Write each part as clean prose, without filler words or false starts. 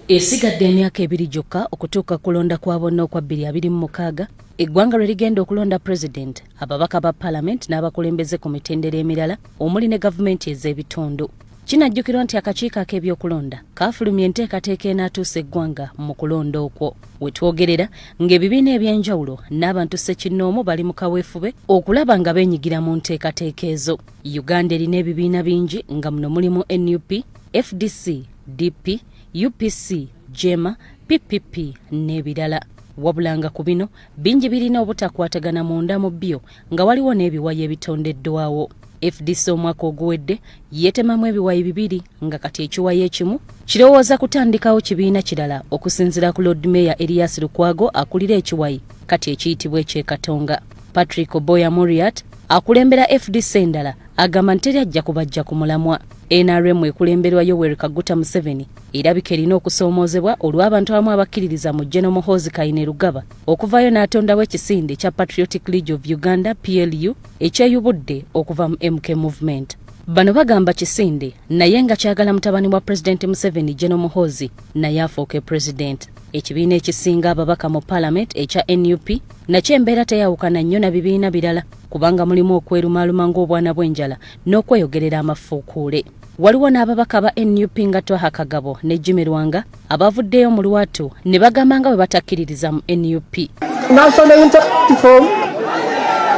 Esigadde emyaka ebiri gyokka okutuuka kulonda kwa bonna okwa 2026, eggwanga lwe ligenda okulonda president, ababaka ba palamenti n'abakulembeze ku mitendera emirala omuli ne gavumenti ez'ebitundu. Kinajjukirwa nti akakiiko ak'ebyokulonda kaafulumya enteekateeka enaatuusa eggwanga mu kulonda okwo. We twogerera ng'ebibiina eby'enjawulo n'abantu ssekinnoomu bali mu kaweefube okulaba nga beenyigira mu nteekateeka ezo. Uganda erina ebibiina bingi nga muno mulimu NUP, FDC, DP, UPC, JEMA, PPP n'ebirala. Wabulanga ku bino bingi birina obutakwatagana munda mu byo nga waliwo n'ebiwayi ebitondeddwawo. FDC omwaka oguwedde yeetemamu ebiwayi 2 nga kati ekiwayi ekimu kirowooza kutandikawo kibiina kirala okusinziira ku Lord Mayor Eri Eggwanga akulira ekiwayi kati ekiyitibwa eky'Ekatonga. Patrick Oboya Muriat akulembera FDC endala agamba nti teryajja kubajja ku mulamwa. NRM ekulemberwa Yoweri Kaguta Museveni erabika erina okusoomoozebwa olw'abantu abamu abakkiririza mu Nyendo-Mukungwe okuvaayo n'atondawo ekisinde kya Patriotic League of Uganda PLU ekyeyubudde okuva mu MK Movement. Bano bagamba kisinde naye nga kyagala mutabani wa President Museveni Nyendo-Mukungwe naye afuuke president. Ekibiina ekisinga ababaka mu Parliament ekya NUP nakyo embeera teyawukana nnyo na bibiina birala kubanga mulimu okwerumaaluma ng'obwana bw'enjala n'okweyogerera amafuukuule. Waliwo n'ababaka ba NUP nga Twaha Kagabo ne Jimmy Lwanga abavuddeyo mu lwatu ne bagamba nga bwe batakkiririza mu NUP. National Interactive Form,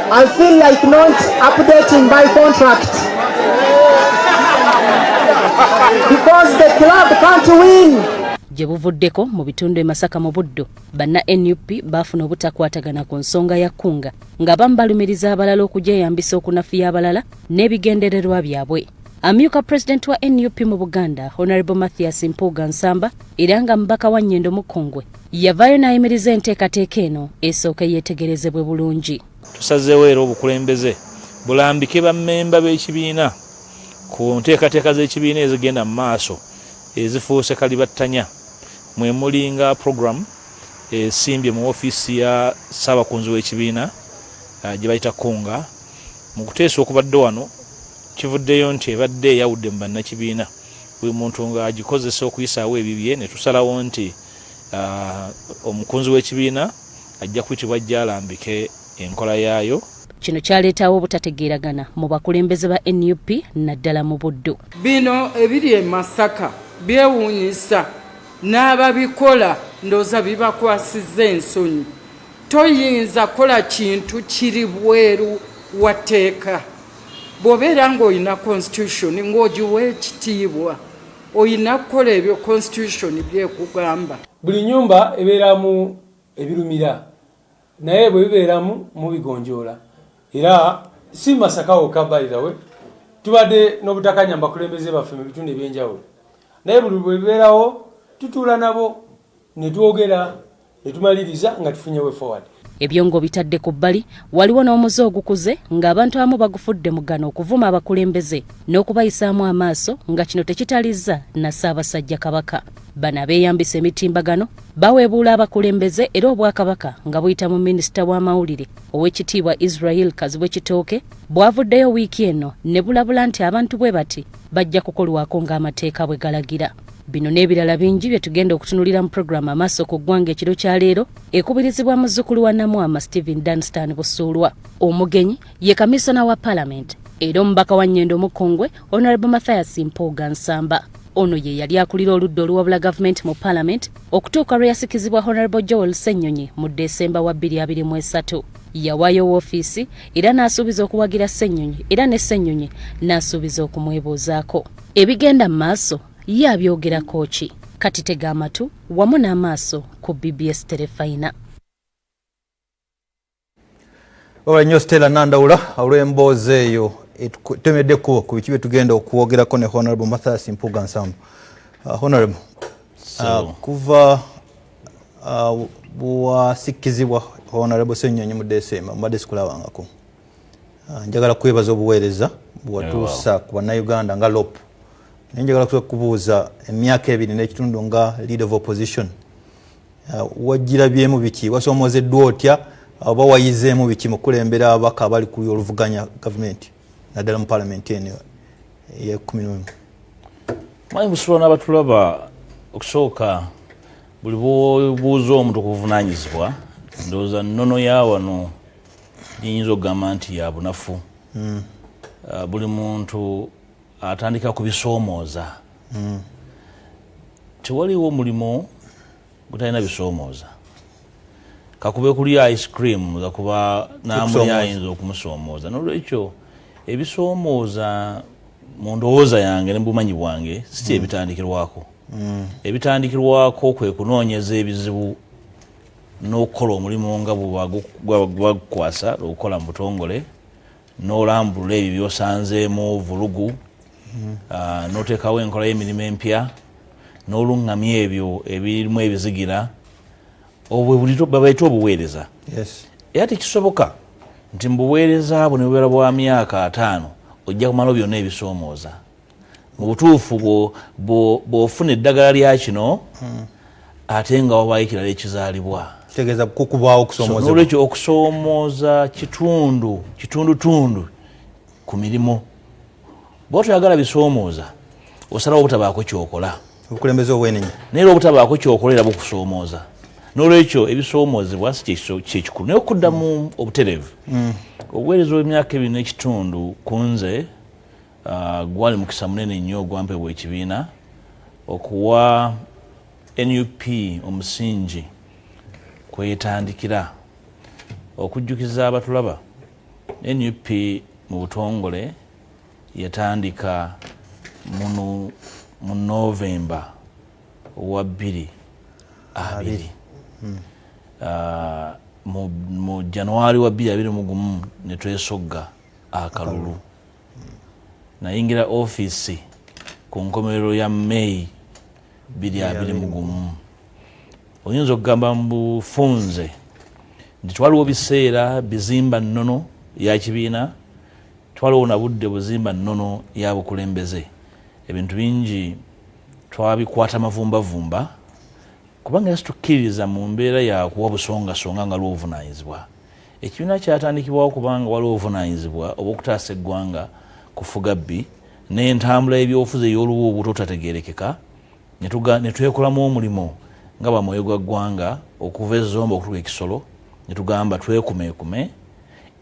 I feel like not updating by contract because the club can't win. Gye buvuddeko mu bitundu e Masaka mu Buddo, banna NUP baafuna obutakwatagana ku nsonga ya Kkunga nga bambalumiriza abalala okugyeyambisa okunafuya abalala n'ebigendererwa byabwe. Amyuka President wa NUP mu Buganda, Honorable Mathias Mpuuga Nsamba, era nga mubaka wa Nyendo-Mukungwe, yavaayo n'ayimiriza enteekateeka eno esooke yeetegerezebwe bulungi. Tusazeewo era obukulembeze bulambike bammemba b'ekibiina ku nteekateeka z'ekibiina ezigenda mu maaso ezifuuse kalibattanya. Mwe mulinga program esimbye mu ofiisi ya Ssaabakunzi w'ekibiina gye bayita Kkunga. Mu kuteesa okubadde wano kivuddeyo nti ebadde eyawudde mu bannakibiina, buli muntu ng'agikozesa okuyisaawo ebibye, ne tusalawo nti omukunzi w'ekibiina ajja kuyitibwa ajja alambike enkola yaayo. Kino kyaleetawo obutategeeragana mu bakulembeze ba NUP naddala mu Buddo. Bino ebiri e Masaka byewuunyisa n'ababikola ndooza bibakwasizza ensonyi. Toyinza kola kintu kiri bweru wa tteeka. Bw'obeera ng'olina constitution ng'ogiwa ekitiibwa, olina kukola ebyo constitution byekugamba. Buli nyumba ebeeramu ebirumira naye bwe bibeeramu mubigonjoola. Era si Masaka wokka balirawe tubadde n'obutakanya bakulembeze baffe mu bitundu eby'enjawulo. Naye buli bwe bibeerawo tutuula nabo ne twogera ne tumaliriza nga tufunye way forward. Ebyo ngo bitadde ku bbali, waliwo n'omuze ogukuze ng'abantu abamu bagufudde mugano okuvuma abakulembeze n'okubayisaamu amaaso nga kino tekitalizza na Ssaabasajja Kabaka. Bano abeeyambisa emitimbagano baweebuula abakulembeze era Obwakabaka nga buyita mu minisita w'amawulire Oweekitiibwa Israel Kazibwe-Kitooke bwavuddeyo wiiki eno ne bulabula nti abantu bwe bati bajja kukolwako ng'amateeka bwe galagira. Bino n'ebirala bingi bye tugenda okutunulira mu programu amaaso ku ggwanga ekiro kya leero ekubirizibwa muzzukulu wa Namwama Stephen Dunstan Busuulwa. Omugenyi ye kamisona wa palamenti era omubaka wa Nyendo-Mukungwe Honorable Mathias Mpuuga Nsamba. Ono ye yali akulira oludda oluwabula gavumenti mu palamenti okutuuka lwe yasikizibwa Honorable Joel Ssenyonyi mu Desemba wa 2023. Yawaayo woofiisi era n'asuubiza okuwagira Ssenyonyi era ne Ssenyonyi n'asuubiza okumwebuuzaako. Ebigenda mu maaso ye abyogerako ki? Kati tega amatu wamu n'amaaso ku BBS terefayina. Ola nnyo Stella Nandawula olw'emboozi eyo etutemeddeko ku biki bye tugenda okwogerako ne Honorable Mathias Mpuuga Nsamba. Honorable, kuva bwasikizibwa Honorable Ssenyonyi mu Desemba mbadde sikulabangako. Njagala kwebaza obuweereza bwatuusa ku bannayuganda nga LOP. Njagala kubuuza emyaka 2 n'ekitundu nga leader of opposition. Wagirabyemu biki? Wasoomozeddwa otya oba wayizeemu biki mu kulembera ababaka abali ku oluvuganya gavumenti naddala mu palamenti eno ye 11? Manyi Busuulwa n'abatulaba okusooka buli bw'obuuza omuntu kuvunaanyizibwa ndowooza nnono ya wano giyinza okugamba nti ya bunafu. Buli muntu atandika kubisoomooza. Tewaliwo omulimu gutalina bisoomooza. Kakube kulya ice cream gakuba namuli ayinza okumusoomooza. Nolwekyo ebisoomooza mu ndowooza yange ne mu bumanyi bwange si ebitandikirwako. Ebitandikirwako kwe kunoonyeza ebizibu n'okukola omulimu nga bwagukwasa okukola mu butongole n'olambulula ebyo by'osanzeemu vulugu, n'oteekawo enkola y'emirimu empya, n'oluŋŋamya ebyo ebirimu ebizigira, babayita obuweereza. Era tekisoboka nti mu buweereza bwo ne bubeera bwa myaka 5 ojja kumala byonna ebisoomooza. Mu butuufu bw'ofuna eddagala lya kino ate nga wabaayo ekirala ekizaalibwa. Kitegeeza kukubaawo okusoomooza. N'olwekyo okusoomooza kitundutundu ku mirimu. Bw'oba toyagala bisoomooza osalawo obutabaako kyokola. Obukulembeze obwenenya. Naye obutabaako kyokola era bukusoomooza. N'olwekyo ebisoomoozebwa si kyekikulu. Naye okuddamu obutereevu. Obuweereza bw'emyaka 2 n'ekitundu ku nze gwali mukisa munene nnyo ogwampebwa ekibiina okuwa NUP omusingi kwetandikira. Okujjukiza abatulaba, NUP mu butongole yatandika mu Novemba wa 2020. Mu Januari wa 2021 ne twesogga akalulu. Nayingira ofiisi ku nkomerero ya May 2021. Oyinza okugamba mu bufunze nti twaliwo biseera bizimba nnono ya kibiina, twaliwo na budde buzimba nnono ya bukulembeze. Ebintu bingi twabikwata mavumbavumba kubanga yasitukkiriza mu mbeera ya kuwa busongasonga nga lw'obuvunaanyizibwa. Ekibiina kyatandikibwawo kubanga waliwo obuvunaanyizibwa obw'okutaasa eggwanga kufuga bbi n'entambula y'ebyobufuzi ey'olubuubuuto obutategeerekeka, ne twekolamu omulimo nga bamwoyo gwa ggwanga okuva ezomba okutuuka ekisolo, ne tugamba twekumeekume,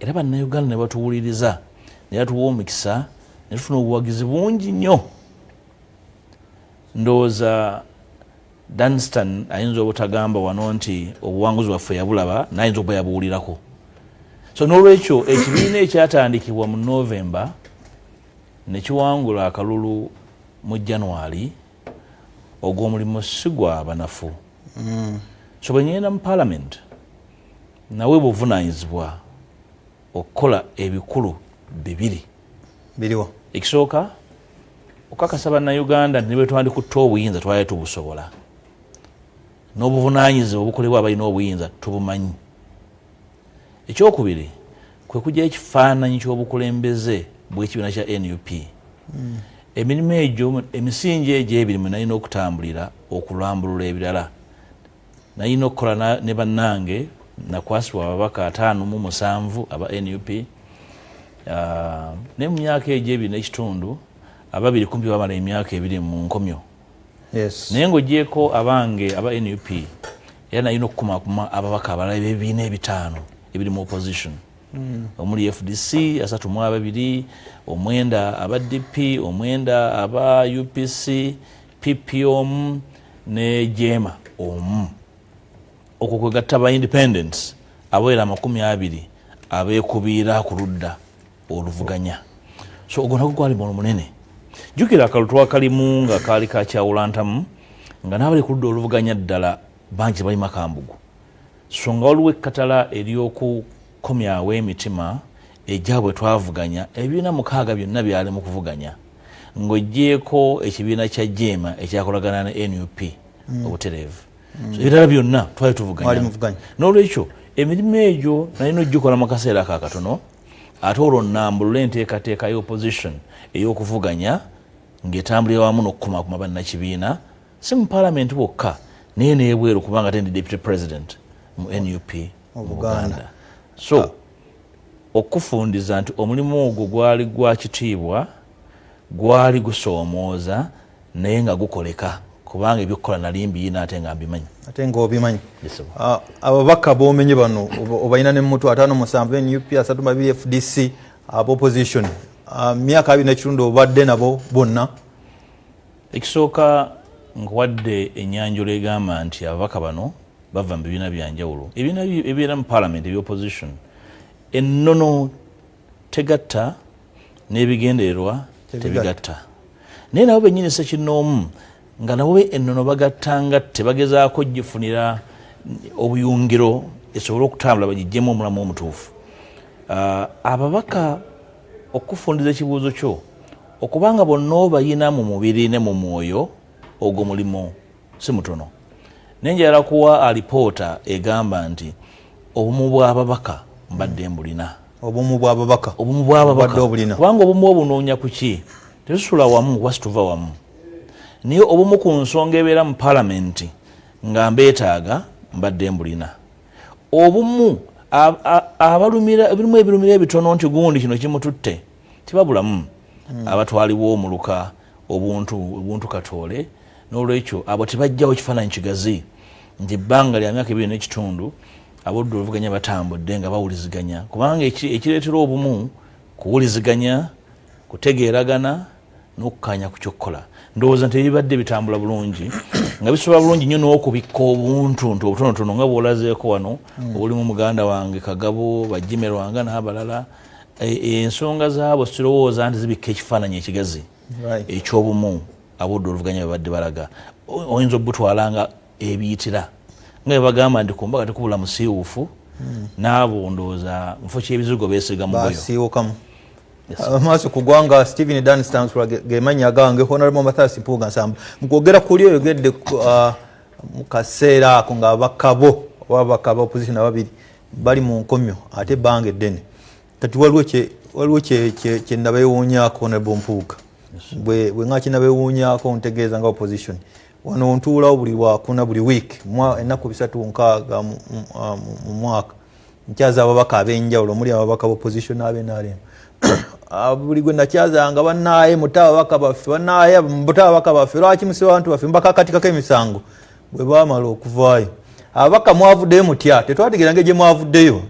era bannayuganda ne batuwuliriza ne batuwa omukisa ne tufuna obuwagizi bungi nnyo. Ndowooza Dunstan ayinza obutagamba wano nti obuwanguzi bwaffe yabulaba n'ayinza okuba yabuwulirako. So n'olwekyo ekibiina ekyatandikibwa mu Novemba ne kiwangula akalulu mu January, ogw'omulimu si gwa banafu. So bwe ngenda mu palamenti nawe buvunaanyizibwa okukola ebikulu 2 biriwo. Ekisooka okukakasa bannayuganda nti ne bwe twandikutta obuyinza twali tubusobola, n'obuvunaanyizibwa obukolebwa abalina obuyinza tubumanyi. Ekyokubiri kwe kujja ekifaananyi ky'obukulembeze bw'ekibiina kya NUP. Emirimu egyo, emisingi egyo ebirimu nalina okutambulira okulambulula ebirala. Nalina okukola ne bannange nakwasibwa ababaka 57 aba NUP. Ne mu myaka egyo 2 n'ekitundu ababiri kumpi bamala emyaka 2 mu nkomyo. Naye ng'ogyeko abange aba NUP era nalina okukumakuma ababaka abalala b'ebibiina 5 ebiri mu opposition. Omuli FDC 32, omwenda aba DP, omwenda aba UPC, PPM ne Jema okwo kwegatta aba independents abawera 20 abeekubiira ku ludda oluvuganya. So ogwo nagwo gwali mulimu munene. Jjukira akalulu twakalimu nga kaali kakyawulantamu nga n'abali ku ludda oluvuganya ddala bangi bali makambugu. So nga waliwo ekkatala ery'okukomyawo emitima egyabwe twavuganya ebibiina 6 byonna byali mu kuvuganya, ng'ogyeko ekibiina kya Jema ekyakolagana ne NUP obutereevu. So ebirala byonna twali tuvuganya. N'olwekyo emirimu egyo nalina ogikola mu kaseera kakatono, ate olwo nnambulula enteekateeka y'opposition ey'okuvuganya ng'etambulira wamu n'okukumakuma bannakibiina, si mu palamenti bwokka naye n'ebweru kubanga tendi deputy president mu NUP mu Buganda. So okufundiza nti omulimu ogwo gwali gwa kitiibwa, gwali gusoomooza naye nga gukoleka kubanga ebyokukola nali mbiina ate nga mbimanyi. Ate nga obimanyi. Ababaka b'omenye bano obalina ne mmutu 57 NUP 32 FDC aba opposition. Myaka 2 n'ekitundu obadde nabo bonna. Ekisooka nkuwadde ennyanjula egamba nti ababaka bano bava mu bibiina byanjawulo. Ebibiina ebibeera mu palamenti eby'opposition ennono tegatta n'ebigendererwa tebigatta. Naye nabo bennyini Ssekinnoomu nga nabo ennono bagattanga tebagezaako gifunira obuyungiro esobole okutambula bagijjemu omulamu omutuufu. Ababaka okufundiza ekibuuzo kyo okubanga bonna obayina mu mubiri ne mu mwoyo ogwo mulimu si mutono. Nenjala kuwa alipoota egamba nti obumu bw'ababaka mbadde mbulina. Obumu bw'ababaka kubanga obumu obunoonya ku ki? Tetusula wamu wasi tuva wamu. Niyo obumu ku nsonga ebeera mu palamenti nga mbeetaaga mbadde mbulina. Obumu abalumira ebirumira ebitono nti gundi kino kimututte tibabulamu. Abatwalibwa omuluka obuntu katoole n'olwekyo abo tebajjawo kifaananyi kigazi nti ebbanga lya myaka 2 n'ekitundu abodde oluvuganya batambudde nga bawuliziganya kubanga ekireetera obumu kuwuliziganya kutegeeragana n'okukkaanya ku kyokkola. Ndowooza nti ebibadde bitambula bulungi nga bisobola bulungi nnyo n'okubikka obuntu nti obutonotono nga bw'olazeeko wano obulimu muganda wange Kagabo Bajjime Lwanga n'abalala ensonga zaabo sirowooza nti zibikka ekifaananyi ekigazi ekyobumu abodde oluvuganya babadde balaga. Oyinza obutwalanga ebiyitira nga bebagamba nti kumbaga tekubula musiiwuufu n'abo ndowooza mufo ky'ebizigo beesiga mugoyo basiiwukamu. Maaso ku ggwanga Stephen Dunstan gemanya gange Honorable Mathias Mpuuga Nsamba mukwogera kuli oyogedde mu kaseera ako nga ababaka opposition ababiri bali mu nkomyo ate ebbanga eddene. Kati waliwo kye nabeewuunyaako Honorable Mpuuga. Bwe nga kinabeewuunyaako ntegeeza nga opposition wano ntuulawo buli lwakuna buli week ennaku 3 mu mwaka nkyaza ababaka ab'enjawulo omuli ababaka b'opposition n'ab'NRM. Buli gwe nakyazanga bannaaye muta ababaka baffe bannaaye muta ababaka baffe lwaki musiba abantu baffe mbakakatikako emisango bwe baamala okuvaayo. Ababaka mwavuddeyo mutya tetwategeera gye mwavuddeyo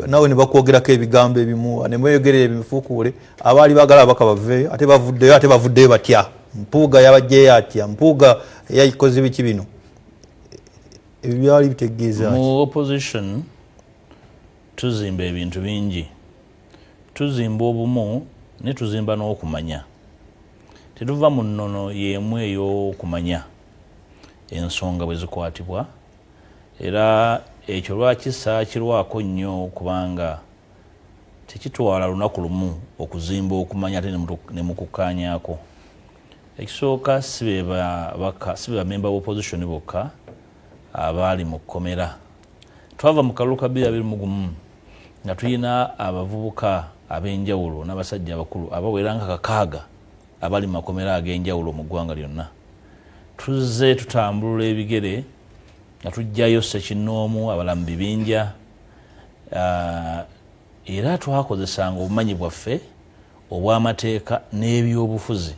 nawe ne bakwogerako ebigambo ebimu ne mweyogerera ebifuukuule abaali baagala ababaka baveeyo ate bavuddeyo batya. Mpuuga yabajjeyo atya? Mpuuga yayikoze biki bino? Ebyo byali bitegeeza mu opposition tuzimba ebintu bingi. Tuzimba obumu ne tuzimba n'okumanya. Tetuva mu nnono y'emu ey'okumanya ensonga bwe zikwatibwa era ekyo lwakisa kirwako nnyo kubanga tekitwala lunaku lumu okuzimba okumanya ate ne mukukkaanyaako. Ekisooka si bamemba b'opposition bokka abaali mu kkomera. Twava mu kalulu ka 2021 nga tulina abavubuka ab'enjawulo n'abasajja abakulu abawera nga 6 abali mu makomera ag'enjawulo mu ggwanga lyonna. Tuzze tutambulula ebigere nga tujjayo Ssekinnoomu abala mu bibinja era twakozesanga obumanyi bwaffe obw'amateeka n'ebyobufuzi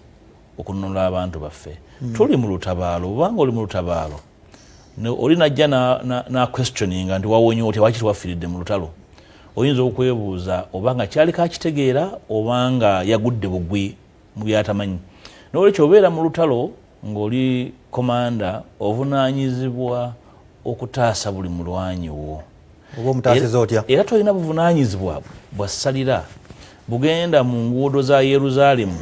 okununula abantu baffe. Tuli mu lutabaalo obanga oli mu lutabaalo oli najja na questioninga nti wawonye otya waki twafiiridde mu lutalo. Oyinza okwebuuza obanga kyali kakitegeera obanga yagudde bugwi mu byatamanyi. N'olwekyo obeera mu lutalo ng'oli komanda ovunaanyizibwa okutaasa buli mulwanyi wo. Oba omutaasiza otya? Era tolina buvunaanyizibwa bwassalira bugenda mu nguudo za Yeruzaalemu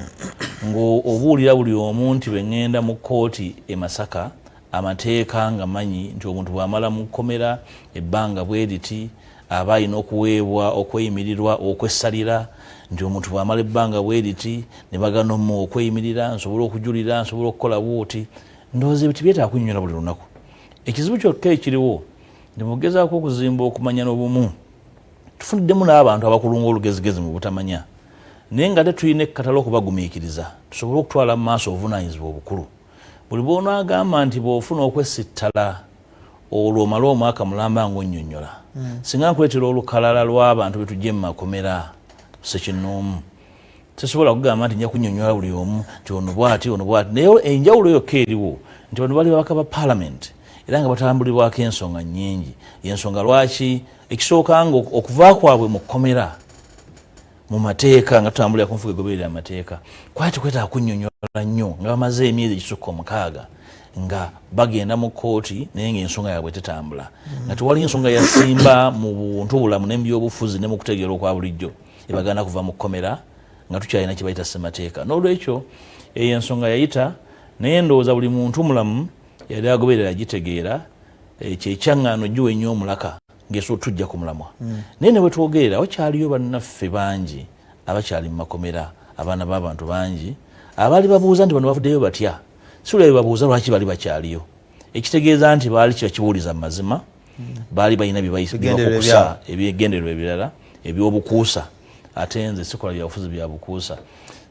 ng'obuulira buli omu nti bwe ŋŋenda mu kkooti e Masaka amateeka nga manyi nti omuntu bw'amala mu kkomera ebbanga bwe liti aba alina okuweebwa okweyimirirwa okwessalira nti omuntu bw'amala ebbanga bwe liti ne bagana omu okweyimirira nsobole okujulira nsobole okukola bwoti. Ndowooza ebyo byetaaga kunnyonnyola buli lunaku. Ekizibu kyokka ekiriwo ndi mugezaako okuzimba okumanya n'obumu. Tufuniddemu n'abantu abakulunga olugezigezi mu butamanya naye nga tetulina ekkatala okubagumiikiriza tusobole okutwala mu maaso obuvunaanyizibwa obukulu. Buli bw'onaagamba nti bw'ofuna okwesittala olwo omala omwaka mulamba ng'onnyonnyola. Singa nkuleetera olukalala lw'abantu be tujje mu makomera Ssekinnoomu tesobola kugamba nti nja kunnyonnyola buli omu nti ono bw'ati ono bw'ati. Naye enjawulo yokka eriwo nti bano bali babaka ba palamenti era nga batambulibwako ensonga nnyingi. Ensonga lwaki ekisooka nga okuva kwabwe mu kkomera mu mateeka nga tutambulira ku nfuga egoberera amateeka kwati kwetaaga kunnyonnyola nnyo nga bamaze emyezi ekisukka 6 nga bagenda mu kooti naye ng'ensonga yaabwe tetambula nga tewali ensonga yasimba mu buntu bulamu n'ebyobufuzi ne mu kutegeera okwa bulijjo ebagana kuva mu kkomera nga tukyalina kye bayita ssemateeka. N'olwekyo eyo ensonga yayita naye ndowooza buli muntu mulamu yali agoberera agitegeera kyekyaŋŋaano giwe nnyo omulaka ng'esobola tujja ku mulamwa. Naye ne bwe twogerera wakyaliyo bannaffe bangi abakyali mu makomera, abaana b'abantu bangi abaali babuuza nti bano bavuddeyo batya. Si lwe babuuza lwaki bali bakyaliyo. Ekitegeeza nti baali kibakibuuliza mu mazima, baali balina byebakukusa ebyegendererwa ebirala eby'obukuusa. Ate nze sikola byabufuzi bya bukuusa.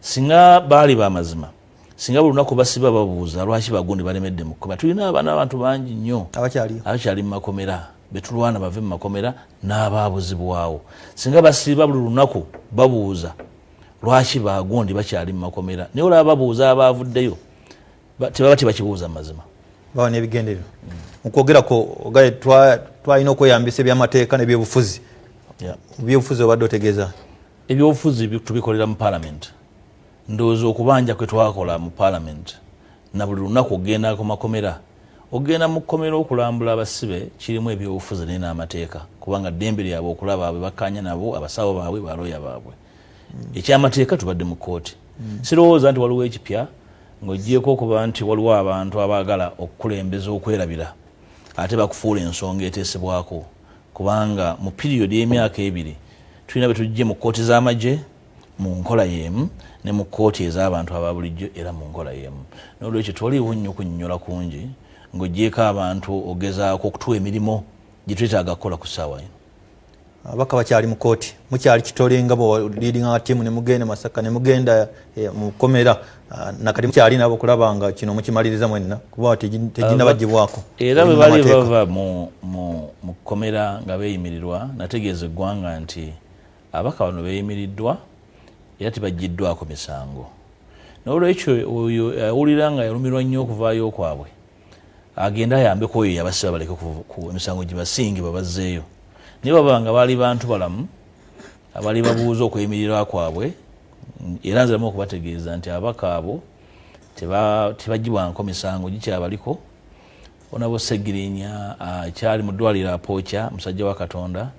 Singa baali b'amazima, singa buli lunaku basiba babuuza lwaki bagundi balemedde mu kkomera. Tulina abaana b'abantu bangi nnyo abakyali mu makomera betulwana bave mu makomera n'abaabuzibwawo. Singa basiba buli lunaku babuuza lwaki bagundi bakyali mu makomera, naye olaba babuuza abaavuddeyo tebaba tebakibuuza mu mazima. Bawa n'ebigendererwa. Mu kwogerako ogaye twalina okweyambisa ebyamateeka n'ebyobufuzi. Ebyobufuzi obadde otegeeza? Ebyobufuzi tubikolera mu palamenti. Ndowooza okubanja kwe twakola mu palamenti na buli lunaku ogenda ku makomera, ogenda mu kkomera okulambula abasibe kirimu ebyobufuzi naye n'amateeka, kubanga ddembe lyabwe okulaba abwe bakkaanya nabo abasawo baabwe balooya baabwe. Ekyamateeka tubadde mu kooti. Sirowooza nti waliwo ekipya ng'ogyeko okuba nti waliwo abantu abaagala okukulembeza okwerabira ate bakufuula ensonga eteesebwako, kubanga mu piriyodi y'emyaka 2 tulina bwe tujje mu kooti z'amagye mu nkola y'emu ne mu kooti ez'abantu aba bulijjo era mu nkola y'emu. N'olwekyo twaliwo nnyo okunyonnyola kungi ng'ogyeko abantu ogezaako okutuwa emirimu gye twetaaga kukola ku ssaawa eno. Abaka bakyali mu kooti, mukyali kitolenga bo leading our team ne mugenda Masaka ne mugenda mu kkomera nakati mukyali nabo kulaba nga kino mukimaliriza mwenna kuba tegina bagibwako. Era bwe bali bava mu kkomera nga beeyimirirwa nategeeza eggwanga nti abaka bano beeyimiriddwa era tebaggiddwako misango. N'olwekyo oyo awulira nga yalumirwa nnyo okuvaayo kwabwe agenda ayambeko oyo yabasiba baleke ku emisango gye basinge babazzeeyo. Naye baba nga baali bantu balamu abali babuuza okweyimirirwa kwabwe era nziramu okubategeeza nti abaka abo tebagibwanko misango gikyabaliko. Onabo Segirinya kyali mu ddwaliro Apoocha musajja wa Katonda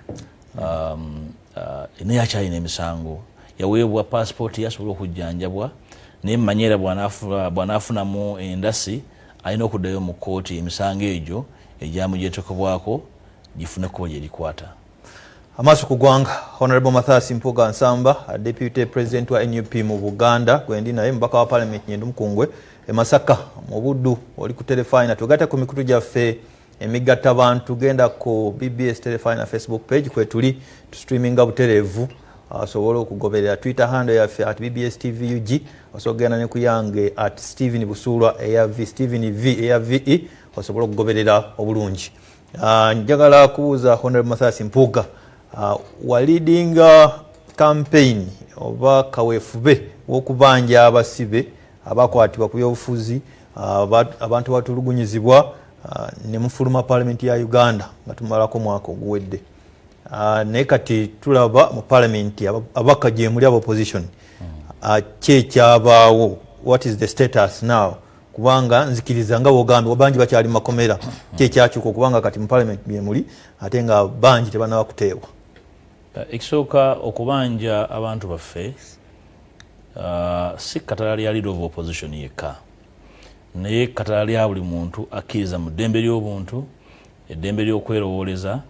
naye akyalina emisango, yaweebwa paasipooti yasobola okujjanjabwa naye mmanyeera bw'anaafunamu endasi alina okuddayo mu kkooti emisango egyo egyamugyetokebwako gifune kuba gye likwata. Amaaso ku ggwanga, Honorable Mathias Mpuuga Nsamba, Deputy President wa NUP mu Buganda, gwendi naye mubaka wa palamenti Nyendo-Mukungwe e Masaka mu Buddu oli ku terefayina. Tugatta ku mikutu gyaffe emigatta bantu genda ku BBS terefayina Facebook page kwe tuli streaminga butereevu asobola okugoberera Twitter handle yaffe @BBS TVUG, osogenda ne kuyange @Steven Busulwa AV Steven V AVE osobola okugoberera obulungi. Njagala kubuuza Honorable Mathias Mpuuga, walidinga campaign oba kaweefube w'okubanja abasibe abakwatibwa ku byobufuzi abantu batulugunyizibwa ne mufuluma palamenti ya Uganda nga tumalako mwaka oguwedde. Naye kati tulaba mu palamenti abaka gye muli aba opposition kyekyabaawo, what is the status now? Kubanga nzikiriza nga bwogambye bangi bakyali mu makomera, kyekyakyuka okubanga kati mu palamenti bye muli ate nga bangi tebanaba kuteebwa. Ekisooka okubanja abantu baffe si katala lya leader of opposition yekka, naye katala lya buli muntu akkiriza mu ddembe ly'obuntu, eddembe ly'okwerowooleza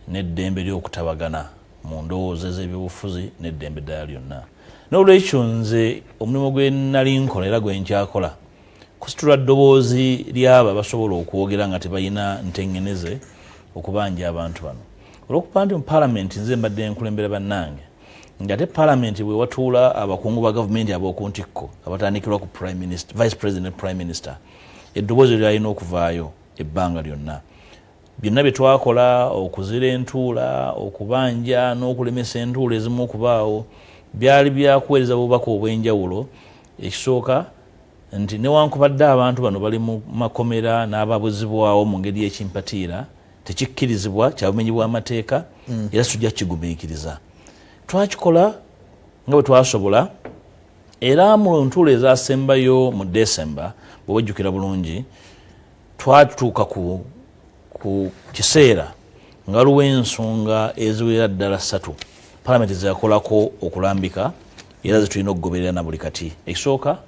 n'eddembe ly'okutabagana mu ndowooza z'ebyobufuzi n'eddembe ddala lyonna. N'olwekyo nze omulimu gwe nali nkola era gwe nkyakola kusitula ddoboozi ly'abo abasobola okwogera nga tebalina ntengeneze okubanja abantu bano. Olw'okuba nti mu palamenti nze mbadde nkulembera bannange ng'ate palamenti bwe watuula abakungu ba gavumenti ab'oku ntikko abatandikirwa ku prime minister, vice president prime minister, eddoboozi lyalina okuvaayo ebbanga lyonna. Byonna bye twakola okuzira entuula, okubanja n'okulemesa entuula ezimu okubaawo byali byakuweereza bubaka obw'enjawulo. Ekisooka nti newankubadde abantu bano bali mu makomera n'ababuzibwawo mu ngeri y'ekimpatiira tekikkirizibwa kya bumenyi bw'amateeka era tujja kigumiikiriza. Twakikola nga bwe twasobola era mu ntuulo ezasembayo mu Desemba bw'ojjukira bulungi twatuuka ku kiseera nga waliwo ensonga eziwera ddala 3 palamenti zeyakolako okulambika era zetulina okugoberera na buli kati. Ekisooka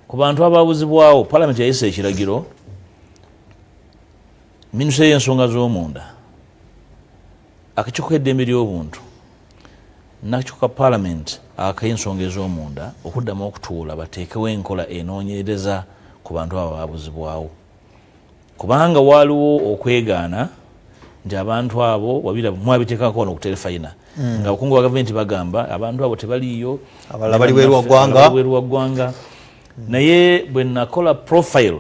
ku bantu ababuzibwawo palamenti yayisa ekiragiro minisita y'ensonga z'omunda akakiiko k'eddembe ly'obuntu n'akakiiko ka palamenti ak'ensonga ez'omunda okuddamu okutuula bateekewo enkola enoonyereza ku bantu abo babuzibwawo kubanga waaliwo okwegaana nti abantu abo mwabiteekako wano ku terefayina nga abakungu ba gavumenti bagamba abantu abo tebaliiyo abalala bali weeru wa ggwanga naye bwe nakola profile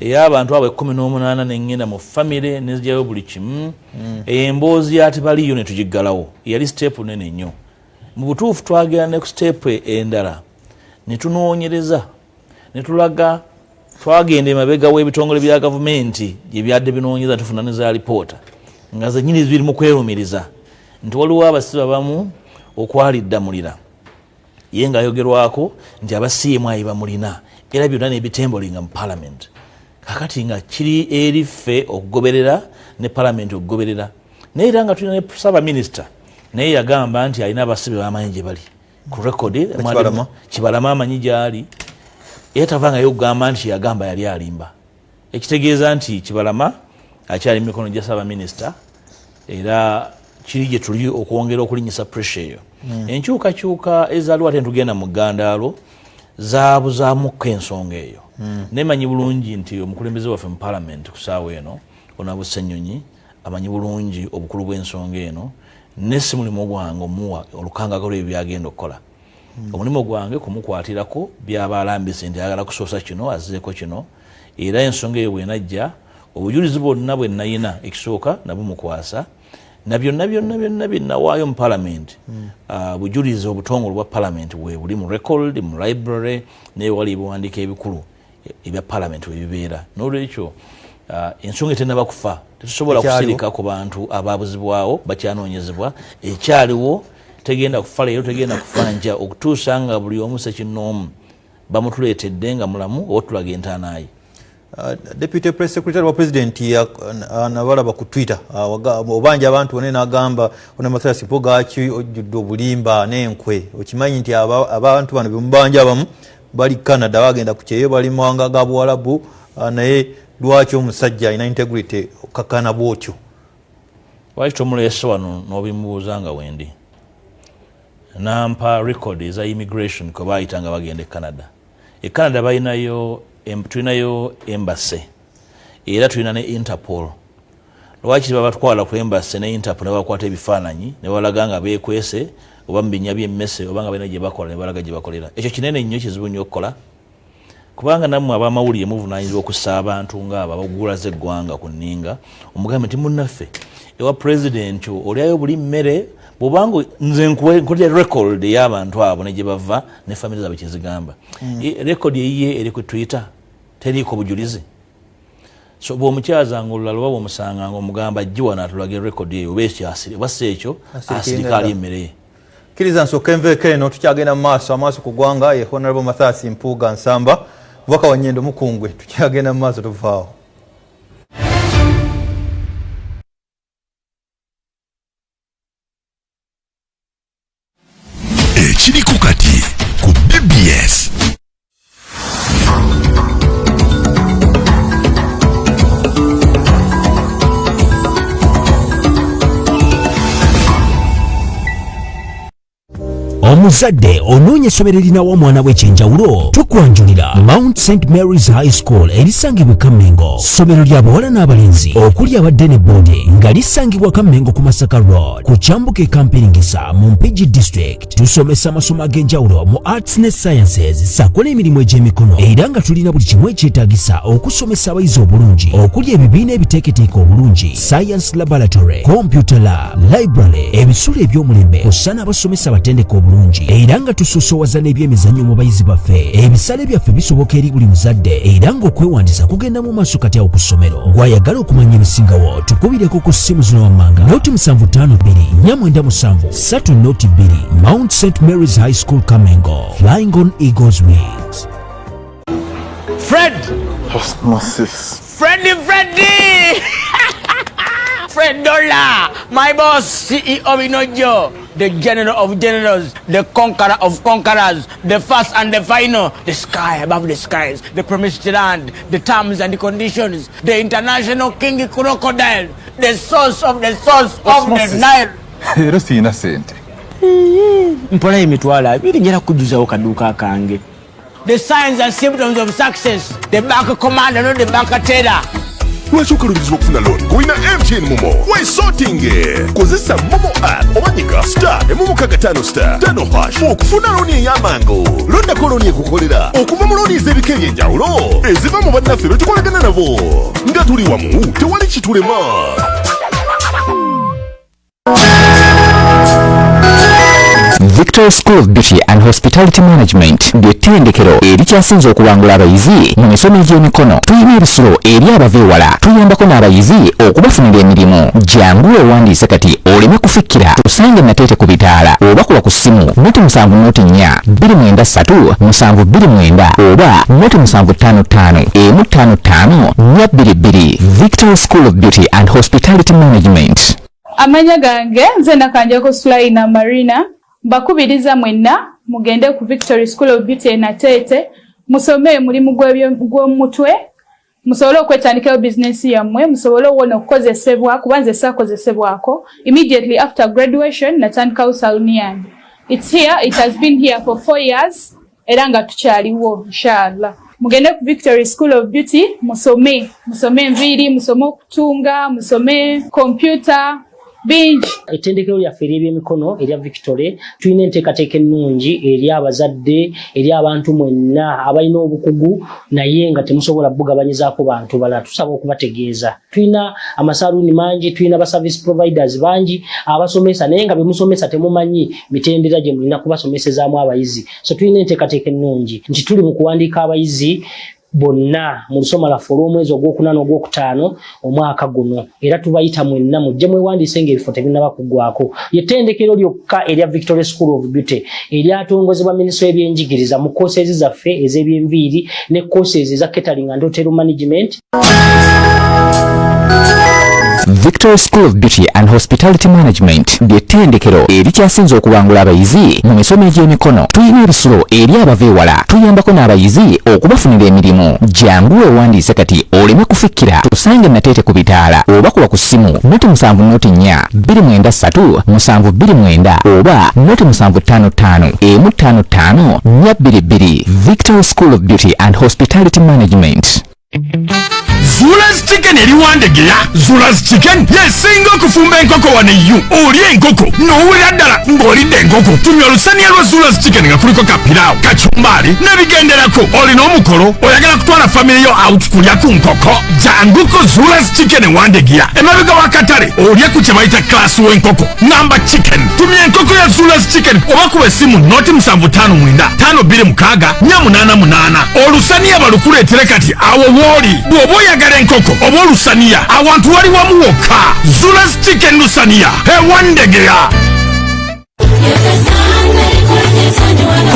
ey'abantu abo 18 nengenda mu famire nezigyayo buli kimu emboozi ya tebaliiyo ne tugiggalawo yali step nene nnyo. Mu butuufu twagera ne ku step endala ne tunoonyereza ne tulaga twagenda emabega w'ebitongole bya gavumenti gye byadde binoonyeza tufuna ne za lipoota nga zennyini ziri mu kwerumiriza nti waliwo abasibe bamu okwaliddamulira ye ng'ayogerwako nti abasiimu ayi bamulina era byonna n'ebitembolinga mu palamenti kakati nga kiri eri ffe okugoberera ne palamenti okugoberera naye era nga tulina ne Ssaabaminisita naye yagamba nti alina abasibe bamanyi gye bali ku rekodi Kibalama amanyi gyali era tavangayo okugamba nti yagamba yali alimba ekitegeeza nti Kibalama akyali mu mikono gya Ssaabaminisita era kiri gye tuli okwongera okulinyisa pressure eyo. Enkyukakyuka ezaaliwo ate ntugenda mu ggandaalo zaabuzaamuko ensonga eyo nemanyi bulungi nti omukulembeze waffe mu palamenti ku ssaawa eno Onabusa Ennyonyi amanyi bulungi obukulu bw'ensonga eno ne si mulimu gwange omuwa olukangako lwebyo byagenda okukola. Omulimu gwange kumukwatirako byaba alambise nti ayagala kusoosa kino azzeeko kino era ensonga eyo bwenajja obujulizi bwonna bwe nayina ekisooka nabumukwasa na byonna byennawaayo mu palamenti bujulizi obutongole bwa palamenti bwe buli mu record mu library naye wali ebiwandiiko ebikulu ebya palamenti bwe bibeera. N'olwekyo ensonga tenaba kufa tetusobola kusirika ku bantu ababuzibwawo bakyanoonyezebwa ekyaliwo tegenda kufa leero tegenda kufa nja okutuusa nga buli omu sekinnoomu bamutuleetedde nga mulamu oba tulaga entaanaayi. Deputy Press Secretary wa President nabalaba ku Twitter obanja abantu bonna n'agamba ona Mathias Mpuuga ojjudde obulimba n'enkwe okimanyi nti abantu bano bemubanja abamu bali Canada bagenda ku kyeyo bali mawanga ga Buwarabu naye lwaki omusajja alina integrity okakana bwotyo? Lwaki tomuleese wano n'obimubuuza nga wendi nampa record eza immigration kwe baayita nga bagenda e Canada. E Canada tulinayo embassy era tulina ne Interpol. Lwaki babatwala ku embassy ne Interpol ne bakwata ebifaananyi ne balaga nga beekwese oba mu binnya by'emmese oba nga balina gye bakola ne balaga gye bakolera? Ekyo kinene nnyo kizibu nnyo okukola kubanga nammwe ab'amawulire muvunaanyizibwa okussa abantu ng'abo abagulaza eggwanga ku nninga omugambe nti munnaffe ewa pulezidenti olyayo buli mmere bw'obanga nze nkuwadde record ey'abantu abo ne gye bava ne famire zaabwe kye zigamba. Record eyiye eri ku Twitter teriiko bujulizi. So bw'omukyaza nga olulala oba bw'omusanga nga omugamba ajjiwa n'atulaga record eyo oba si ekyo asirika ali emmere ye. Kkiriza nsooka enveeko eno tukyagenda mu maaso ku ggwanga ye Honorable Mathias Mpuuga Nsamba mubaka wa Nyendo-Mukungwe tukyagenda mu maaso tuvaawo. Ekiriko kati ku BBS. Omuzadde onoonya essomero erinawo omwana we ekyenjawulo tukwanjulira Mount St Mary's High School erisangibwa Kamengo. Ssomero lya bawala n'abalenzi okuli abadde ne bondi nga lisangibwa Kamengo ku Masaka Road ku Kyambuka ekampiringisa mu Mpigi District. Tusomesa amasomo ag'enjawulo mu arts ne sciences ssaako n'emirimu egy'emikono era nga tulina buli kimu ekyetaagisa okusomesa abayizi obulungi okuli ebibiina ebiteeketeeke obulungi, science laboratory, computer lab, library, ebisulo eby'omulembe kw'ossa n'abasomesa abatendeke obulungi obulungi era nga tusosowaza n'ebyemizannyo mu bayizi baffe. Ebisale byaffe bisoboka eri buli muzadde era ng'okwewandiisa kugenda mu maaso kati awo ku ssomero. Gw'ayagala okumanya ebisingawo tukubireko ku ssimu zino wammanga noti 752 noti 2 Mount St Mary's High School Kamengo, flying on eagle's wings. Fred! Osmosis. Freddy! Fred Dollar, my boss, CEO Inojo, the general of generals, the conqueror of conquerors, the first and the final, the sky above the skies, the promised land, the terms and the conditions, the international king crocodile, the source of the Nile. Era sina sente. Mpola emitwala biri njera kujuzawo kaduka kange. The signs and symptoms of success, the bank commander, not the bank teller. Lwaki okalubirizibwa okufuna loan ng'olina MTN Momo? Weesootinge! Kozesa Momo app obanyika *555*5 okufuna looni ey'amangu. Londako looni ekukolera okuva mu looni ez'ebika eby'enjawulo eziva mu bannaffe be tukolagana nabo. Nga tuli wamu tewali kitulema. Victory School of Beauty and Hospitality Management ly'ettendekero erikyasinze okubangula abayizi mu misomo egy'emikono. Tulina ebisulo eri abaveewala, tuyambako n'abayizi okubafunira emirimu. Jangu weewandiise kati oleme kufikkira, tusange nateete ku bitaala oba kuba ku ssimu noti 7 293 729 oba noti 755 155 422. Victory School of Beauty and Hospitality Management. Amanya gange nze nakanjako Sulaina Marina. Bakubiriza mwenna mugende ku Victory School of Beauty Nateete musome mulimu gw'omutwe musobole okwetandikayo business yammwe musobole wona okukozesebwa kubanze sakozesebwako immediately after graduation natandikawo salon yange. It's here, it has been here for 4 years era nga tukyaliwo inshallah. Mugende ku Victory School of Beauty musome enviiri musome okutunga musome computer bingi. Ettendekero lyaffe ery'emikono erya Victory tulina enteekateeka ennungi eri abazadde eri abantu mwenna abalina obukugu naye nga temusobola bugabanyizaako bantu balala. Tusaba okubategeeza tulina amasaluuni mangi, tulina ba service providers bangi abasomesa naye nga bemusomesa temumanyi mitendera gye mulina kubasomesezaamu abayizi. So tulina enteekateeka ennungi nti tuli mu kuwandiika abayizi bonna mu lusoma lwaffe olw'omwezi ogwokuna n'ogwokutaano omwaka guno era tubayita mwenna mujje mwewandiise ng'ebifo tebinnaba kuggwako. Yettendekero lyokka erya Victoria School of Beauty eryatongozebwa minisitule y'ebyenjigiriza mu koosezi zaffe ez'ebyenviiri ne koosezi eza catering and hotel management. Victory School of Beauty and Hospitality Management ly'ettendekero erikyasinze okubangula abayizi mu misomo egy'emikono. Tulina ebisulo eri abaveewala, tuyambako n'abayizi okubafunira emirimu. Jangu weewandiise kati oleme kufikkira, tusange nateete ku bitaala oba kuba ku ssimu noti 7 293 729 oba noti 755 155 422. Victory School of Beauty and Hospitality Management. Zula's Chicken eriwandegeya. Zula's Chicken yesinga okufumba enkoko wano eyu. Olya enkoko n'owulira ddala ng'olidde enkoko. Tunywa olusannya lwa Zula's Chicken nga kuliko kapiraawo, kachumbari n'ebigenderako. Olina omukolo oyagala kutwala famire yo out kulya ku nkoko. Janguko Zula's Chicken ewandegeya. Emabega w'akatale olye ku kye bayita class w'enkoko Namba Chicken. Tumya enkoko ya Zula's Chicken oba kuba essimu noti 759 526 488. Olusannya balukuleetere kati awo wooli. Bw'oba oyagala enkoko oba olusaniya awantu wali wamu wokka. Zula's Chicken lusaniya ewandegeya.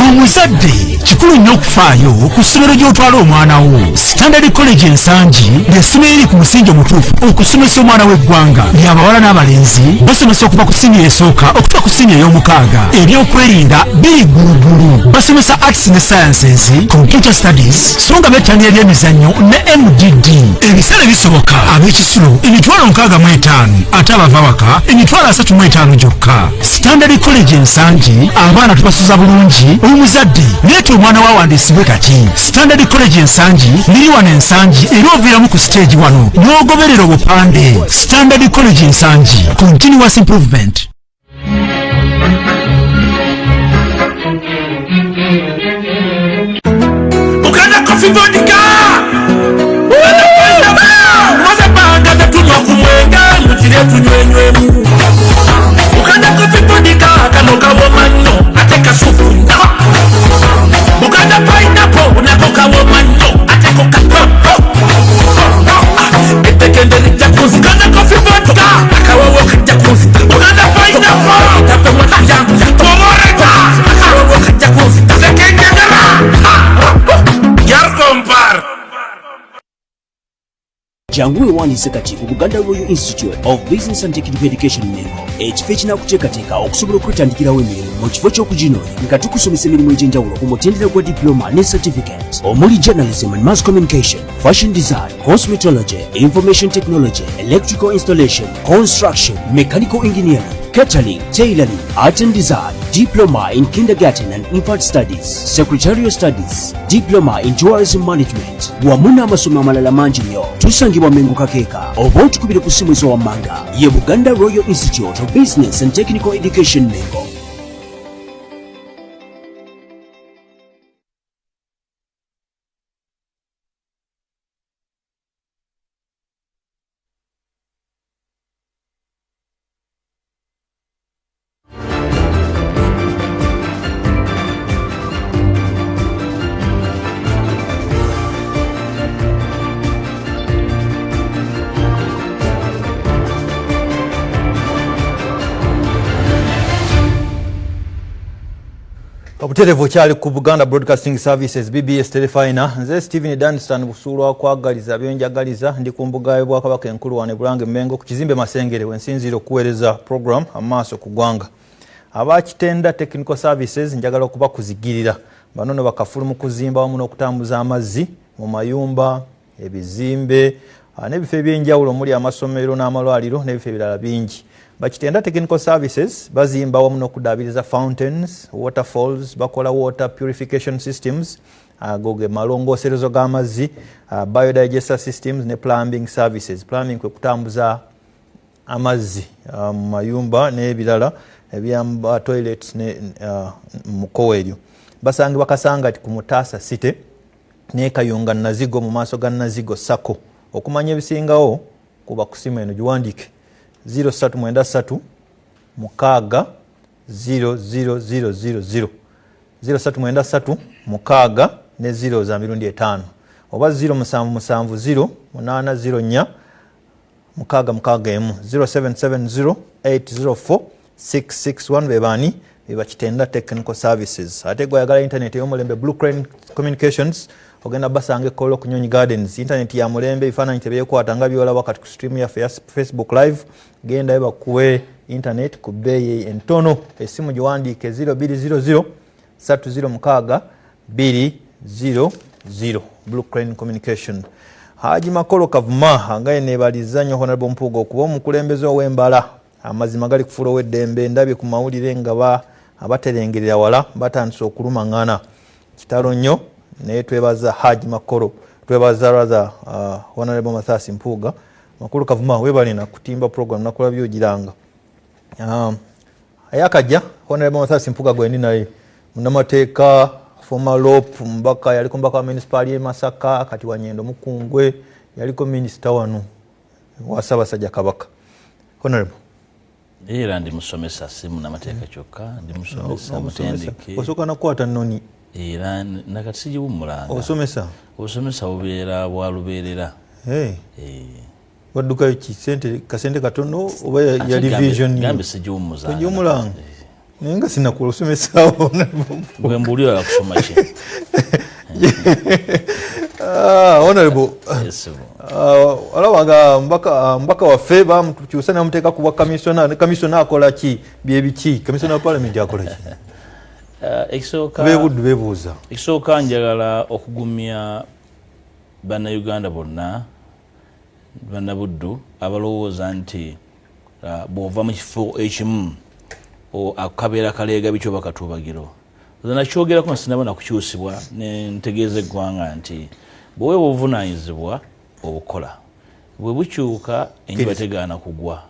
Omuzadde kikulu nnyo okufaayo ku ssomero gy'otwala omwana wo. Standard College Ensangi ly'essomero eriri ku musingi omutuufu okusomesa omwana w'eggwanga ly'abawala n'abalenzi basomesa okuva ku siniya esooka okutuuka ku siniya ey'omukaaga. Ebyokwerinda biri ggulugulu. Basomesa arts ne sciences, computer studies, so nga bettanira ebyemizannyo ne MDD. Ebisale bisoboka ab'ekisulo emitwalo 65 ate abavawaka emitwalo 35 gyokka. Standard College Ensangi abaana tubasuza bulungi. Omuzadde leeta omwana wawandiisibwe kati. Standard College Ensangi liri wano Ensangi era oviiramu ku stage wano n'ogoberera obupande. Standard College Ensangi, continuous improvement. Uganda Coffee Vodka! Mwaza banga zetunywa ku mwenga mukire tunywenywemu. Uganda Coffee Vodka kano kawomanno ate kasu jangu wewandiise kati ku Buganda Royal Institute of Business and Technical Education Mengo ekifo ekinakuteekateeka okusobola okwetandikirawo emirimu mu kifo ky'okuginoonya nga tukusomesa emirimu egy'enjawulo ku mutendera gwa diploma ne certificate omuli journalism and mass communication, fashion design, cosmetology, information technology, electrical installation, construction, mechanical engineering, catering, tailoring, art and design, diploma in kindergarten and infant studies, secretarial studies, diploma in tourism management, wamu n'amasomo amalala mangi nnyo. Tusangibwa Mengo Kakeeka oba otukubire ku ssimu ez'owammanga ye Buganda Royal Institute of Business and Technical Education Mengo. Obuterevu kyali ku Buganda Broadcasting Services BBS terefayina nze Stephen Danstan busuulwa kwagaliza byonjagaliza ndi ku mbuga y'Obwakabaka enkulu wane Bulange Mengo ku kizimbe Masengere wensinzira okuweereza program amaaso ku ggwanga. Abakitenda Technical Services njagala okuba kuzigirira bano ne bakafulu mu kuzimba wamu n'okutambuza amazzi mu mayumba ebizimbe n'ebifo ebyenjawulo omuli amasomero n'amalwaliro n'ebifo ebirala bingi. Bakitenda Technical Services bazimba wamu n'okuddaabiriza fountains, waterfalls, bakola water purification systems, agoge malongooserezo g'amazzi, biodigester systems ne plumbing services. Plumbing kwe kutambuza amazzi mu mayumba n'ebirala ebyamba toilets mu kkowa eryo. Basangibwa Kasangati ku Mutaasa City ne Kayunga Nazigo mu maaso ga Nazigo Sako. Okumanya ebisingawo kuba ku simu eno giwandiike 0393 mukaaga 00000 0393 mukaaga ne 0 za mirundi 5 oba 0770 804 mukaaga mukaaga emu 0770 804 661 bebani bebakitenda Technical Services. Ate gwayagala internet y'omulembe Blue Crane Communications ogenda basange Kolo Kunyonyi Gardens. Internet ya mulembe ifaananyi tebyekwata nga byolaba kati ku stream ya Facebook live. Genda eba kuwe internet ku bbeeyi entono. Esimu giwandiike 0200 30 mukaaga 200. Blue Crane Communication. Haji Makolo Kavuma angaye nebaliza nnyo Honorable Mpuuga okuba omukulembeze ow'embala. Amazima gali kufuula ow'eddembe ndabye ku mawulire nga abaterengerera wala batandise okulumangana. Kitalo nnyo naye twebaza Haji Makolo, twebaza raza Honorable Mathias Mpuuga. Makulu Kavuma webalina kutimba program nakola byogiranga. Ayakajja Honorable Mathias Mpuuga gwendi naye munamateeka former lop mbaka yaliko mbaka wa municipal ye Masaka kati wa Nyendo-Mukungwe yaliko minister wanu wa Ssaabasajja Kabaka. Honorable era ndi musomesa simu namateeka kyokka ndi musomesa mutendeke osoka nakwata nnoni era nakati sigiwummulanga osomesa bubeera bwalubeerera waddukayo ki kasente katono oba ya division gambe sigiwummuzanga ogiwummulanga naye nga sinakula osomesaawo bwe mbuulira kusoma ki Honorable olabanga mbaka waffe bamukyusa namuteeka ku bwa kamisona. Kamisona akola ki byebiki? Kamisona wa palamenti akola ki? Beebuddu beebuuza. Ekisooka njagala okugumya bannayuganda bonna bannabuddu abalowooza nti bw'ova mu kifo ekimu akabeera kaleega bityo bakatuubagiro. Nakyogerako sinabona kukyusibwa ne ntegeeza eggwanga nti bwe buvunaanyizibwa obukola bwe bukyuka enjuba tegaana kugwa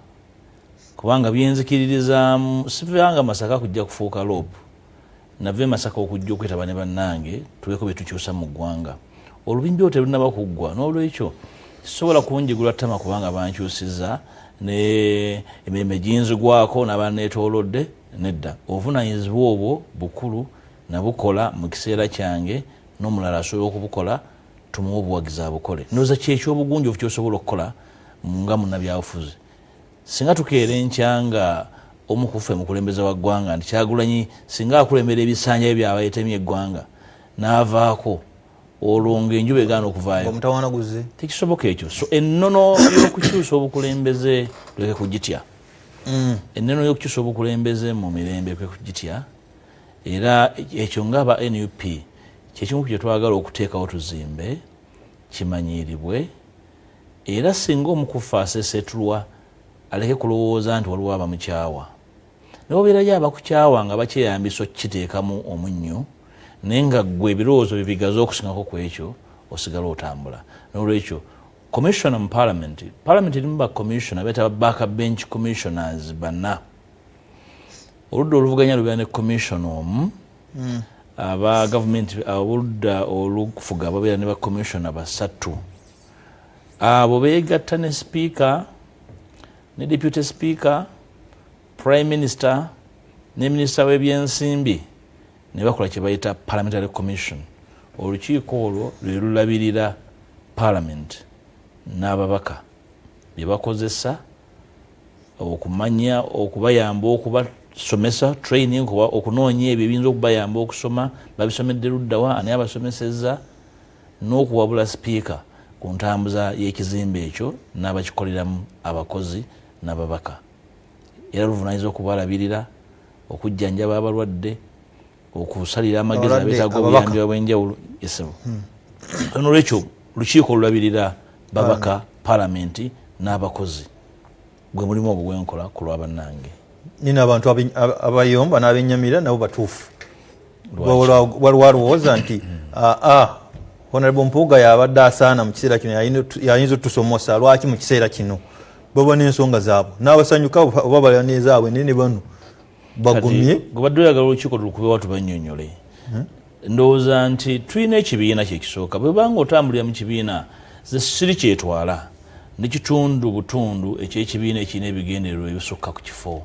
kubanga byenzikiririzaamu sivanga Masaka kujja kufuuka lopu nave Masaka okujja okwetaba ne bannange tuleko bye tukyusa mu ggwanga olubimbi olwo terunnaba kuggwa n'olwekyo sisobola kunjigula ttama kubanga bankyusiza ne emirimu ginzigwako n'abanneetoolodde nedda obuvunaanyizibwa obwo bukulu nabukola mu kiseera kyange n'omulala asobola okubukola tumuwa obuwagizi abukole. Ndowooza kyekyobugunjufu kyosobola okukola nga munnabyabufuzi. Singa tukeera enkya nga omu ku ffe mukulembeze wa ggwanga nti Kyagulanyi singa akulembera ebisanja bye byaba yetemye eggwanga n'avaako olwo ng'enjuba egaana okuvaayo omutawaana guzze tekisoboka ekyo. So ennono y'okukyusa obukulembeze leke kugitya. Ennono y'okukyusa obukulembeze mu mirembe kwe kugitya. Era ekyo ng'aba NUP kyekimu ku kye twagala okuteekawo tuzimbe kimanyiiribwe, era singa omukufa asesetulwa aleke kulowooza nti waliwo abamukyawa. N'obeerayo abakukyawa nga bakyeyambisa okukiteekamu omunnyo, naye nga ggwe ebirowoozo bibigaze okusingako ku ekyo osigala otambula. N'olwekyo commissioner mu palamenti erimu bacommissiona beeta backbench commissioners bana. Oludda oluvuganya lubeera ne commissioner omu, aba gavumenti oludda olukufuga babeera ne bacommissiona basatu. Abo beegatta ne speaker ne deputy speaker, prime minister ne minisita w'ebyensimbi ne bakola kye bayita parliamentary commission. Olukiiko olwo lwe lulabirira parliament n'ababaka bye bakozesa okumanya, okubayamba, okubasomesa training, okunoonya ebyo ebiyinza okubayamba okusoma, babisomedde luddawa, ani abasomesezza, n'okuwabula speaker ku ntambuza y'ekizimbe ekyo n'abakikoleramu abakozi n'ababaka. Era luvunaanyizibwa okubalabirira, okujjanjaba abalwadde, okusalira amagezi abeetaaga obuyambi obw'enjawulo. N'olwekyo lukiiko olulabirira babaka, palamenti n'abakozi. Gwe mulimu ogwo gwenkola ku lwa bannange. Nina abantu abayomba n'abennyamira nabo batuufu. Waliwo alowooza nti Honorable Mpuuga yabadde asaana mu kiseera kino yayinza otusomosa lwaki mu kiseera kino baba n'ensonga zaabwe n'abasanyuka oba balya ezaabwe naye ne bano bagumye. Gubadde oyagala olukiiko lukubeewa tubannyonnyole. Ndowooza nti tulina ekibiina kyekisooka. Bwe banga otambulira mu kibiina ze siri kyetwala nekitundu butundu eky'ekibiina ekirina ebigendererwa ebisukka ku kifo.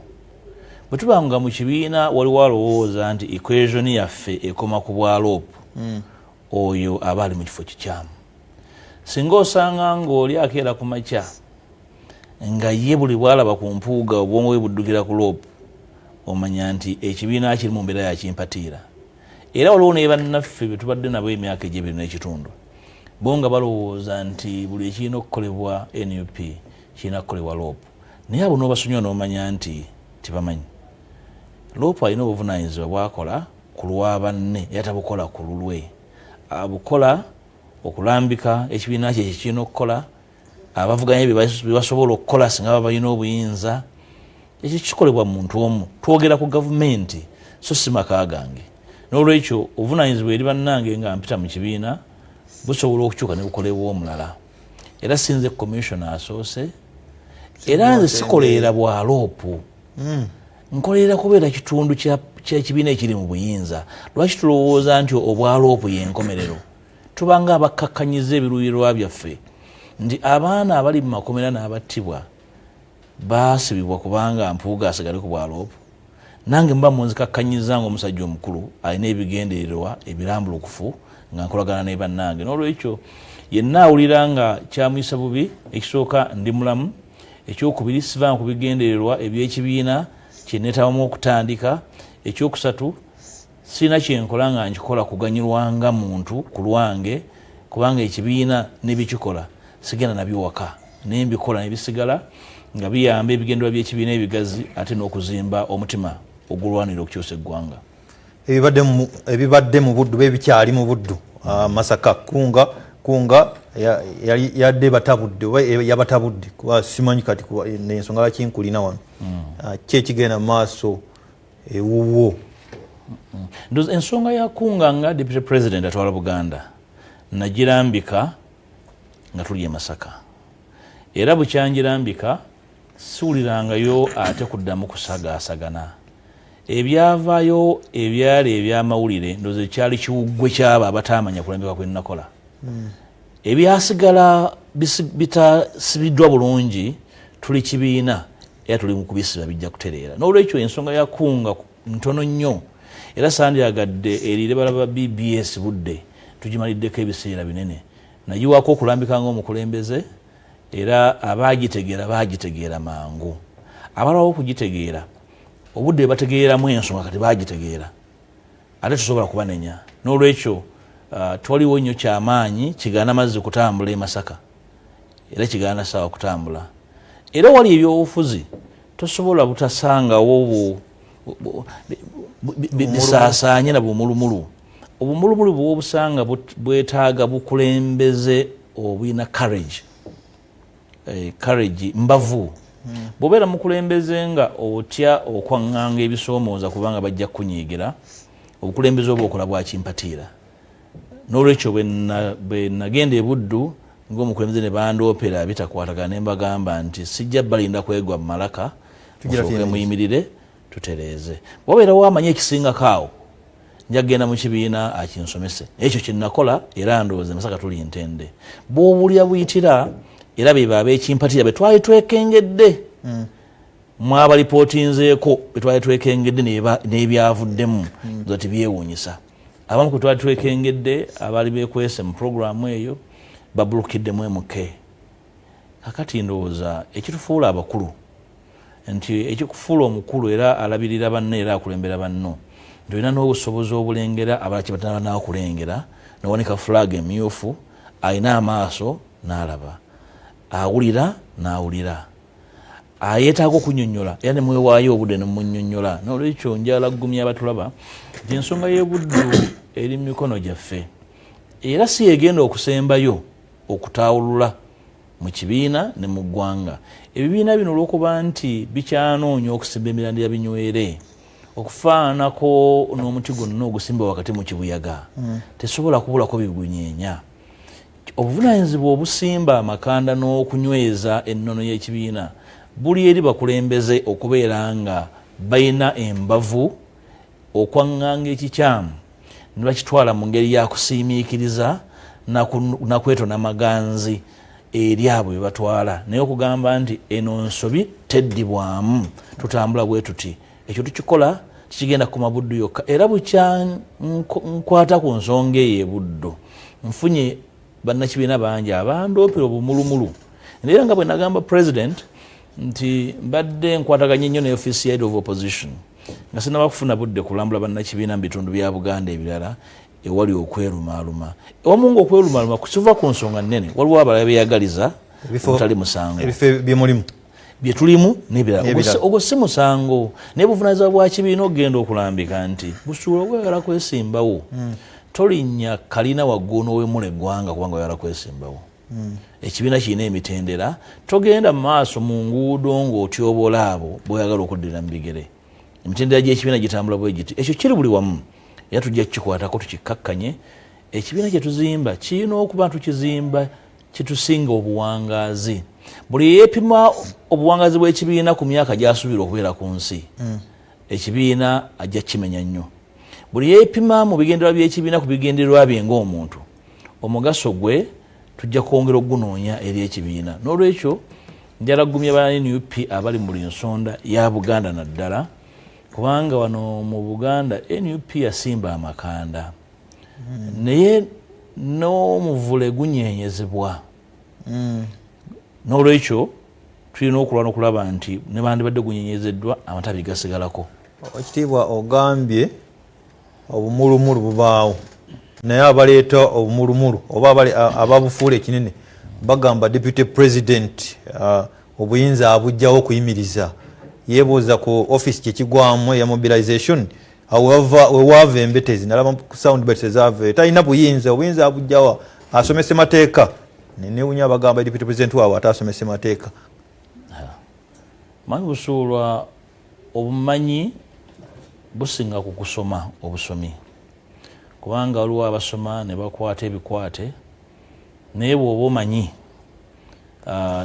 Bwe tubanga mu kibiina waliwo alowooza nti equation yaffe ekoma ku bwaloopu, oyo aba ali mu kifo kikyamu. Singa osanga ng'oli akeera ku makya nga ye buli bwalaba ku Mpuuga obwongo bwe buddukira ku loopu, omanya nti ekibiina kiri mu mbeera ya kimpatiira. Era waliwo ne bannaffe be tubadde nabo emyaka egy'ebiri n'ekitundu, bo nga balowooza nti buli ekirina okukolebwa NUP kirina kukolebwa loopu. Naye abo n'obasonyiwa n'omanya nti tibamanyi. Loopu alina obuvunaanyizibwa bwakola ku lwa banne era tabukola ku lulwe. Abukola okulambika ekibiina kye kirina okukola, abavuganya bye basobola okukola singa baba balina obuyinza. Ekyo kikolebwa muntu omu. Twogera ku gavumenti so si maka gange. N'olwekyo obuvunaanyizibwa eri bannange nga mpita mu kibiina busobola okukyuka ne bukolebwa omulala. Era sinze commissioner asoose, era nze sikoleera bwa loopu. Nkoleera kubeera kitundu ky'ekibiina ekiri mu buyinza. Lwaki tulowooza nti obwa loopu y'enkomerero? Tubanga abakakkanyiza ebiruubirirwa byaffe nti abaana abali mu makomera n'abattibwa baasibibwa kubanga Mpuuga asigale ku bwa loopu. Nange mba munzikakkanyiza ng'omusajja omukulu alina ebigendererwa ebirambulukufu nga nkolagana ne bannange. N'olwekyo yenna awulira nga kyamuyisa bubi, ekisooka ndi mulamu, ekyokubiri sivanga ku bigendererwa eby'ekibiina kye neetabamu okutandika, ekyokusatu sirina kyenkola nga nkikola kuganyirwanga muntu ku lwange, kubanga ekibiina nebikikola sigenda nabyo waka, naye mbikola nebisigala nga biyamba ebigendererwa by'ekibiina ebigazi ate n'okuzimba omutima ogulwanira okukyusa eggwanga. Ebibadde mu buddu bebikyali mu buddu. Masaka kunga yadde batabudde oba yabatabudde kuba simanyi kati n'ensonga lwaki nkulina wano. Ki ekigenda mu maaso ewuwo? Ensonga ya kunga nga deputy president atwala Buganda nagirambika nga tuli e Masaka. Era bukyanjirambika siwulirangayo ate kuddamu kusagaasagana. Ebyavaayo ebyali ebyamawulire ndowooza ekyali kiwuggwe ky'abo abataamanya kulambika kwe nnakola. Ebyasigala bitasibiddwa bulungi tuli kibiina era tuli mu kubisiba bijja kutereera. N'olwekyo ensonga ya kunga ntono nnyo, era sandyagadde erire balaba BBS budde tugimaliddeko ebiseera binene. Nagiwaako okulambika ng'omukulembeze, era baagitegeera mangu. Abalawo okugitegeera obudde bategeeramu ensonga kati baagitegeera ate tusobola kubanenya. N'olwekyo twaliwo nnyo kyamaanyi kigaana amazzi kutambula e Masaka era kigaana sawa kutambula era wali ebyobufuzi tosobola butasangawo bisaasaanye na bumulumulu obumulumulu bw'obusanga bwetaaga bukulembeze obuyina courage mbavu bw'obeera mukulembeze nga otya okwaŋŋanga ebisoomooza kubanga bajja kunyiigira obukulembeze obwo okola bwakimpatiira n'olwekyo bwe nagenda e Buddu ng'omukulembeze ne bandoopera bitakwatagana ne mbagamba nti sijja balinda kwegwa mu malaka musooke muyimirire tutereeze bw'obeera waamanya ekisingako awo nja kgenda mu kibiina akinsomese ekyo kye nakola era ndowooza Masaka tuli ntende bw'obulya buyitira era be abekimpatira be twali twekengedde mwabalipotinzeeko be twali twekengedde n'ebyavuddemu zati byewuunyisa abamu kwe twali twekengedde abaali beekwese mu puroguramu eyo babulukiddemu emuke kakati ndowooza ekitufuula abakulu nti ekikufuula omukulu era alabirira banne era akulembera banno nti olina n'obusobozi obulengera abalaki batanaba kulengera nowanika flag emyufu alina amaaso n'alaba awulira n'awulira yeetaaga okunyonnyola era ne mwewaayo obudde ne munnyonnyola n'olwekyo njala ggumya abatulaba nti ensonga y'Ebuddu eri mu mikono gyaffe era si yegenda okusembayo okutaawulula mu kibiina ne mu ggwanga ebibiina bino olw'okuba nti bikyanoonya okusimba emirandira binywere okufaanako n'omuti gwonna ogusimba wakati mu kibuyaga tesobola kubulako bigunyeenya obuvunaanyizibwa obusimba amakanda n'okunyweza ennono y'ekibiina buli eri bakulembeze okubeera nga balina embavu okwaŋŋanga ekikyamu ne bakitwala mu ngeri ya kusiimiikiriza nakweto maganzi eri abo bye batwala naye okugamba nti eno nsobi teddibwamu tutambula bwe tuti ekyo tukikola tikigenda ku Buddu yokka era bukya nkwata ku nsonga eyo e Buddu nfunye bannakibiina bangi abandoopera obumulumulu era nga bwe nagamba president nti mbadde nkwataganye nnyo ne office head of opposition nga sinaba kufuna budde kulambula bannakibiina mu bitundu bya Buganda ebirala ewali okwerumaaluma ewamu ng'okwerumaaluma kukiva ku nsonga nnene waliwo abalala beyagaliza obutali musango ebifo byemulimu bye tulimu n'ebirala ogwo si musango naye buvunaanyizibwa bwa kibiina okugenda okulambika nti busuula okwagala kwesimbawo tolinnya kalina waggulu n'owemula eggwanga kubanga oyagala kwesimbawo ekibiina kirina emitendera togenda mu maaso mu nguudo ng'otyobola abo bw'oyagala okuddira mu bigere emitendera gy'ekibiina gitambula bwe giti ekyo kiri buli wamu era tujja kukikwatako tukikkakkanye ekibiina kye tuzimba kirina okuba tukizimba kitusinga obuwangaazi buli yeepima obuwangaazi bw'ekibiina ku myaka gy'asuubira okubeera ku nsi ekibiina ajja kimenya nnyo buli yeepima mu bigendererwa by'ekibiina ku bigendererwa bye ng'omuntu omugaso gwe tujja kwongera ogunoonya eri ekibiina n'olwekyo njala ggumya ba NUP abali mu nsonda ya Buganda naddala kubanga wano mu Buganda NUP yasimba amakanda naye n'omuvule gunyeenyezebwa n'olwekyo tulina okulwana okulaba nti ne bandibadde gunyeenyezeddwa amatabi gasigalako ekitiibwa ogambye obumulumulu bubaawo naye abaleeta obumulumulu oba ababufuula ekinene bagamba deputy president obuyinza abujjawo okuyimiriza yeebuuza ku office kyekigwamu eya mobilization wewaava embetezi nalaba ku sound bites ezaava talina obuyinza abujjawo asomese mateeka nenewunya abagamba deputy president waabwe ate asomese mateeka manyi busuulwa obumanyi businga ku kusoma obusomi kubanga waliwo abasoma ne bakwata ebikwate naye bw'oba omanyi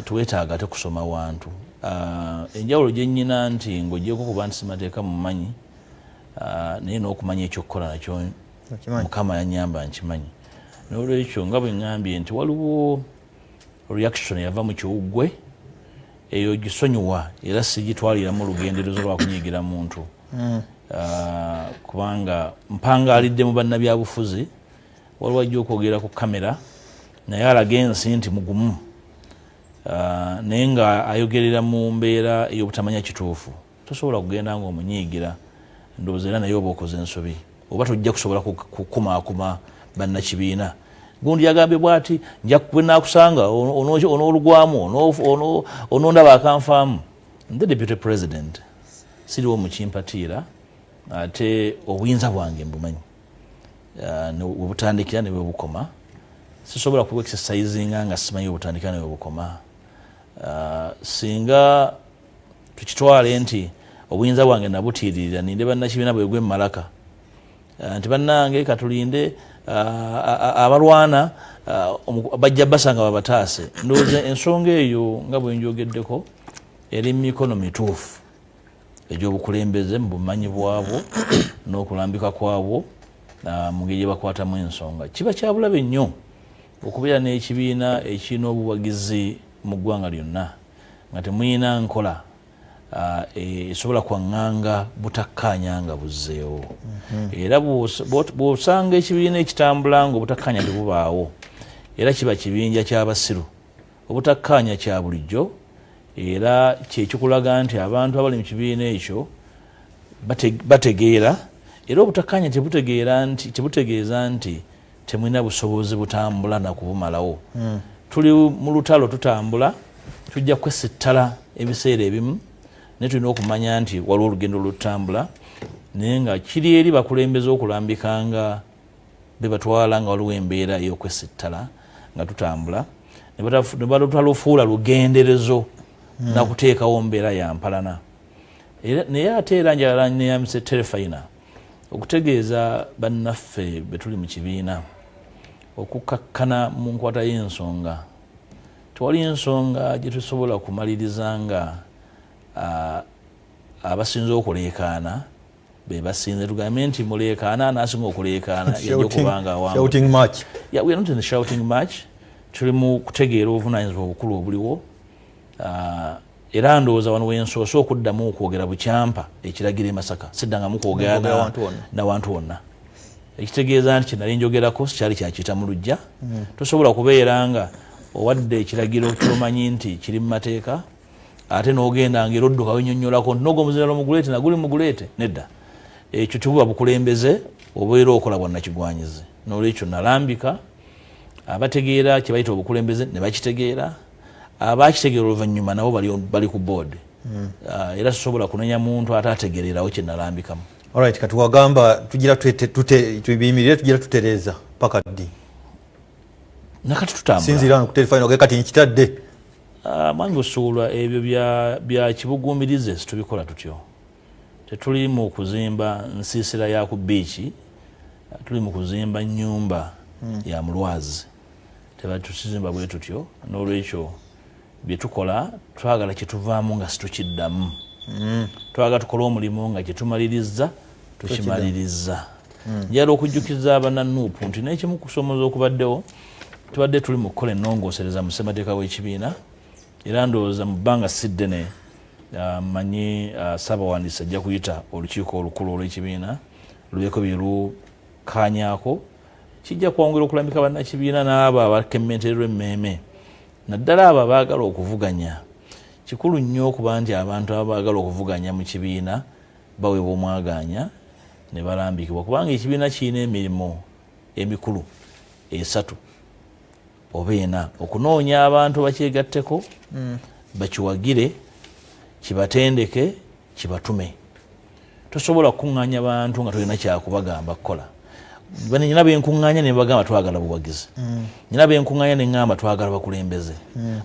tuwetaaga ate kusoma wantu enjawulo gye nnyina nti ng'ogyeko kuba nti simateeka mumanyi naye n'okumanya ekyokukola nakyo Mukama yanyamba nkimanyi n'olwekyo nga bwe ŋŋambye nti waliwo reaction yava mu kiwuggwe eyo gisonyiwa era sigitwaliramu olugenderezo lwa kunyigira muntu kubanga mpangaalidde mu bannabyabufuzi waliwo ajja okwogera ku kamera naye alaga ensi nti mugumu naye nga ayogerera mu mbeera ey'obutamanya kituufu tosobola kugenda ng'omunyiigira ndowooza era naye oba okoze ensobi oba tojja kusobola kukumaakuma bannakibiina. Gundi yagambye bw'ati nja kwenakusanga onoolugwamu onondaba akanfaamu. The deputy president siriwo mukimpatiira ate obuyinza bwange mbumanyi webutandikira ne webukoma. Sisobola ku exercisinga nga simanyi webutandikira ne webukoma. Singa tukitwale nti obuyinza bwange nabutiiririra ninde bannakibiina bwe gwe malaka nti bannange katulinde abalwana bajja basanga babataase. Ndowooza ensonga eyo nga bwe njogeddeko eri mikono mituufu egy'obukulembeze mu bumanyi bwabwo n'okulambika kwabwo mu ngeri gye bakwatamu ensonga. Kiba kya bulabe nnyo okubeera n'ekibiina ekirina obuwagizi mu ggwanga lyonna nga temuyina nkola esobola kwaŋŋanga butakkaanya nga buzzeewo. Era bw'osanga ekibiina ekitambula nga obutakkaanya tebubaawo era kiba kibinja ky'abasiru. Obutakkaanya kya bulijjo era kyekikulaga nti abantu abali mu kibiina ekyo bategeera era obutakkaanya tebutegeeza nti temulina busobozi butambula na kubumalawo. Tuli mu lutalo tutambula, tujja kwesittala ebiseera ebimu ne tulina okumanya nti waliwo olugendo lutambula naye nga kiri eri bakulembeze okulambikanga be batwala nga waliwo embeera ey'okwesittala nga tutambula ne balutalufuula lugenderezo nakuteekawo mbeera ya mpalana. Naye ate era njagala neyamise terefayina okutegeeza bannaffe be tuli mu kibiina okukkakkana mu nkwata y'ensonga. Tewali ensonga gye tusobola kumaliriza nga abasinze okuleekaana be basinze. Tugambe nti muleekaana anaasinga okuleekaana yajja okubanga awangu. We are not in the shouting match. Tuli mu kutegeera obuvunaanyizibwa obukulu obuliwo. Era ndowooza wano wensoose okuddamu okwogera bukyampa ekiragira e Masaka siddangamu kwogera n'awantu wonna. Ekitegeeza nti kinali njogerako sikyali kyakiyita mu luggya. Tosobola kubeera nga owadde ekiragiro kyomanyi nti kiri mu mateeka ate n'ogenda ng'era odduka wennyonnyolako nti n'ogwo omuzira muguleete naguli muguleete. Nedda, ekyo tebuba bukulembeze obeera okola bwannakigwanyizi. N'olwekyo nalambika abategeera kye bayita obukulembeze ne bakitegeera, abakitegeera oluvanyuma nabo bali ku board. Era sisobola kunenya muntu ate ategeererawo kye nalambikamu. Alright, kati wagamba tugira tubiyimirire tugira tutereeza paka ddi? Nakati tutambula. Sinzira wano ku terefayina kati nkitadde. Mwange osuula ebyo bya kibuguumirize situbikola tutyo. Tetuli mu kuzimba nsiisira ya ku biici, tuli mu kuzimba nnyumba ya mulwazi. Teba tusizimba bwe tutyo. N'olwekyo bye tukola twagala kituvaamu nga situkiddamu. Twagala tukola omulimu nga kyetumaliriza tukimaliriza. Njala okujjukiza abannanuupu nti n'ekimu kusomoza okubaddewo tubadde tuli mu kukola ennongoosereza mu ssemateeka w'ekibiina era ndowooza mu bbanga si ddene manyi Ssaabawandiisi ajja kuyita olukiiko olukulu olw'ekibiina lubeeko bye lukaanyaako kijja kwongera okulambika bannakibiina n'abo abakemmentererwa emmeeme naddala abo abaagala okuvuganya. Kikulu nnyo okuba nti abantu abaagala okuvuganya mu kibiina baweebwa omwagaanya ne balambikibwa kubanga ekibiina kirina emirimu emikulu esatu oba ena: okunoonya abantu bakyegatteko, bakiwagire, kibatendeke, kibatume. Tosobola kukuŋŋaanya bantu nga tolina kyakubagamba kukola. Nyina benkuŋŋaanya ne bagamba twagala buwagizi. Nyina benkuŋŋaanya ne ŋŋamba twagala bakulembeze.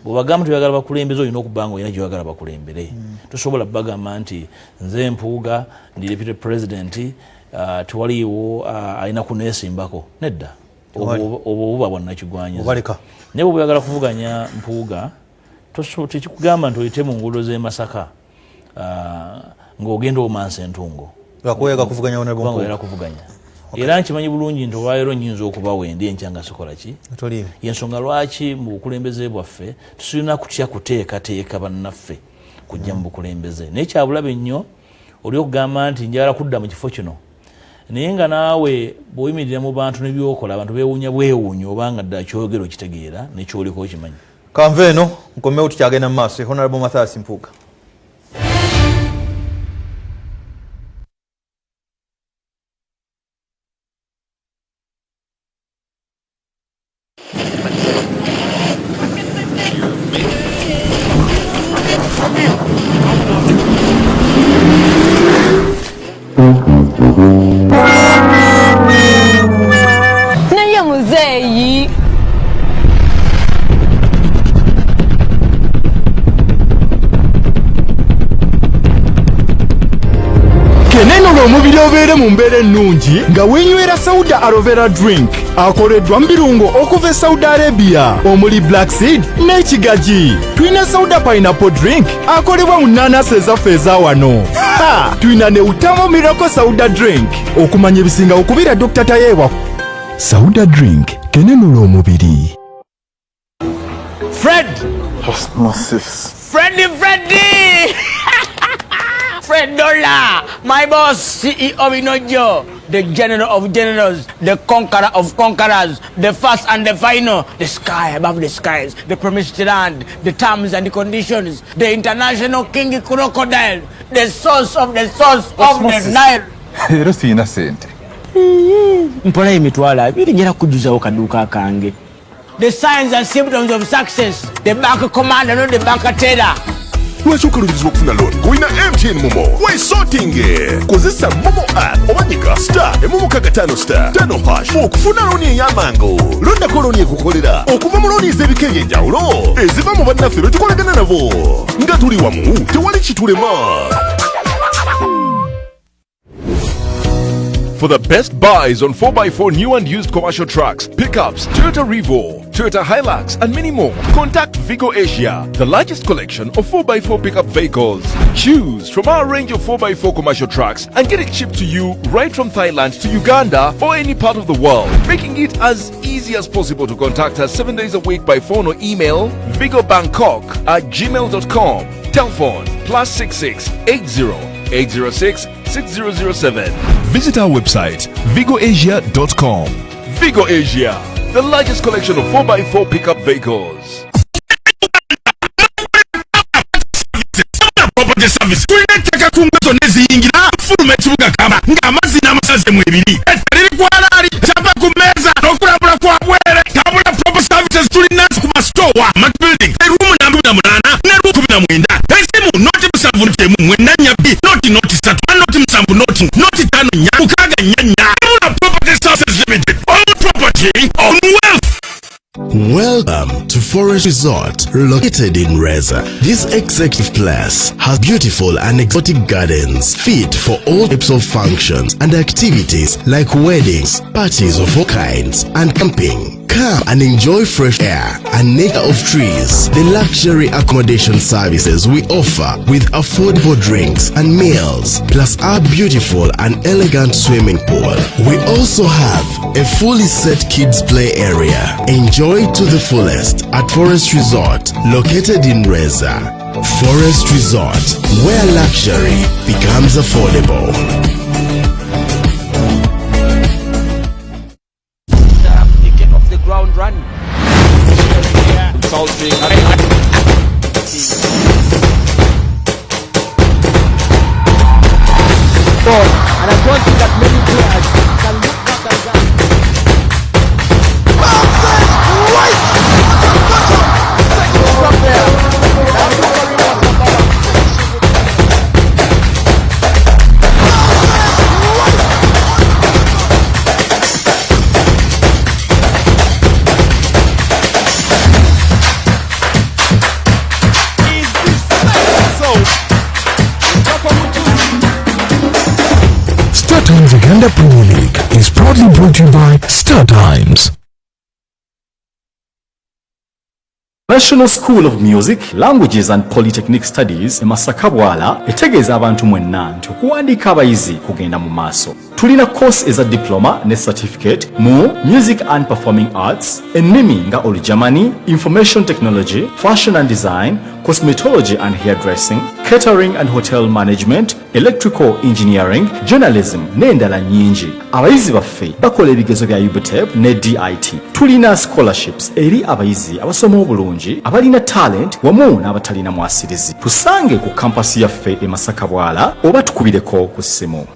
Bw'obagamba twagala bakulembeze olina okuba nga olina gy'oyagala bakulembere. Tosobola bagamba nti nze Mpuuga ndi deputy president tewaliiwo alina kuneesimbako. Nedda, obwo buba bwannakigwanyiza. Naye bwe bweyagala kuvuganya Mpuuga tekikugamba nti oyite mu nguudo z'e Masaka ng'ogenda omansa entungo. Lwakuwega kuvuganya wona kuvuganya. Era nkimanyi bulungi nti olwaleero nnyinza okuba wendi enkya nga sikola ki. Yensonga lwaki mu bukulembeze bwaffe tusilina kutya kuteekateeka bannaffe kujja mu bukulembeze. Naye kyabulabe nnyo oli okugamba nti njagala kudda mu kifo kino naye nga naawe bw'oyimirira mu bantu nebyokola abantu beewuunya bwewuunya obanga ddala kyogero kitegeera nekyoliko okimanyi. Kanve eno nkomewo tukyagenda mu maaso. Honorable Mathias Mpuuga. naye muzeeyi keneno lw'omubiri obeere mu mbeera ennungi nga weenywera sauda aloe vera drink akoleddwa mu birungo okuva e Saudi Arabia omuli black seed n'ekigaji. Tulina sauda pineapple drink akolebwa mu nnaanasi ezaffe eza wano. Tulina ne utamo miracle sauda drink okumanya ebisinga okubira Dr. Tayeebwa. Sauda drink keneno lw'omubiri. Fred! Freddy! Fred Dollar, my boss, CEO Binojo, the general of generals, the conqueror of conquerors, the first and the final, the sky above the skies, the promised land, the terms and the conditions, the international king crocodile, the source of the Nile. Era sina sente. Mpola emitwala abiri njera kujuzawo kaduka kange. The signs and symptoms of success, the bank commander, not the bank teller. Lwaki okaluubirizibwa okufuna loan ng'olina MTN Momo? Weesootinge! Kozesa Momo app obanyiga *555# okufuna looni ey'amangu. Londako looni ekukolera okuva mu looni ez'ebika eby'enjawulo eziva mu bannaffe be tukolagana nabo. Nga tuli wamu tewali kitulema. For the best buys on 4x4 new and used commercial trucks, pickups, Toyota Revo, Toyota Hilux, and many more, contact Vigo Asia, the largest collection of 4x4 pickup vehicles. Choose from our range of 4x4 commercial trucks and get it shipped to you right from Thailand to Uganda or any part of the world, making it as easy as possible to contact us 7 days a week by phone or email vigobangkok@gmail.com. Telephone +66 80 806 6007. Visit our website vigoasia.com. Vigo Asia, the largest collection of 4x4 pickup vehicles. Property service. Tulina kungato neziyingira fuluma ekibuga kama ng'amazzi n'amasaze mu ebiri. Eriri kwalaali kyava ku mmeeza n'okulabula kwa bwere. Tabula property services tulina ku masitowa, Mac Building, erumu namba 8 ne rumu 19. Esimu noti 7 mwenda nyabbi noti 3 noti 7 noti 5 nya kukaga nyanya. Tabula property services limited. All property on wealth. Welcome to Forest Resort, located in Reza. This executive place has beautiful and exotic gardens fit for all types of functions and activities like weddings, parties of all kinds, and camping. Come and enjoy fresh air and nature of trees. The luxury accommodation services we offer with affordable drinks and meals, plus our beautiful and elegant swimming pool. We also have a fully set kids play area. Enjoy to the fullest at Forest Resort, located in Reza. Forest Resort, where luxury becomes affordable. The ground running. Salting. And I don't think that many players can look back at that. StarTimes Uganda Premier League is proudly brought to you by StarTimes. National School of Music, Languages and Polytechnic Studies e Masaka Bwala etegeeza abantu mwenna nti okuwandiika abayizi kugenda mu maaso. Tulina course eza diploma ne certificate mu Music and Performing Arts, ennimi nga Olujamani, Information Technology, Fashion and Design, Cosmetology and Hairdressing, Catering and Hotel Management, Electrical Engineering, Journalism n'endala nnyingi. Abayizi baffe bakola ebigezo bya UBTEP ne DIT. Tulina scholarships eri abayizi abasoma obulungi, abalina talent wamu n'abatalina mwasirizi. Tusange ku kampasi yaffe e Masaka Bwala oba tukubireko ku ssimu.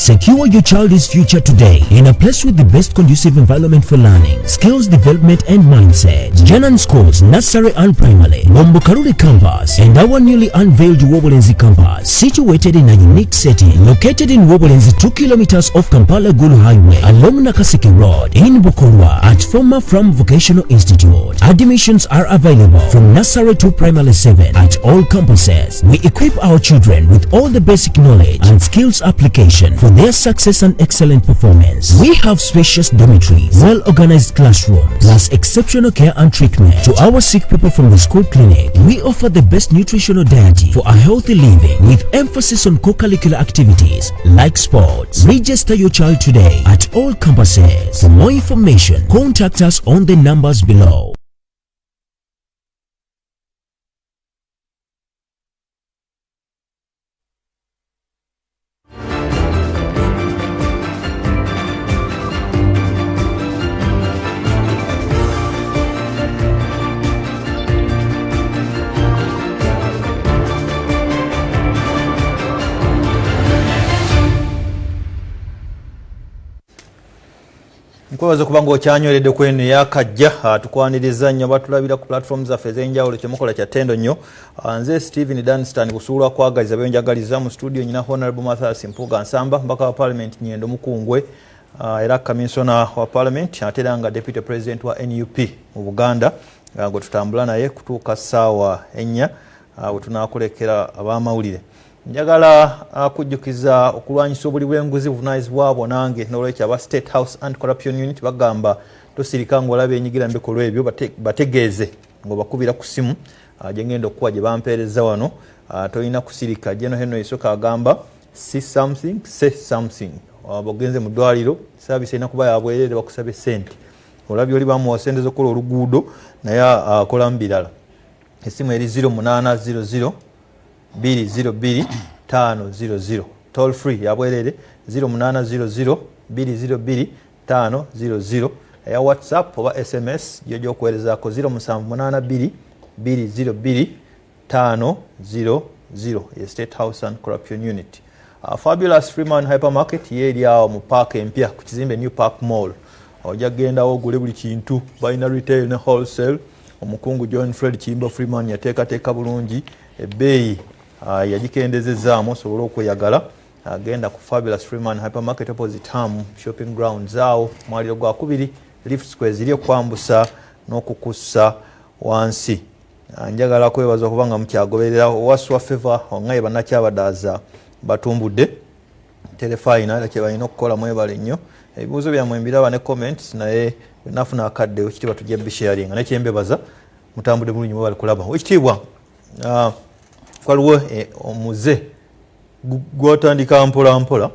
Secure your child's future today in a place with the best conducive environment for learning, skills development and mindset. Janan Schools, Nursery and Primary, Mombokarule Campus, and our newly unveiled Wobolenzi Campus, situated in a unique setting, located in Wobolenzi 2 kilometers off Kampala Gulu Highway, along Nakaseke Road, in Bukolwa, at former From Vocational Institute. Admissions are available from nursery to primary 7 at all campuses. We equip our children with all the basic knowledge and skills application for their success and excellent performance. We have spacious dormitories, well-organized classrooms, plus exceptional care and treatment. To our sick people from the school clinic, we offer the best nutritional diet for a healthy living with emphasis on co-curricular activities like sports. Register your child today at all campuses. For more information, contact us on the numbers below. Nkwebaza kubanga okyanyweredde kweno yakajja tukwaniriza nnyo batulabira ku platforms zaffe ezenjawulo kyemukola kya ttendo nnyo. Nze Stephen Dunstan kusuula kwagaliza byenjagaliza mu studio nyina Honorable Mathias Mpuuga Nsamba mbaka wa palimenti Nyendo-Mukungwe era kamisona wa palamenti ate era nga deputy president wa NUP mu Buganda gwe tutambula naye kutuuka ssaawa 4 bwe tunaakulekera ab'amawulire. Njagala kujjukiza okulwanyisa obuli bw'enguzi buvunaanyizibwabwo nange n'olwekyo aba State House Anti-Corruption Unit bagamba tosirika ng'olaba enyigira mu bikolwa ebyo bategeeze ng'obakubira ku ssimu gye ngenda okukuwa gye bampeereza wano tolina kusirika. Jeno Henry Isoka agamba see something say something. Ogenze mu ddwaliro saabisi erina kuba yabwerere bakusabe ssente olabye oli bamuwa ssente z'okukola oluguudo naye akola mu birala. Essimu eri 0800 202 500 toll free yabwerere 0800 202 500 ya WhatsApp oba SMS jojo okuwerezaako 0782 202 500 ya State House and Corruption Unit. Fabulous Freeman Hypermarket yeri awo mu park empya ku kizimbe New Park Mall. Ojja gendawo ogule buli kintu balina retail ne wholesale. Omukungu John Fred Kimbo Freeman yateekateeka bulungi ebbeeyi yagikendezezaamu osobola okweyagala. Agenda ku Fabulous Freeman Hypermarket opposite Ham shopping grounds awo mwaliro gwa 2 lift squares eri okwambusa n'okukussa wansi. Njagala kwebaza kubanga mukyagoberera Waswa Favor ongaye bannakyabadaaza batumbudde terefayina era kye balina okukola mwebale nnyo. Ebibuuzo byammwe mbiraba ne comments naye nafuna akadde ekitiibwa tujja bisharinga nekyembebaza mutambudde bulungi mwe bali kulaba. Ekitiibwa waliwo omuze gwatandika mpola mpola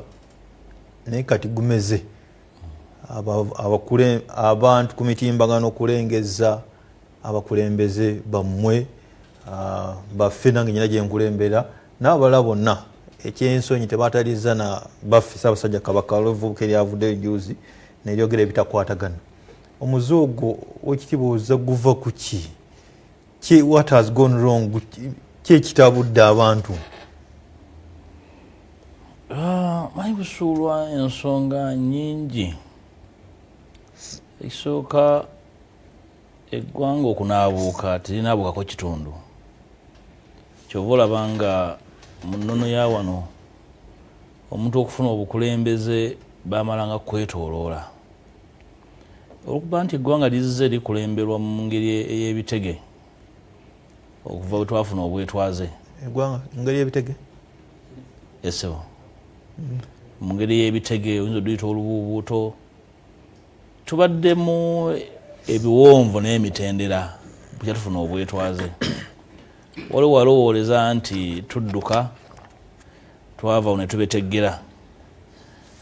naye kati gumeze abantu ku mitimbagano okulengeza abakulembeze bammwe baffe nange nyina gye nkulembera n'abalala bonna ekyensonyi tebataliza na baffe Ssaabasajja Kabaka olw'evvubuka eryavuddeyo juuzi neryogera ebitakwatagana. Omuze ogwo wekitibuuza guva ku ki? What has gone wrong? Ki ekitabudde abantu? Manyi busuulwa ensonga nnyingi. Ekisooka eggwanga okunaabuuka tirinaabuukako kitundu. Kyova olaba nga mu nnono ya wano omuntu okufuna obukulembeze bamalanga kwetooloola. Okuba nti eggwanga lizze likulemberwa mu ngeri ey'ebitege okuva bwe twafuna obwetwaze. Eggwanga ngeri y'ebitege? Esebo. Mu ngeri y'ebitege oyinza oduyita olubuubuuto. Tubaddemu ebiwonvu n'emitendera bukya tufuna obwetwaze. Waliwo walowooleza nti tudduka twava ne tubeteggera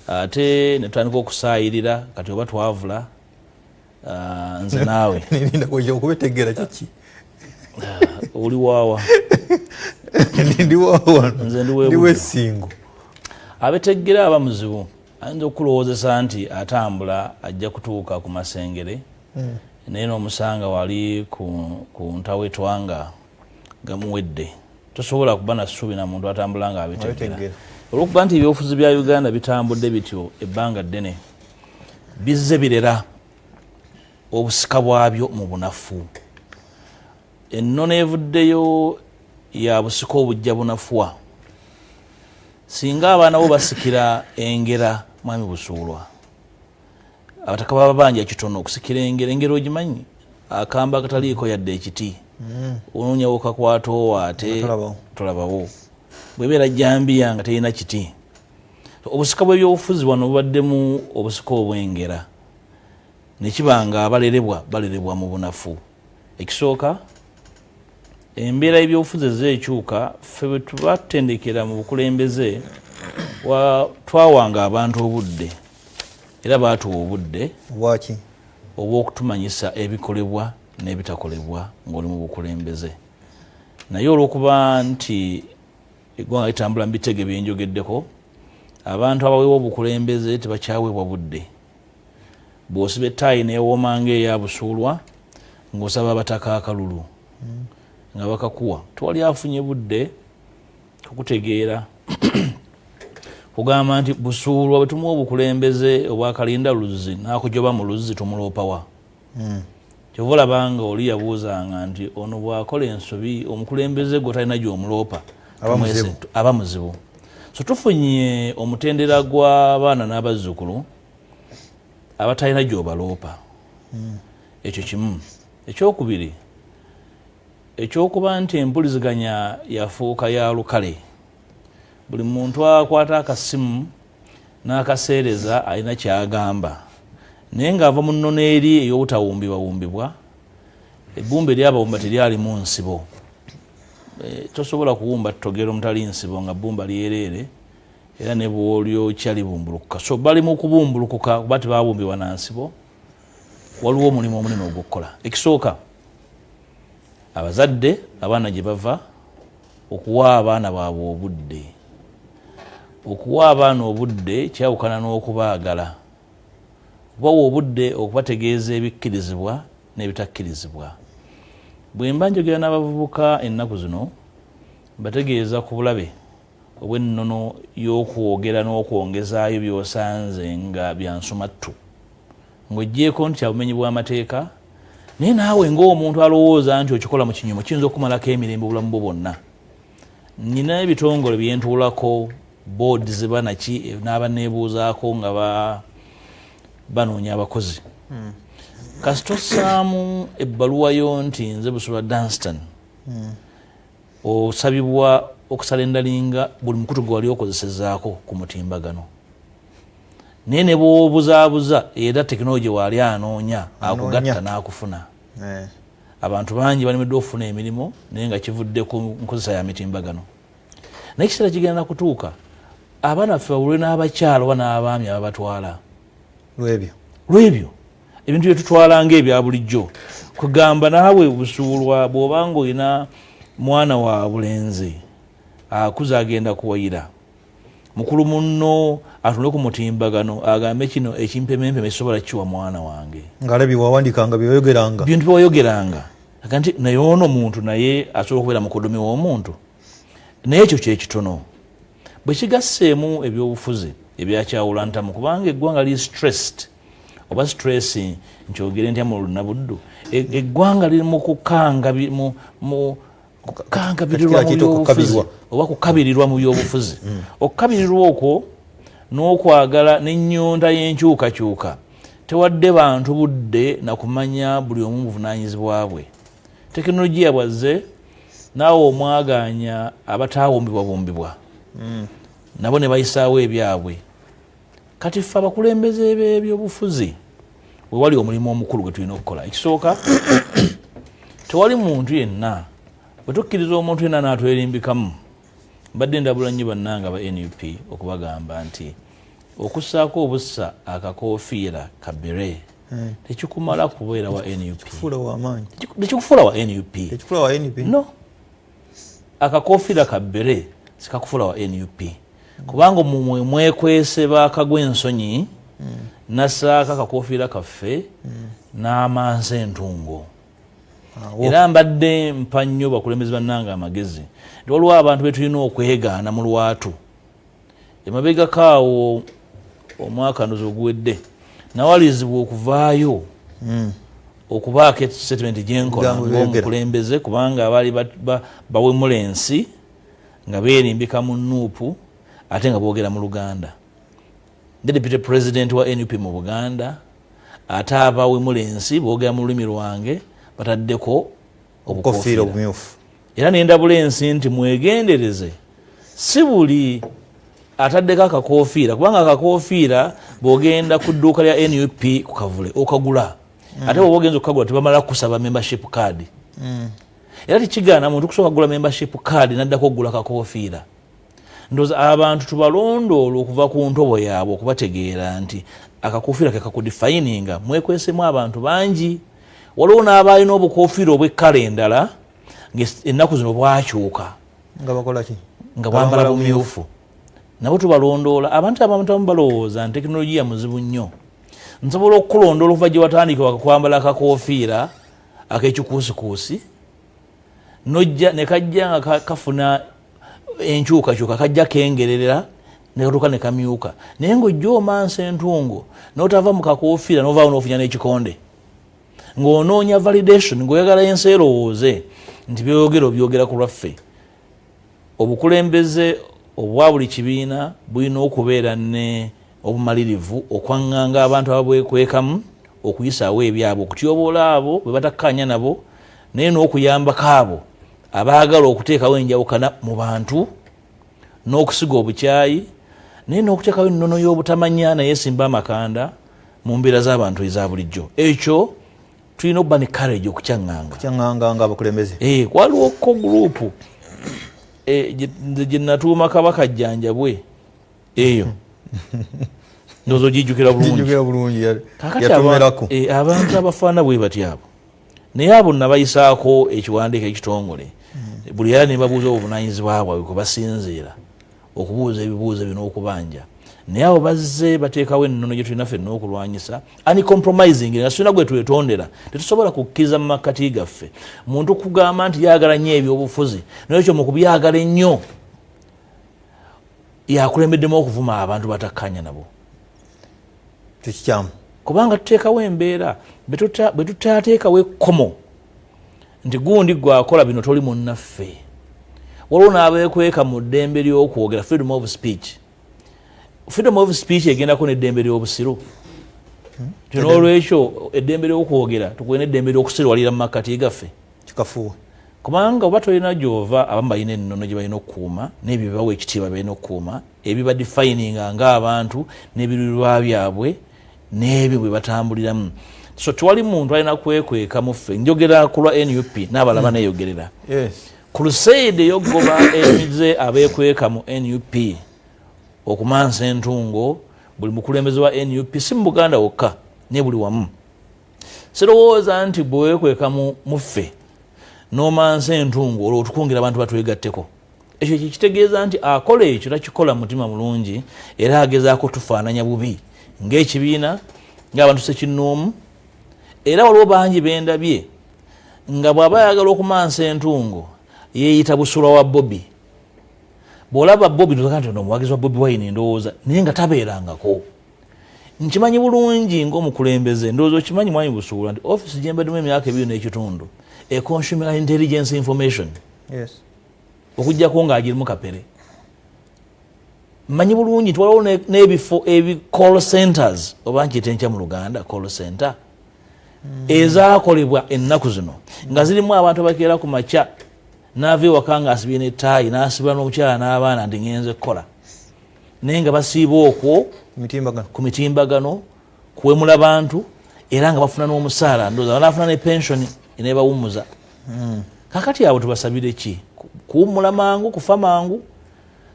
ate ne tutandika okusaayirira kati oba twavula nze naawe ninda kujja okubeteggera kiki? Oli waawa? Ndi waawa nze ndiwe singo. Abeteggera aba muzibu ayinza okulowoozesa nti atambula ajja kutuuka ku Masengere naye n'omusanga wali ku Ntawetwanga gamuwedde. Tosobola kuba na ssuubi na muntu atambula nga abeteggera. olwokuba nti ebyobufuzi bya Uganda bitambudde bityo ebbanga ddene bizze birera obusika bwabyo mu bunafu. Ennono evuddeyo ya busika obujja bunafuwa. Singa abaana bo basikira engera mwami Busuulwa, abataka baba banja kitono okusikira engera ogimanyi, akamba akataliiko yadde ekiti onoonya wokakwata ate tolabawo bwebeera jambiya nga terina kiti. Obusika bw'ebyobufuzi wano bubaddemu obusika obw'engera nekibanga balerebwa mu bunafu. Ekisooka, embeera y'ebyobufuzi ezeekyuka, ffe bwe tubatendekera mu bukulembeze twawanga abantu obudde era baatuwa obudde obw'okutumanyisa ebikolebwa n'ebitakolebwa ng'oli mu bukulembeze. Naye olw'okuba nti eggwanga litambula mu bitege byenjogeddeko, abantu abaweebwa obukulembeze tebakyaweebwa budde. Bw'osiba ettaayi neewooma ng'eya Busuulwa ng'osaba abataka akalulu nga bakakuwa, tewali afunye budde okutegeera kugamba nti Busuulwa bwe tumuwa obukulembeze obwakalinda luzzi n'akujoba mu luzzi tumuloopawa. Kyova olabanga oli yabuuzanga nti ono bw'akola ensobi omukulembeze gwe talina gy'omuloopa aba muzibu. So tufunye omutendera gw'abaana n'abazzukulu abatalina gy'obaloopa. Ekyo kimu. Ekyokubiri, ekyokuba nti empuliziganya yafuuka ya lukale. Buli muntu akwata akasimu n'akaseereza alina kyagamba, naye ng'ava mu nnono eri ey'obutawumbibwawumbibwa, ebbumba eryabawumba teryalimu nsibo. Tosobola kuwumba ttogero omutali nsibo nga bbumba lyereere era ne bw'olyokya libumbulukuka. So bali mu kubumbulukuka kuba tebabumbibwa na nsibo, waliwo omulimu omunene ogw'okukola. Ekisooka, abazadde abaana gye bava okuwa abaana baabwe obudde. Okuwa abaana obudde kyawukana n'okubaagala. Okubawa obudde okubategeeza ebikkirizibwa n'ebitakkirizibwa. Bwe mba njogera n'abavubuka ennaku zino bategeeza ku bulabe obw'ennono y'okwogera n'okwongezaayo by'osanze nga byansumattu ng'oggyeko nti kyabumenyi bw'amateeka, naye naawe ng'omuntu alowooza nti okikola mu kinyumo kiyinza okumalako emirembe obulamu bwo bwonna. Nnina ebitongole bye ntuulako, boodi ze banaki n'abaneebuuzaako nga banoonya abakozi. Kasita ossaamu ebbaluwa yo nti nze Busuulwa Dunstan, osabibwa okusala endalinga buli mukutu gwe wali okozesezaako ku mutimbagano. Naye ne bw'obuzaabuza era tekinologi waali anoonya akugatta n'akufuna. Abantu bangi balemeddwa okufuna emirimu naye nga kivudde ku nkozesa ya mitimbagano. Naye ekiseera kigenda kutuuka abaana baffe babulwe n'abakyala oba n'abaami ababatwala. Lw'ebyo ebintu bye tutwala ng'ebya bulijjo. Kugamba naawe Busuulwa bw'obanga olina mwana wa bulenzi akuza agenda kuwayira, mukulu munno atunule ku mutimbagano agambe kino ekimpemempeme kisobola kiwa mwana wange. Ng'alabye wawandikanga byewayogeranga. Bintu byewayogeranga. Nti naye ono muntu naye asobola okubeera mukoddomi w'omuntu. Naye ekyo kyekitono. Bwe kigasseemu ebyobufuzi ebyakyawula ntamu kubanga eggwanga li stressed oba stress nkyogere ntya mu lunabuddu. Eggwanga liri mu kukangabirirwa mu byobufuzi oba kukabirirwa mu byobufuzi. Okukabirirwa okwo n'okwagala n'ennyonta y'enkyukakyuka tewadde bantu budde na kumanya buli omu buvunaanyizibwa bwe. Tekinologiya bwazze naawe omwaganya abataawumbibwabumbibwa nabo ne bayisaawo ebyabwe. Kati ffe abakulembeze b'ebyobufuzi we wali omulimu omukulu gwe tulina okukola. Ekisooka, tewali muntu yenna bwe tukkiriza omuntu yenna n'atwerimbikamu. Mbadde ndabula nnyo bannanga ba NUP okubagamba nti okussaako obussa akakoofiira ka bere tekikumala kubeera wa NUP. Tekikufuula wa NUP. No. Akakoofiira ka bere sikakufuula wa NUP. Kubanga mwekwese baakagwa ensonyi nassaako akakoofiira kaffe n'amansa entungo. Era mbadde mpa nnyo bakulembeze bannanga amagezi nti waliwo abantu be tulina okwegaana mu lwatu emabega kaawo omwaka ndozo guwedde nawalizibwa okuvaayo okubaako statement gyenkola ng'omukulembeze kubanga abaali bawemula ensi nga beerimbika mu nuupu ate nga boogera mu Luganda. The deputy president wa NUP mu Buganda ate abawemula ensi boogera mu lulimi lwange bataddeko obukofiira obumyufu. Era nendabula ensi nti mwegendereze, si buli ataddeko akakofiira kubanga akakofiira bwogenda ku dduuka lya NUP ku Kavule okagula ate bw'oba ogenza okukagula tebamala kusaba membership card. Era tekigaana muntu kusooka kugula membership card naddako okugula kakofiira. Ndowooza abantu tubalondoola okuva ku ntobo yaabwe okubategeera nti akakofiira ke kakudifayininga mwekwesemu abantu bangi. Waliwo n'abaalina obukofiira obw'ekkala endala ennaku zino bwakyuka nga bakola ki nga bambala bumyufu. Nabo tubalondoola abantu abamu balowooza nti tekinologiya muzibu nnyo. Nsobola okukulondoola okuva gye watandika kwambala akakofiira ak'ekikuusikuusi nojja ne kajja nga kafuna enkyukakyuka kajja kengererera ne katuuka ne kamyuka naye ng'ojja omansa entungo n'otava mu kakofiira n'ovaawo n'ofunya n'ekikonde ng'onoonya validation ng'oyagala ensi erowooze nti byogera ku lwaffe. Obukulembeze obwa buli kibiina bulina okubeera ne obumalirivu okwaŋŋanga abantu ababwekwekamu okuyisaawo ebyabwe okutyoboola abo bwe batakkanya nabo naye n'okuyambako abo abaagala okuteekawo enjawukana mu bantu n'okusiga obukyayi naye n'okuteekawo ennono y'obutamanya naye simba amakanda mu mbeera z'abantu eza bulijjo. Ekyo tulina okuba ne courage okukyaŋŋanga ng'abakulembeze. Waliwo ko guruupu gye natuuma Kabaka Jjanjabwe eyo ndozo gijjukira bulungi. Kakati abantu abafaana bwe batyabo naye abo nabayisaako ekiwandiiko ekitongole buli era ne babuuza obuvunaanyizibwa bwabwe kwe basinziira okubuuza ebibuuzo bino okubanja naye abo bazze bateekawo ennono gye tulina ffenna okulwanyisa uncompromising nga tulina gwe twetondera tetusobola kukkiriza mu makkati gaffe muntu kugamba nti yaagala nnyo ebyobufuzi naye ekyo mu kubyagala ennyo yakulembeddemu okuvuma abantu batakkanya nabo. Tekikyamu kubanga tuteekawo embeera bwe tutateekawo ekkomo nti gundi gwakola bino toli munnaffe. Waliwo n'abeekweka mu ddembe ly'okwogera freedom of speech. Freedom of speech egendako n'eddembe ly'obusiru. N'olwekyo eddembe ly'okwogera tukuwe n'eddembe ly'okusirwalira mu makkati gaffe kikafuwe kubanga oba tolina gy'ova abamu balina ennono gye balina okukuuma n'ebyo bibawa ekitiibwa balina okukuuma ebibadefininga ng'abantu n'ebiruirwa byabwe n'ebyo bwe batambuliramu. So tewali muntu alina kwekweka mu ffe. Njogera ku lwa NUP n'abalaba neeyogerera. Crusade ey'okugoba emize abeekweka mu NUP okumansa entungo buli mukulembeze wa NUP si mu Buganda wokka ne buli wamu. Sirowooza nti bwe weekweka mu ffe n'omansa entungo olwo tukungira abantu batwegatteko. Ekyo kitegeeza nti akola ekyo takikola mutima mulungi era agezaako tufaananya bubi ng'ekibiina ng'abantu sekinnoomu. Era waliwo bangi bendabye nga bw'aba ayagala okumansa entungo yeeyita busulwa wa Bobi. Bw'olaba Bobi nti omuwagizi wa Bobi Wine ndowooza naye nga tabeerangako. Nkimanyi bulungi ng'omukulembeze ndowooza okimanyi mwanyi busuula nti ofisi gye mbaddemu emyaka 2 n'ekitundu consumer intelligence information okuggyako ng'agirimu kapere. Mmanyi bulungi nti waliwo n'ebifo call centers oba nkiyita enkya mu Luganda call center ezaakolebwa ennaku zino nga zirimu abantu abakeera ku makya n'ava ewaka ng'asibye n'ettaayi n'asibula n'omukyala n'abaana nti ngenze kukola naye nga basiiba okwo ku mitimbagano kuwemula bantu era nga bafuna n'omusaala ndowooza banaafuna ne pensioni eneebawummuza. Kakati abo tubasabire ki? Kuwummula mangu, kufa mangu.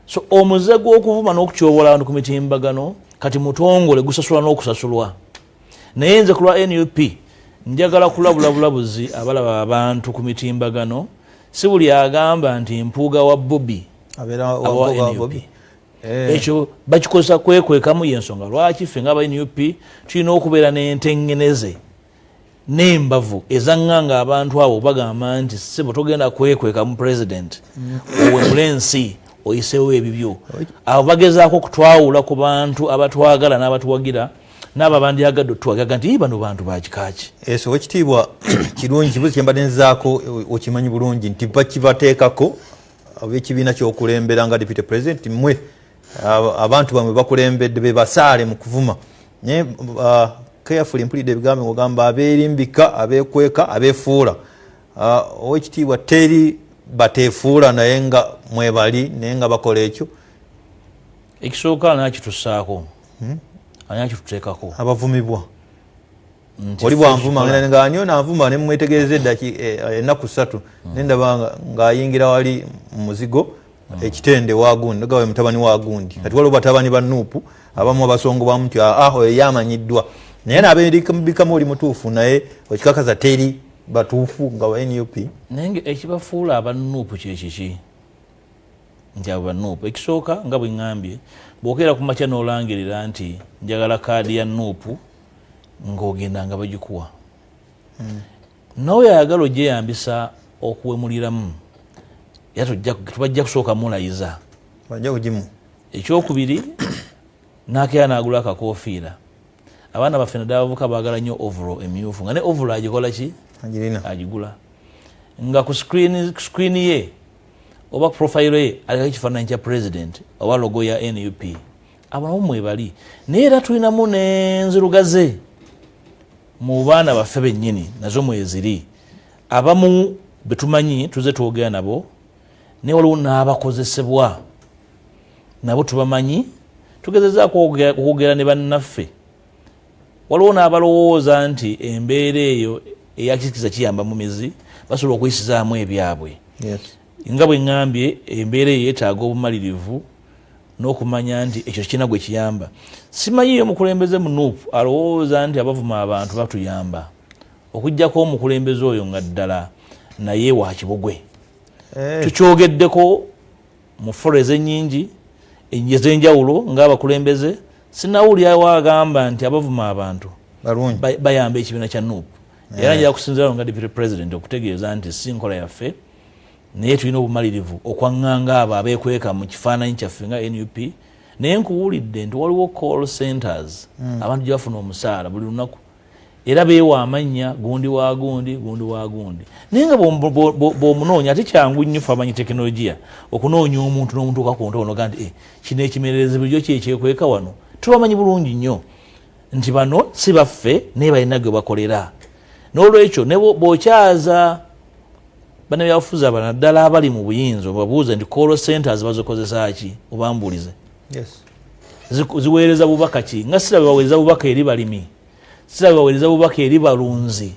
So omuze gw'okuvuma n'okutyoboola abantu ku mitimbagano kati mutongole gusasula n'okusasulwa. Naye nze ku lwa NUP njagala kulabula bulabuzi abalaba abantu ku mitimbagano si buli agamba nti Mpuuga wa Bobi awa NUP. Ekyo bakikozesa kwekwekamu y'ensonga lwaki ffe ng'aba NUP tulina okubeera n'entengeneze n'embavu ezaŋŋanga abantu abo bagamba nti sebo togenda kwekweka mu president owemula ensi oyiseewo ebibyo abo bagezaako okutwawula ku bantu abatwagala n'abatuwagira n'abo abandyagadde otuwagaga nti bano bantu bakikaaki eso ekitiibwa kirungi kibuzi kyembadde nzaako okimanyi bulungi nti bakibateekako ab'ekibiina ky'okulembera nga deputy president mmwe abantu bamwe bakulembedde be basaale mu kuvuma naye carefully mpulidde ebigambo ng'ogamba abeerimbika abeekweka abeefuula owekitiibwa teri bateefuula naye nga mwebali naye nga bakola ekyo ekisooka nakitusaako anyakituteekako abavumibwa oli bwanvuma nga anyo nanvuma ne mwetegereza ennaku 3 nendaba ng'ayingira wali mu muzigo ekitende wagundi gawe mutabani wagundi kati waliwo batabani ba Nuupu abamu abasongo bamu nti oyo yamanyiddwa naye nabeerikamu oli mutuufu naye okikakaza teri batuufu nga wa NUP naye ekibafuula abanuupu kyekiki nti abo banuupu ekisooka nga bwe ŋŋambye bw'okeera ku makya n'olangirira nti njagala kaadi ya Nuupu ng'ogenda nga bagikuwa nawe yayagala ogyeyambisa okuwemuliramu era tubajja kusooka mulayiza bajja kugimu ekyokubiri n'akeera n'agula akakoofiira abaana baffe naddala abavubuka baagala nnyo ovuro emyufu nga ne ovuro agikola ki agigula nga ku screen ye oba ku profile ye aliko ekifaananyi kya president oba logo ya NUP abo nabo mwebali naye era tulinamu n'enzirugaze mu baana baffe bennyini nazo mweziri abamu betumanyi tuze twogera nabo naye waliwo n'abakozesebwa nabo tubamanyi tugezezaako okwogera ne bannaffe waliwo n'abalowooza nti embeera eyo eyakizikiza kiyamba mu mizi basobola okuyisizaamu ebyabwe nga bwe ŋŋambye embeera eyo yeetaaga obumalirivu n'okumanya nti ekyo kina gwe kiyamba simanyiyo omukulembeze mu Nuupu alowooza nti abavuma abantu batuyamba okuggyako omukulembeze oyo nga ddala naye wa kibugwe tukyogeddeko mu forezo ennyingi ezenjawulo ng'abakulembeze sinawulyawo agamba nti abavuma abantu bayamba ekibiina kya Nuupu era njala kusinzirawo nga deputy president okutegeeza nti si nkola yaffe naye tulina obumalirivu okwaŋŋanga abo abeekweka mu kifaananyi kyaffe nga NUP naye nkuwulidde nti waliwo call centers abantu gye bafuna omusaala buli lunaku era beewa amannya gundi wa gundi gundi wa gundi naye nga bw'omunoonya ate kyangu nnyo amanyi tekinologiya okunoonya omuntu n'omuntu okakontonoga nti kino ekimererezi bulijjo kyekyekweka wano tubamanyi bulungi nnyo nti bano si baffe naye balina gwe bakolera n'olwekyo ne bw'okyaza bannabyabufuzi abana ddala abali mu buyinza obabuuze nti call centers bazikozesa ki obambuulize ziweereza bubaka ki nga sira baweereza bubaka eri balimi sira baweereza bubaka eri balunzi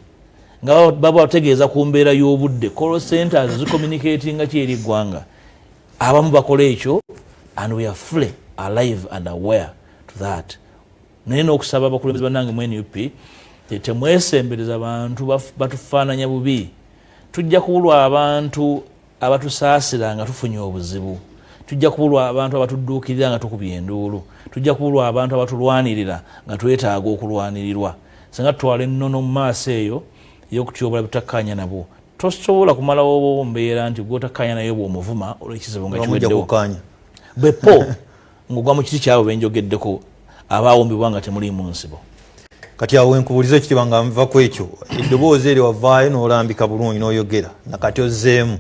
nga baba bategeeza ku mbeera y'obudde call centers zicommunicatinga ki eri eggwanga abamu bakola ekyo and we are fully alive and aware to that naye n'okusaba abakulembeze bannange mu NUP temwesembereza abantu batufaananya bubi tujja kubulwa abantu abatusaasira nga tufunye obuzibu tujja kubulwa abantu abatudduukirira nga tukubye enduulu tujja kubulwa abantu abatulwanirira nga twetaaga okulwanirirwa singa tutwala ennono mu maaso eyo ey'okutyobula bitakkanya nabo tosobola kumalawo mbeera nti gwotakkanya naye bw'omuvuma olw'ekizibu nga kiweddewo bwepo ng'ogwa mu kiti kyabo benjogeddeko abaawombebwa nga temuliimu nsibo kati awo enkubulizo ekitiibwa nga nva ku ekyo eddoboozi eri wavaayo n'olambika bulungi n'oyogera nakati ozzeemu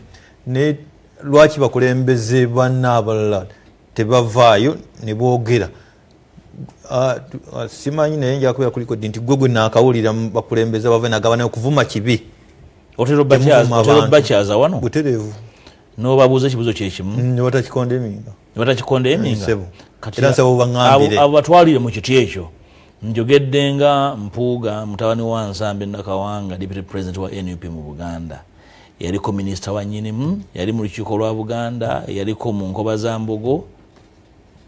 ne lwaki bakulembeze banna abalala tebavaayo ne boogera simanyi naye njala kubeera kuliko nti gwe gwe naakawulira bakulembeze bava nagaba naye okuvuma kibi otero bakyaza wano butereevu n'obabuuza ekibuzo kyekimu ne batakikonda eminga era nsaba obaŋŋambire abo batwalire mu kiti ekyo njogedde nga Mpuuga mutabani wa Nsamba Nakawanga deputy president wa NUP mu Buganda yaliko minisita wa Nnyinimu yali mu lukiiko lwa Buganda yaliko mu nkoba za Mbogo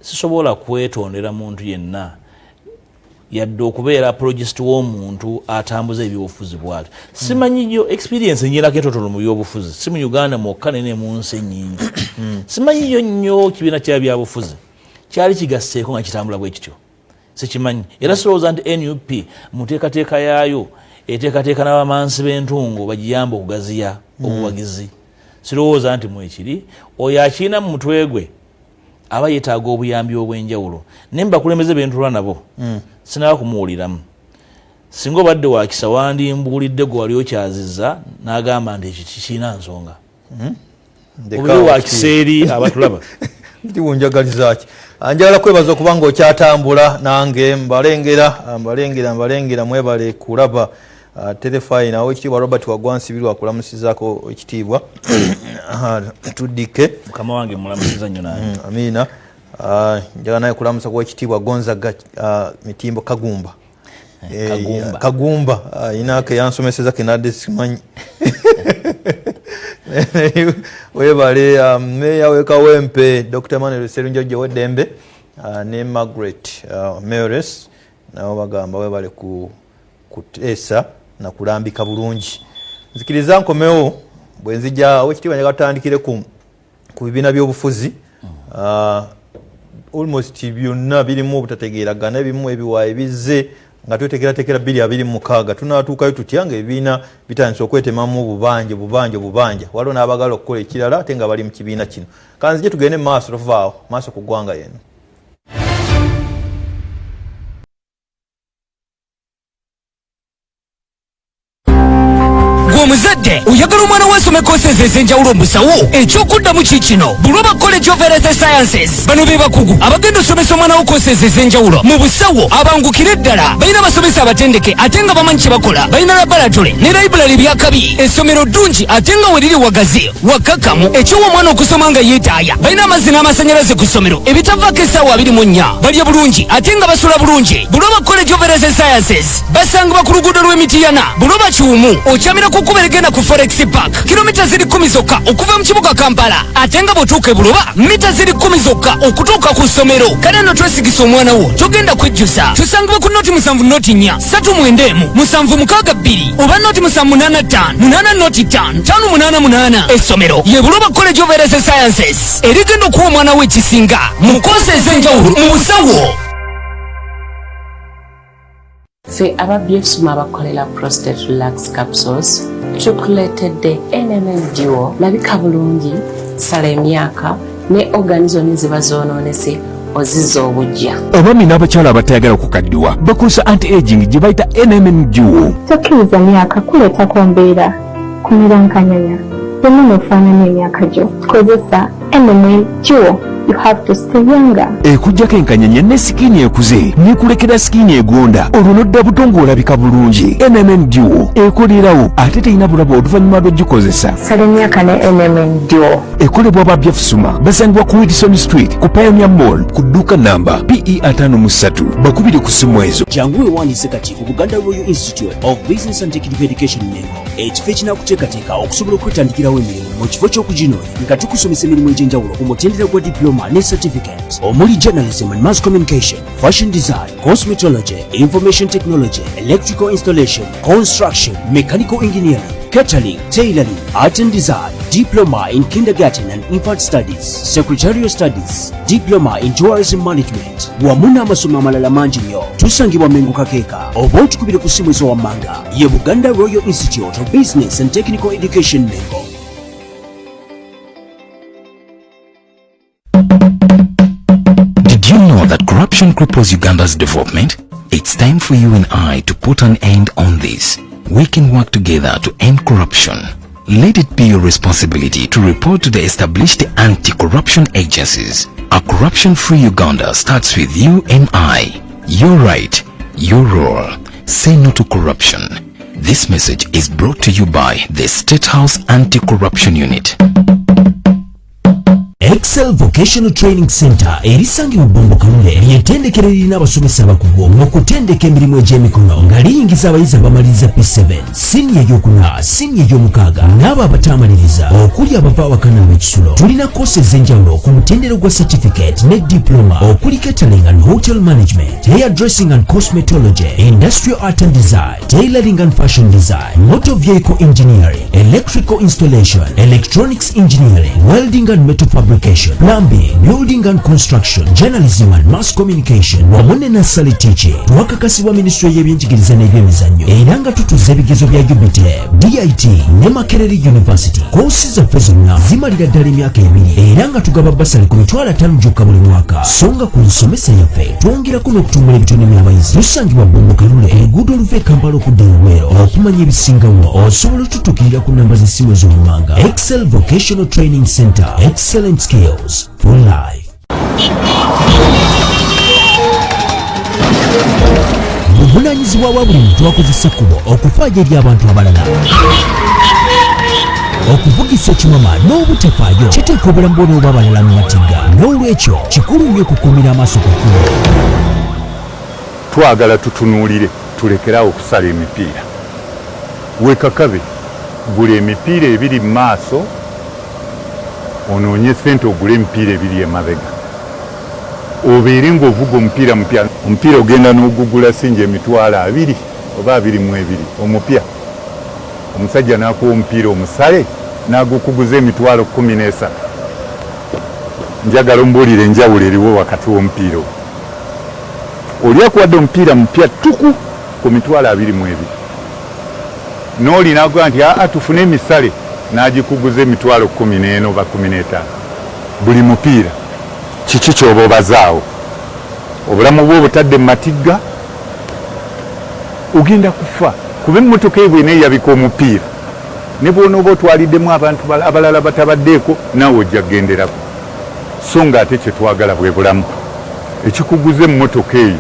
sisobola kwetondera muntu yenna yadde okubeera apologist w'omuntu atambuza ebyobufuzi bw'ati simanyi nnyo experience nyirako etotono mu byobufuzi si mu Uganda mwokka ne mu nsi ennyingi simanyi nnyo kibiina kya byabufuzi kyali kigasseeko nga kitambula bwe kityo sikimanyi era sirowooza nti NUP mu teekateeka yaayo eteekateeka n'abamansi b'entungo bagiyamba okugaziya obuwagizi sirowooza nti mwekiri oyo akiina mu mutwe gwe aba yeetaaga obuyambi obw'enjawulo naye mbakulembeze bentulwa nabo sinaba kumuwuliramu singa obadde wakisa wandimbuulidde gwe wali okyazizza n'agamba nti ekyo kikiina nsonga obere wakisa eri abatulaba ndiwunjagaliza ki njagala kwebaza okuba ng'okyatambula nange mbalengera mwebale kulaba terefayina owekitiibwa Robert Wagwansibirwa akulamusizaako ekitiibwa tuddike mukama wange mulamusiza nnyo naye amiina njagala naye kulamusa kwa ekitiibwa Gonzaga Mitimbo Kagumba inaake yansomeseza kenadde simanyi webale meya wekawempe Dr. Manuel Serunjoje Weddembe ne Margaret Meores nabo bagamba webale kuteesa na kulambika bulungi nzikiriza nkomewo bwenzija wekitiibwa njagala tutandikire ku bibiina by'obufuzi almost byonna birimu obutategeeragana ebimu ebiwaayo bizze nga tweteekerateekera 2026 tunaatuukayo tutya nga ebibiina bitandise okwetemamu bubanja waliwo n'abagala okukola ekirala ate nga bali mu kibiina kino kanzije tugende mu maaso tuvaawo maaso ku ggwanga yeno omuzadde oyagala omwana w'asome koosezi ez'enjawulo musawo ekyokuddamu kikino buloba college of health sciences bano be bakugu abagenda osomesa omwana wo koosezi ez'enjawulo mu busawo abangukire ddala balina basomesa abatendeke ate nga bamanyi kye bakola balina laboratory ne library byakabi essomero ddungi ate nga we liri wagazi wakkakkamu ekyowa omwana okusoma nga yeetaaya balina amazzi n'amasannyalaze ku ssomero ebitavaako essaawa 24 balya bulungi ate nga basula bulungi buloba college of health sciences basangibwa ku luguudo lw'emitiyana buloba kiwumu okyamira ku kkubo erigenda ku forex park kilomita ziri 10 zokka okuva mu kibuga Kampala ate nga bw'otuuka e buloba mita ziri 10 zokka okutuuka ku ssomero kale nno twesigisa omwana wo togenda kwejjusa tusangibwa ku noti 7 noti 4 3 7 oba noti 785 8 noti 5 588 essomero ye buloba college of health sciences erigenda okuwa omwana we ekisinga mu koosi ez'enjawulo mu busawo. Ffe ababyefusuma abakolera prostate relax capsules tukuleetedde NMN Duo labika bulungi sala emyaka ne organism ziba zonoonese ozizza obujja abami n'abakyala abatayagala kukaddiwa bakozesa anti-aging gye bayita NMN Duo tokkiriza myaka kuleetako mbeera kumirankanyanya yonna n'ofaanana emyaka gyo kozesa NMN Duo. You have to stay younger. Ekujjako enkanyanya ne sikini ekuze nekulekera sikini egonda olwo nodda butongo olabika bulungi. NMN Duo ekolerawo ate terina bulabo oluvanyuma lw'ogikozesa. Sala emyaka ne NMN Duo ekolebwa babyafusuma basangibwa ku Wilson Street ku Pioneer Mall ku dduuka namba PE53 bakubiri ku ssimu ezo. Jangu wewandiise kati ku Buganda Royal Institute of Business and Technical Education Mengo ekifo ekinakuteekateeka okusobola okwetandikirawo emirimu mu kifo ky'okuginoonya nga tukusomesa emirimu egy'enjawulo ku mutendera gwa diploma ne certificate omuli journalism and mass communication, fashion design, cosmetology, information technology, electrical installation, construction, mechanical engineering, catering, tailoring, art and design, diploma in kindergarten and infant studies, secretarial studies, diploma in tourism management, wamuna amasomo amalala mangi nnyo. Tusangibwa Mengo Kakeeka oba otukubire ku ssimu ezowammanga ye Buganda Royal Institute of Business and Technical Education Mengo. Did you know that corruption cripples Uganda's development? It's time for you and I to put an end on this. We can work together to end corruption. Let it be your responsibility to report to the established anti-corruption agencies. A corruption-free Uganda starts with you and I. Your right, your role. Say no to corruption. This message is brought to you by the State House Anti-Corruption Unit. Excel Vocational Training Center erisangibwa Bombo Kalule ly'ettendekero lirina abasomesa abakugu mu kutendeka emirimu egy'emikono nga liyingiza abayizi abamaliriza P7 siniya ey'okuna siniya ey'omukaaga n'abo abatamaliriza okuli abava awakana ab'ekisulo. Tulina koosi ez'enjawulo ku mutendero gwa certificate ne diploma okuli catering and hotel management, hairdressing and cosmetology, industrial art and design, tailoring and fashion design, motor vehicle engineering, electrical installation, electronics engineering, welding and metal fabrication, education, plumbing, building and construction, journalism and mass communication, wamu ne nursery teaching. Twakakasibwa Ministry y'ebyenjigiriza n'ebyemizannyo era nga tutuuza ebigezo bya UBTEB, DIT ne Makerere University. Koosi zaffe zonna zimalira ddala emyaka 2 era nga tugaba basale ku mitwalo 5 gyokka buli mwaka. So nga ku nsomesa yaffe twongerako n'okutumbula ebitone by'abayizi. Tusangibwa Bumbu Kalule, oluguudo oluva e Kampala okudda Luweero. Okumanya ebisingawo osobola otutuukirira ku namba z'essimu ez'omuwanga. Excel Vocational Training Center, excellent skills for life. Buvunaanyizibwa bwa buli muntu akozesa ekkubo okufaayo eri abantu abalala. Okuvugisa ekimama n'obutafaayo kiteeka obulamu bw'ono abalala mu matigga. N'olwekyo kikulu nnyo okukuumira amaaso ku kkubo. Twagala tutunuulire tulekerawo okusala emipiira. Weekakabe gula emipiira ebiri mu maaso onoonye ssente ogule emipiira ebiri emabega. Obeere ng'ovuga omupiira mupya. Omupiira ogenda n'ogugula sinja emitwalo 2 oba 22 omupya. Omusajja n'akuwa omupiira omusale n'agukuguza emitwalo 13. Njagala ombuulire enjawulo eriwo wakati w'omupiira ogwo. Oli akuwadde omupiira mupya tuku ku mitwalo 22. N'oli n'agamba nti tufune emisale n'agikuguza emitwalo 14 oba 15. Buli mupiira kiki ky'oba obazaawo? Obulamu bwo obutadde mu matigga ogenda kufa. Kuba emmotoka ebwena eyabika omupiira ne bw'onooba otwaliddemu abantu abalala batabaddeeko naawe ojja kugenderako. So nga ate kye twagala bwe bulamu. Ekikuguza emmotoka eyo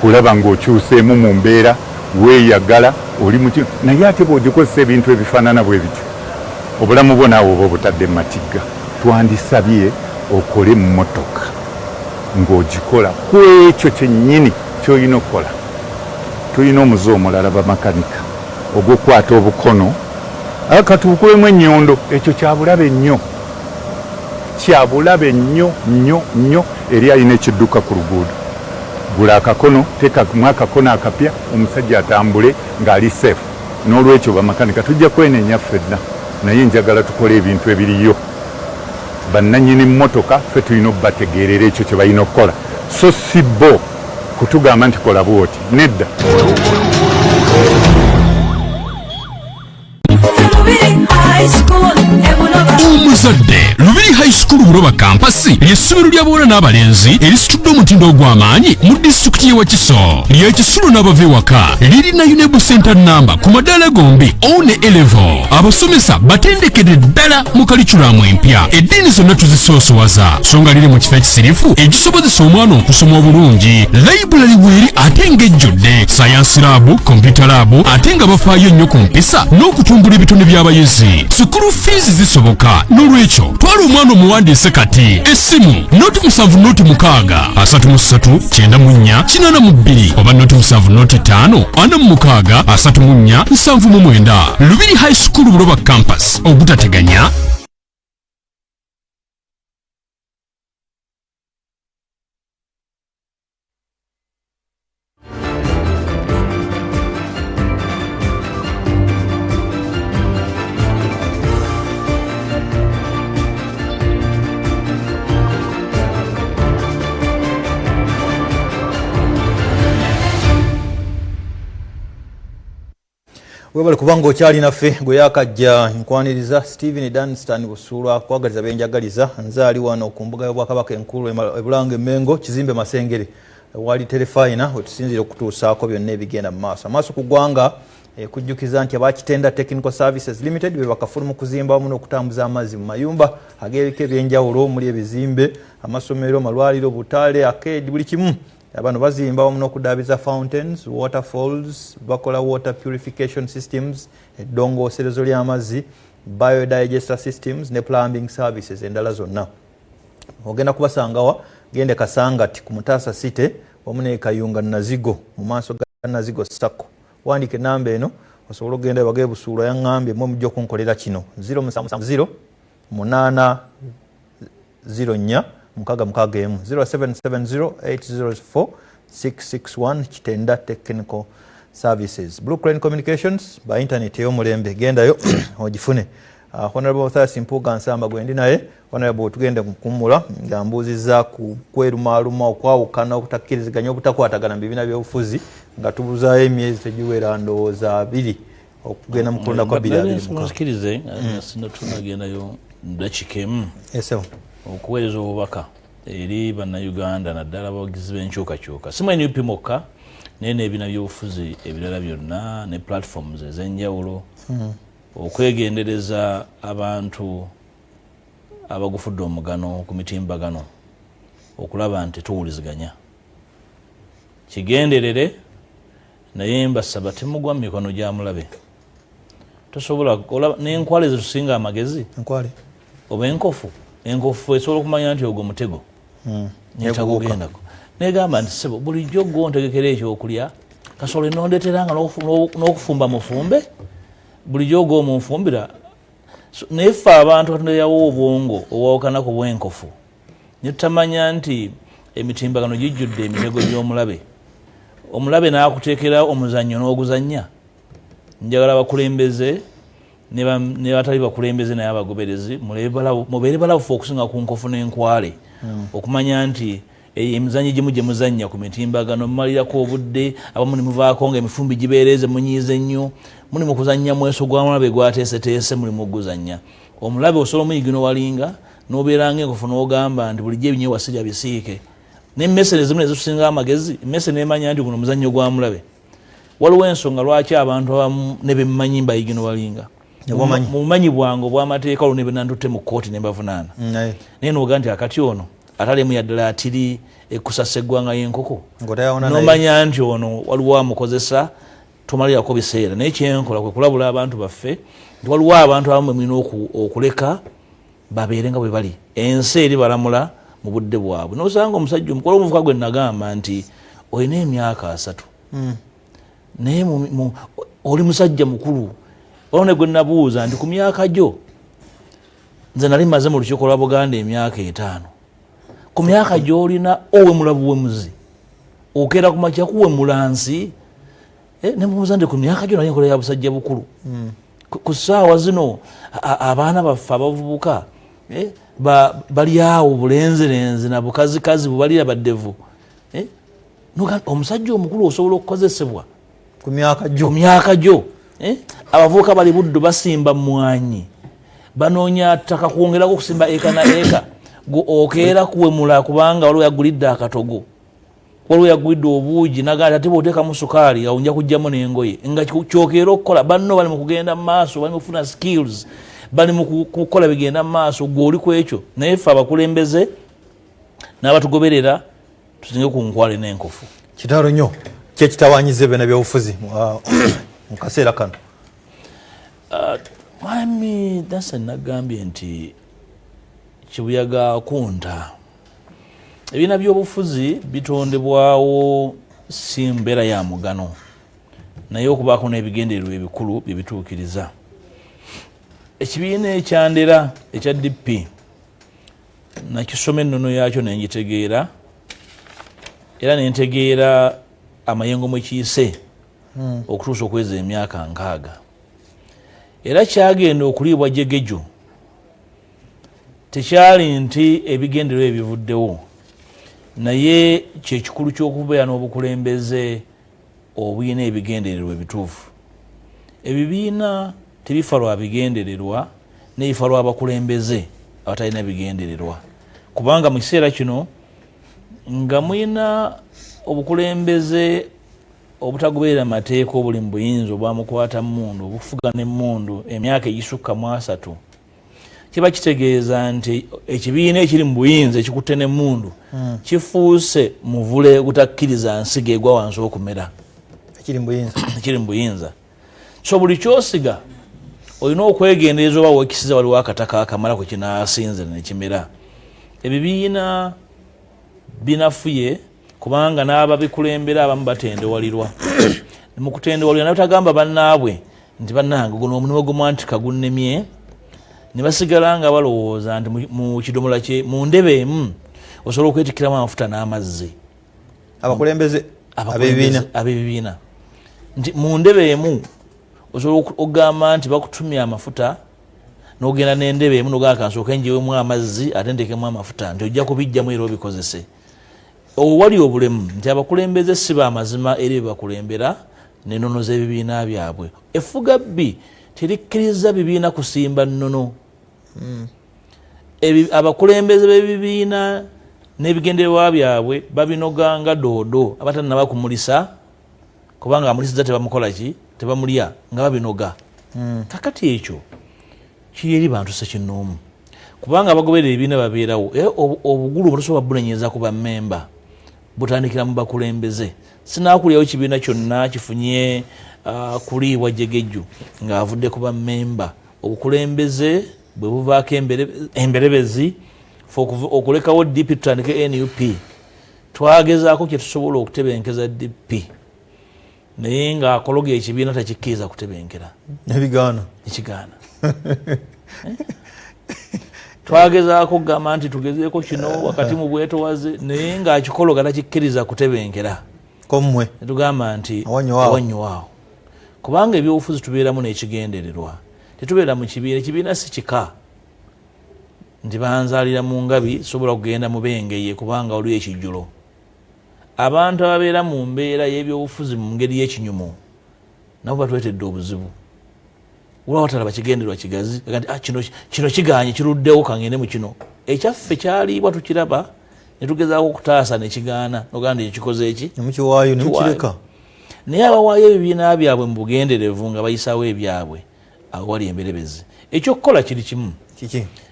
kulaba ng'okyuseemu mu mbeera weeyagala oli mu kintu naye ate bw'ogikozesa ebintu ebifaanana bwe bityo obulamu bwo naawe oba obutadde mu matigga. Twandisabye okole emmotoka ng'ogikola ku ekyo kyennyini ky'olina okukola. Tulina omuze omulala bamakanika ogw'okukwata obukono katubukulemu ennyondo. Ekyo kyabulabe nnyo, kyabulabe nnyo nnyo nnyo eri alina ekidduka ku luguudo. Gula akakono, teekamu akakono akapya, omusajja atambule ng'ali seefu. N'olwekyo bamakanika tujja kwenenya ffenna, naye njagala tukole ebintu ebiriyo. Bannannyini mmotoka ffe tulina okubategeerera ekyo kye balina okukola, so si bo kutugamba nti kola bwoti. Nedda. Omuzadde, Lubiri High School Buloba kampasi ly'essomero ly'abawala n'abalenzi erisitudde omutindo ogw'amaanyi mu disitulikiti y'e Wakiso. Ly'ekisulo n'abava ewaka, lirina UNEB Center namba ku madaala gombi O ne A level. Abasomesa batendekedde ddala mu kalikulamu empya. Eddiini zonna tuzisoosowaza so nga liri mu kifo ekisirifu ekisobozesa omwana okusoma obulungi. Library weeri ate ng'ejjudde, science lab, computer lab ate nga bafaayo nnyo ku mpisa n'okutumbula ebitone by'abayizi. School fees zisoboka, n'olwekyo twala omwana omuwandiise kati. Essimu noti 7 noti 6 33 94 82 oba noti 7 noti 5 46 34 79. Lubiri High School Buloba campus, obutateganya. Webale kubanga okyali naffe gwe yakajja nkwaniriza Stephen Dunstan Busulwa kwagaliza benjagaliza nzaali wano ku mbuga y'Obwakabaka enkulu ebulange Mmengo kizimbe Masengere wali terefayina wetusinzira okutuusaako byonna ebigenda mu maaso ku ggwanga kujjukiza nti abakitenda Technical Services Limited be bakafulu mu kuzimba wamu n'okutambuza amazzi mu mayumba ag'ebika eby'enjawulo omuli ebizimbe amasomero malwaliro butale arcade buli kimu. Abantu bazimba wamu n'okudaabiza fountains, waterfalls, bakola water purification systems, eddongooserezo ly'amazzi, biodigester systems ne plumbing services endala zonna. Ogenda kubasangawa gende Kasangati ku Mutasa City wamu ne Kayunga Nazigo mu maaso ga Nazigo Sacco. Wandike namba eno osobola okugenda Bagaye Busuulwa yaŋŋambye mmwe mujja okunkolera kino 0770 8 04 mukagemu 0770804661 kitenda Technical Services. Blue Crane Communications by internet y'omulembe gendayo ogifune. Honorable Mathias Mpuuga Nsamba gwendi naye honorable tugende kukumula nga mbuziza ku kwerumaaluma okwawukana okutakkiriziganya obutakwatagana mu bibiina by'obufuzi nga tubuzayo emyezi tegiwera ndowooza 2 okugenda mu kulonda kwa 2025 sino tunagendayo dakiika emu okuweereza obubaka eri bannayuganda naddala abawagizi b'enkyukakyuka si mwene UP mokka naye n'ebibiina by'obufuzi ebirala byonna ne platforms ez'enjawulo okwegendereza abantu abagufudde omugano ku mitimbagano okulaba nti tuwuliziganya kigenderere naye mbasaba temugwa mu mikono gya mulabe tosobola n'enkwale zetusinga amagezi oba enkofu esobola okumanya nti ogwo mutego netagugendako negamba nti sebo bulijjo gwo ntegekera ekyokulya kasobola enondeteranga n'okufumba mufumbe bulijjo gwo munfumbira naye ffe abantu katonda yawa obwongo obwawukanako bw'enkofu ne tutamanya nti emitimbagano gijjudde emitego gy'omulabe omulabe n'akuteekera omuzannyo n'oguzannya njagala abakulembeze ne batali bakulembeze naye abagoberezi mubeere balabufu okusinga ku nkofu n'enkwale okumanya nti emizannyo gimu gye muzannya ku mitimbagano mumalirako obudde abamu ne muvaako nga emifumbi gibeereze munyiize nnyo muli mu kuzannya mweso gwa mulabe gwateeseteese muli mu guzannya omulabe osobola omuyigino walinga n'obeeranga enkofu n'ogamba nti bulijjo ebinyewa sirya bisiike n'emmese ezimu nezitusinga amagezi emmese neemanya nti guno muzannyo gwa mulabe waliwo ensonga lwaki abantu abamu ne bemmanyi mbayigino walinga mu bumanyi bwange obw'amateeka olwo ne benandutte mu kkooti ne bavunaana naye n'oga nti akati ono atalemu yaddala atiri ekusasa eggwanga y'enkoko nomanya nti ono waliwo amukozesa tomalirako biseera naye kyenkola kwe kulabula abantu baffe nti waliwo abantu abamu mwina okuleka babeere nga bwe bali ensi eri balamula mu budde bwabwe nosanga omusajja omukulu omuvuka gwe nagamba nti olina emyaka 3 naye oli musajja mukulu olwo ne gwe nabuuza nti ku myaka gyo nze nali maze mu lukiiko lwa Buganda emyaka 5 ku myaka gy'olina owe mulabu wemuzi okeera ku makya kuwe mulansi ne mubuuza nti ku myaka gyo nali nkola ya busajja bukulu ku ssaawa zino abaana baffe abavubuka bali awo bulenzirenzi na bukazikazi bubalira baddevu omusajja omukulu osobola okukozesebwa ku myaka gyo abavubuka bali buddu basimba mwanyi banoonya ttaka kwongerako okusimba eka na eka okeera kuwemula kubanga waliwo yagulidde akatogo waliwo yagulidde obuugi nagati ate bw'oteekamu sukaali awo nja kugyamu n'engoye nga kyokeera okukola banno bali mu kugenda mu maaso bali mu kufuna skills bali mu kukola bigenda mu maaso gw'oli ku ekyo naye ffe abakulembeze n'abatugoberera tusinge ku nkwale n'enkofu kitalo nnyo kyekitawanyiza ebyona byobufuzi mu kaseera kano mwami dasa nagambye nti kibuyaga kunta ebibiina by'obufuzi bitondebwawo si mbeera ya mugano naye okubaako n'ebigendererwa ebikulu bye bituukiriza ekibiina ekyandera ekya DP nakisoma ennono yaakyo nengitegeera era nentegeera amayengo mwe kiyise okutuusa okweza emyaka 6 era kyagenda okuliibwa jegejo tekyali nti ebigendererwa ebivuddewo naye kyekikulu ky'okubeera n'obukulembeze obuyina ebigendererwa ebituufu ebibiina tebifa lwa bigendererwa nebifa lwa bakulembeze abatalina bigendererwa kubanga mu kiseera kino nga mwina obukulembeze obutagoberera mateeka obuli mu buyinza obwamukwata mundu obufuga n'emmundu emyaka egisukka mu 3 kiba kitegeeza nti ekibiina ekiri mu buyinza ekikutte n'emmundu kifuuse muvule gutakkiriza nsiga egwa wansi okumera ekiri mu buyinza so buli kyosiga olina okwegendereza oba wekisiza waliwo akataka akamala kwe kinaasinzira ne kimera ebibiina binafuye kubanga n'ababikulembera abamu batendewalirwa mu kutendewalirwa naye tagamba bannaabwe nti bannange guno omulimu gw'omwantika gunnemye ne basigala nga balowooza nti mu kidomola kye mu ndebe emu osobola okwetikkiramu amafuta n'amazzi abakulembeze ab'ebibiina nti mu ndebe emu osobola okugamba nti bakutumya amafuta n'ogenda n'endebe emu n'ogamba kansooka enjewemu amazzi ate ntekemu amafuta nti ojja kubijjamu era obikozese. Wali obulemu nti abakulembeze si baamazima eri bebakulembera n'ennono z'ebibiina byabwe. Effuga bbi terikkiriza bibiina kusimba nnono. Abakulembeze b'ebibiina n'ebigendererwa byabwe babinoganga doodo abatannaba kumulisa kubanga amulisizza tebamukola ki tebamulya nga babinoga. Kakati ekyo kiri eri bantu sekinnoomu kubanga abagoberera ebibiina babeerawo obugulu butosobola bunenyeza ku bammemba butandikira mu bakulembeze. Sinaakulyawo kibiina kyonna kifunye kuliibwa jjegejju ng'avudde ku bammemba. Obukulembeze bwe buvaako emberebezi okulekawo DP tutandike NUP. Twagezaako kye tusobola okutebenkeza DP naye ng'akologa ekibiina takikkiriza kutebenkera ekigaana. Twagezaako kugamba nti tugezeeko kino wakati mu bwetowaze naye ng'akikologa takikkiriza kutebenkera. Komwe tugamba nti awannyowawo kubanga ebyobufuzi tubeeramu n'ekigendererwa tetubeera mu kibiina. Ekibiina si kika nti banzaalira mu ngabi sobola kugenda mu bengeye kubanga waliwo ekijjulo. Abantu ababeera mu mbeera y'ebyobufuzi mu ngeri y'ekinyumo nabo batwetedde obuzibu. Olwawo talaba kigendererwa kigazi kino kiganye kiruddewo kangende mu kino. Ekyaffe kyaliibwa tukiraba ne tugezaako okutaasa ne kigaana nogamba ekikoze eki nemukiwaayo nemukireka. Naye abawaayo ebibiina byabwe mu bugenderevu nga bayisaawo ebyabwe awo wali emberebezi. Ekyokukola kiri kimu.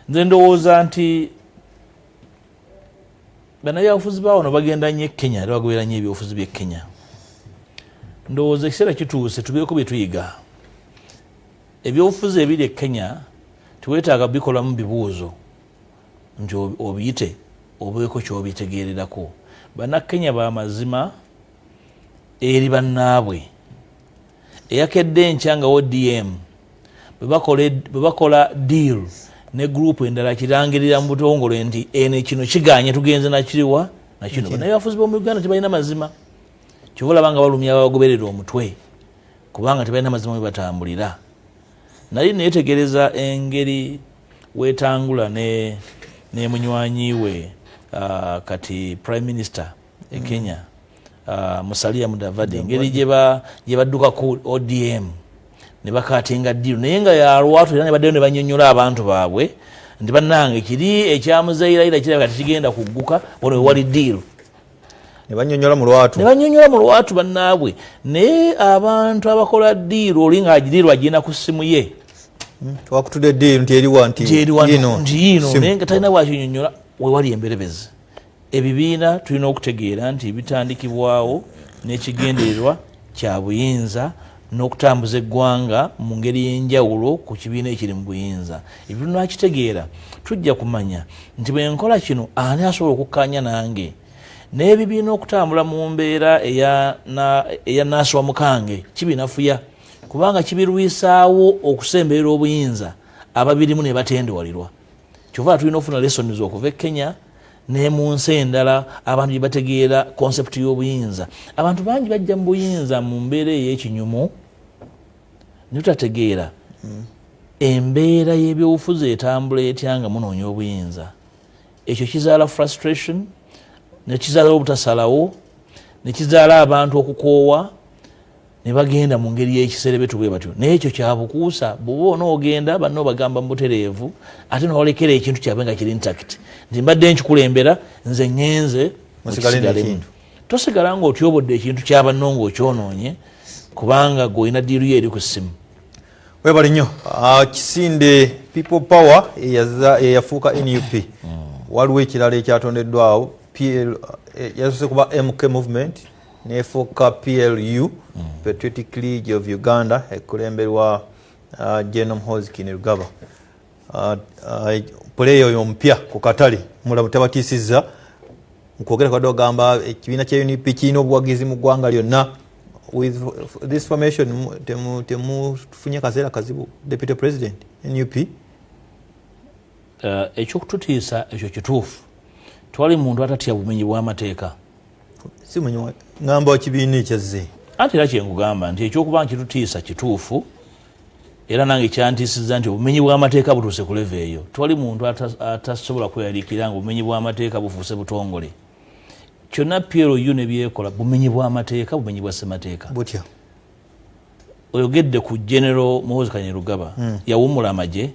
Nze ndowooza nti bannabyabufuzi baawano bagenda nnyo Kenya era bagoberera nnyo ebyobufuzi by'e Kenya. Ndowooza ekiseera kituuse tubeeko bye tuyiga. Ebyobufuzi ebiri e Kenya tuweetaaga bikolamu bibuuzo nti obiyite obeeko ky'obitegeererako. Bannakenya b'amazima eri bannaabwe eyakedde enkya nga ODM bwe bakola deal ne gurupu endala kirangirira mu butongole nti ene kino kiganye tugenze nakiriwa nakino. Bannabyabufuzi b'omu Uganda tebalina mazima. Kyova olaba nga balumya abagoberera omutwe kubanga tebalina mazima bwe batambulira. Nali neetegereza engeri weetangula ne munywanyi we kati Prime Minister e Kenya Musalia Mudavadi engeri gye baddukako ODM ne bakatinga ddiru naye nga yalwatu era ne baddeyo ne bannyonnyola abantu baabwe nti bannange kiri ekyamuzairayira kirabika tekigenda kugguka wano we wali ddiru. Ne bannyonnyola mu lwatu bannaabwe. Naye abantu abakola ddiru oli ng'agidiru agenda ku ssimu ye twakutudde ddiru nti eriwa nti yino naye nga talina bwakinyonnyola we wali emberebezi. Ebibiina tulina okutegeera nti bitandikibwawo n'ekigendererwa kya buyinza n'okutambuza eggwanga mu ngeri y'enjawulo ku kibiina ekiri mu buyinza. Ebyo tunakitegeera tujja kumanya nti bwe nkola kino ani asobola okukkaanya nange. N'ebibiina okutambula mu mbeera eya Naaswa Mukange kibinafuya kubanga kibirwisaawo okusemberera obuyinza ababirimu ne batendewalirwa. Kyova tulina okufuna lessons okuva e Kenya ne mu nsi endala abantu gye bategeera konsepti y'obuyinza. Abantu bangi bajja mu buyinza mu mbeera ey'ekinyumu ne tutategeera embeera y'ebyobufuzi etambula etya nga munoonya obuyinza. Ekyo kizaala frustration ne kizaala obutasalawo ne kizaala abantu okukoowa ne bagenda mu ngeri y'ekiserebetu bwe batyo. Naye ekyo kyabukuusa bw'oba onoogenda banno bagamba mu butereevu ate n'olekera ekintu kyabwe nga kiri intact nti mbadde nkikulembera nze ŋŋenze mukisigale. Tosigala ng'otyobodde ekintu kyabanno ng'okyonoonye kubanga gw'olina ddiiru ye eri ku ssimu. Webali nnyo. Kisinde People Power eyafuuka NUP waliwo ekirala ekyatondeddwawo yasoose kuba MK Movement nefuuka PLU Patriotic League of Uganda ekulemberwa General Muhoozi Rugaba. Puleya oyo omupya ku katale mulamu tabatiisizza mukwogera kwadde ogamba ekibiina kya UNP kirina obuwagizi mu ggwanga lyonna. With this formation temufunye kaseera kazibu Deputy President NUP. Ekyokututiisa ekyo kituufu. Twali muntu atatya bumenyi bw'amateeka. Simanyi ngamba kibiina ekyazze. Ate era kyenkugamba nti ekyokuba nkitutiisa kituufu era nange kyantiisizza nti obumenyi bw'amateeka butuuse ku leve eyo. Twali muntu atasobola kweyaliikira nga obumenyi bw'amateeka bufuuse butongole. Kyonna PLU ne byekola bumenyi bw'amateeka, bumenyi bwa ssemateeka. Butya oyogedde ku General Muhoozi Kanyerugaba yawummula amagye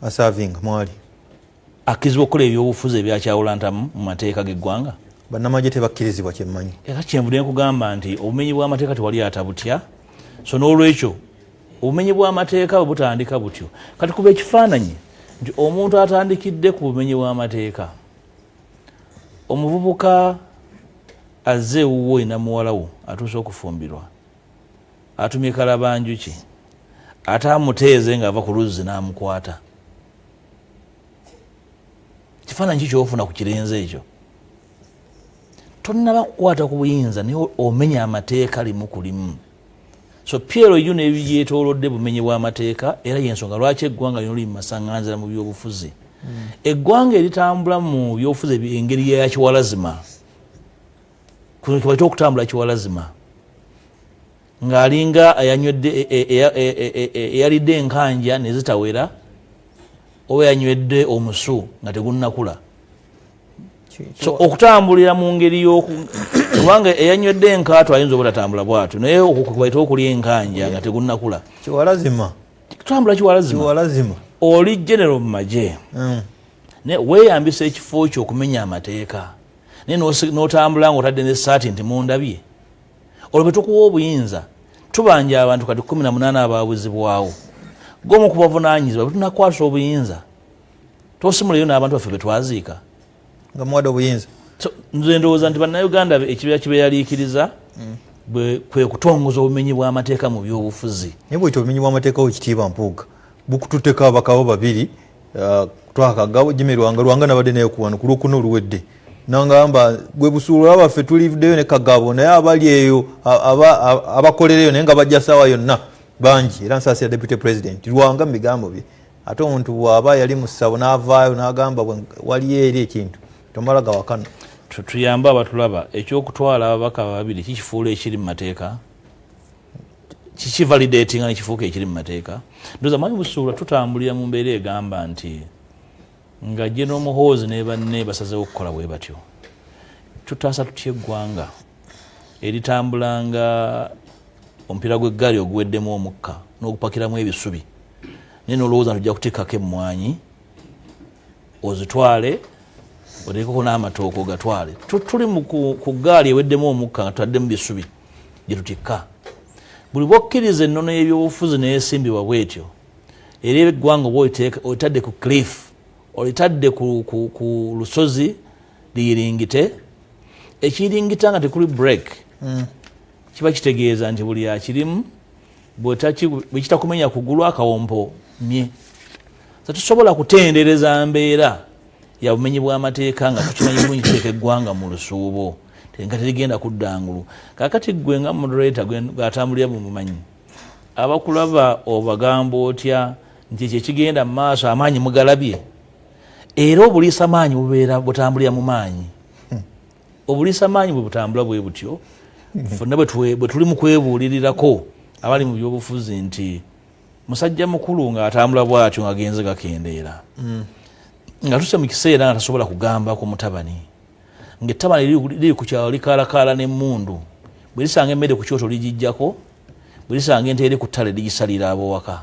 asavinga mwali akizibwa okukola ebyobufuzi ebyakyawulantamu mu mateeka g'eggwanga. bannamagye tebakkirizibwa kyemmanyi. Era kyenvudde nkugamba nti obumenyi bw'amateeka tewali atabutya, so n'olwekyo obumenyi bw'amateeka bwe butandika butyo. Kati kuba ekifaananyi nti omuntu atandikidde ku bumenyi bw'amateeka, omuvubuka azze ewuwo ina muwala wo atuuse okufumbirwa, atumye kalabanjuki, ate amuteeze ng'ava ku luzzi n'amukwata. Kifaananyi ki ky'ofuna ku kirenze ekyo? Tonnaba kukwata ku buyinza naye omenya amateeka limu ku limu. So PLU n'ebigyetoolodde bumenyi bw'amateeka, era y'ensonga lwaki eggwanga lino liri mu masaŋŋanzira mu byobufuzi. Eggwanga eritambula mu byobufuzi engeri ya kiwalazima, kuno kibaita okutambula kiwalazima, ng'alinga eyalidde enkanja ne zitawera, oba yanywedde omusu nga tegunnakula. So okutambulira mu ngeri kubanga eyanywedde enkaato ayinza obutatambula bwatu, naye okubaita okulya enkanja nga tegunnakula kiwalazima, kutambula kiwalazima. Oli general mu magye weeyambisa ekifo kyo okumenya amateeka, naye n'otambula ng'otadde n'essaati nti mundabye. Olwo bwe tukuwa obuyinza tubanja abantu kati 18 abaabuzibwawo, gwomu ku bavunaanyizibwa bwe tunakwasa obuyinza tosimuleyo n'abantu baffe be twaziika nga muwadde obuyinza. Nze ndowooza nti bannayuganda ekibeera kibeeyaliikiriza kwe kutongoza obumenyi bw'amateeka mu byobufuzi. Naye bwekyo obumenyi bw'amateeka wekitiibwa Mpuuga bukututteko abakabo babiri, twakagabo Jimmy Lwanga nabadde naye kuwano ku Lwokuna oluwedde, nangamba gwe busuula abaffe tulivuddeyo ne Kagabo, naye abali eyo abakolereyo naye nga bajja ssaawa yonna bangi, era nsaasira Deputy President Lwanga mu bigambo bye. Ate omuntu bw'aba yali mu ssabo n'avaayo n'agamba waliyo eri ekintu tomala gawakana. Tuyambe abatulaba ekyokutwala ababaka babiri kikifuula ekiri mu mateeka, kikivalidatinga nekifuuka ekiri mu mateeka. Ndoza manyi busuula tutambulira mu mbeera egamba nti nga General Muhoozi ne banne basazeewo okukola bwe batyo, tutaasa tutya eggwanga eritambulanga omupiira gw'eggaali oguweddemu omukka n'ogupakiramu ebisubi, naye n'olowooza nti ojja kuteekako emmwanyi ozitwale oteekeko n'amatooke ogatwale. Tuli ku ggaali eweddemu omukka nga tutaddemu bisubi gye tutikka. Buli bwokkiriza ennono y'ebyobufuzi n'esimbibwa bwetyo, era eggwanga oba otadde ku cliff, olitadde ku lusozi liyiringite, ekiyiringita nga tekuli break, kiba kitegeeza nti buli akirimu bwe kitakumenya kugulu akawompo mye. Tetusobola kutendereza mbeera ya bumenyi bw'amateeka nga tukimanyi bulungi tuteeka eggwanga mu lusuubo nga terigenda kudda ngulu. Kaakati gwe nga moderator gw'atambulira mu bumanyi, abakulaba obagamba otya nti ekyo ekigenda mu maaso amaanyi mugalabye, era obuliisa maanyi bubeera butambulira mu maanyi. Obuliisa maanyi bwe butambula bwe butyo, ffonna bwe tuli mu kwebuulirirako abali mu byobufuzi nti musajja mukulu ng'atambula bw'atyo ng'agenze gakendeera, nga tuse mu kiseera nga tasobola kugamba ku mutabani, ng'ettabani liri ku kyalo likaalakaala n'emmundu, bwe lisanga emmere ku kyoto ligijjako, bwe lisanga ente eri ku ttale ligisalira ab'owaka.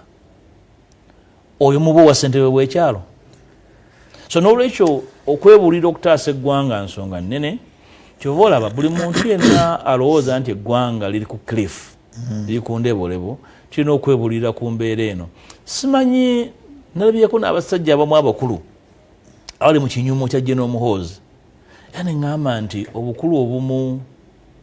Oyo muba owa ssentebe bw'ekyalo. So n'olwekyo okwebuulira okutaasa eggwanga nsonga nnene. Kyova olaba buli muntu yenna alowooza nti eggwanga liri ku cliff, liri ku ndebolebo, tulina okwebuulira ku mbeera eno. Simanyi nalabyeko n'abasajja abamu abakulu abali mu kinyumo kya General Muhoozi, era ne ŋŋamba nti obukulu obumu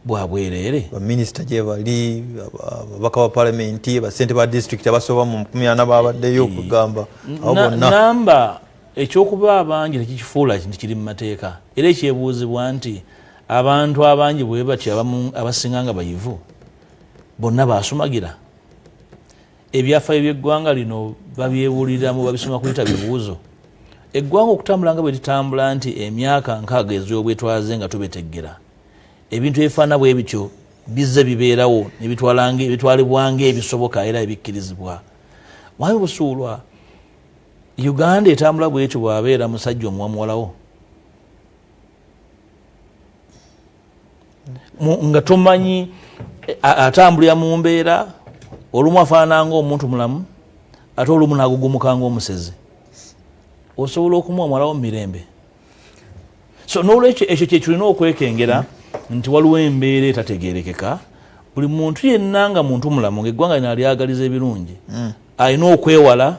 bwa bwereere. Baminisita gye bali, ababaka ba palamenti, basente ba district abasoba mu 40 babaddeyo okugamba abo bonna. Namba ekyokuba abangi tekikifuula kintu kiri mu mateeka, era ekyebuuzibwa nti abantu abangi bwe batyo abasinga nga bayivu bonna basumagira. Ebyafaayo by'eggwanga lino babyebuuliramu, babisoma kuyita bibuuzo. Eggwanga okutambula nga bwe litambula nti emyaka 6 ez'obwetwaze nga tubeteggera, ebintu ebifaana bwe bityo bizze bibeerawo nebitwalibwanga ebisoboka era ebikkirizibwa. Why busuulwa? Uganda etambula bwetyo bwabeera musajja omuwamwalawo nga tomanyi atambulira mu mbeera olumu afaanana ng'omuntu mulamu ate olumu n'agugumuka ng'omusezi osobola okumwamwalawo mu mirembe. So n'olwekyo ekyo kye tulina okwekengera nti waliwo embeera etategeerekeka. Buli muntu yenna nga muntu mulamu ng'eggwanga lino alyagaliza ebirungi alina okwewala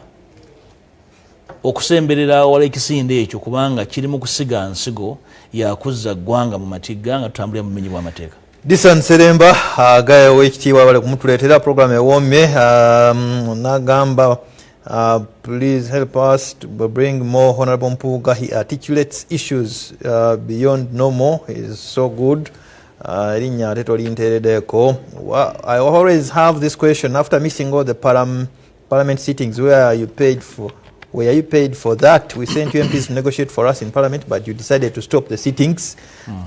okusemberera wala ekisinde ekyo kubanga kiri mu kusiga nsigo yakuzza ggwanga mu matigga nga tutambulira mu bumenyi bw'amateeka. Disan Seremba agayo wekitiibwa bali kumutuleetera program ewomye n'agamba please help us to bring more Honorable Mpuuga. He articulates issues beyond normal. He is so good. I always have this question after missing all the parliament sittings. Where are you paid for that? We sent you MPs to negotiate for us in parliament, but you decided to stop the sittings.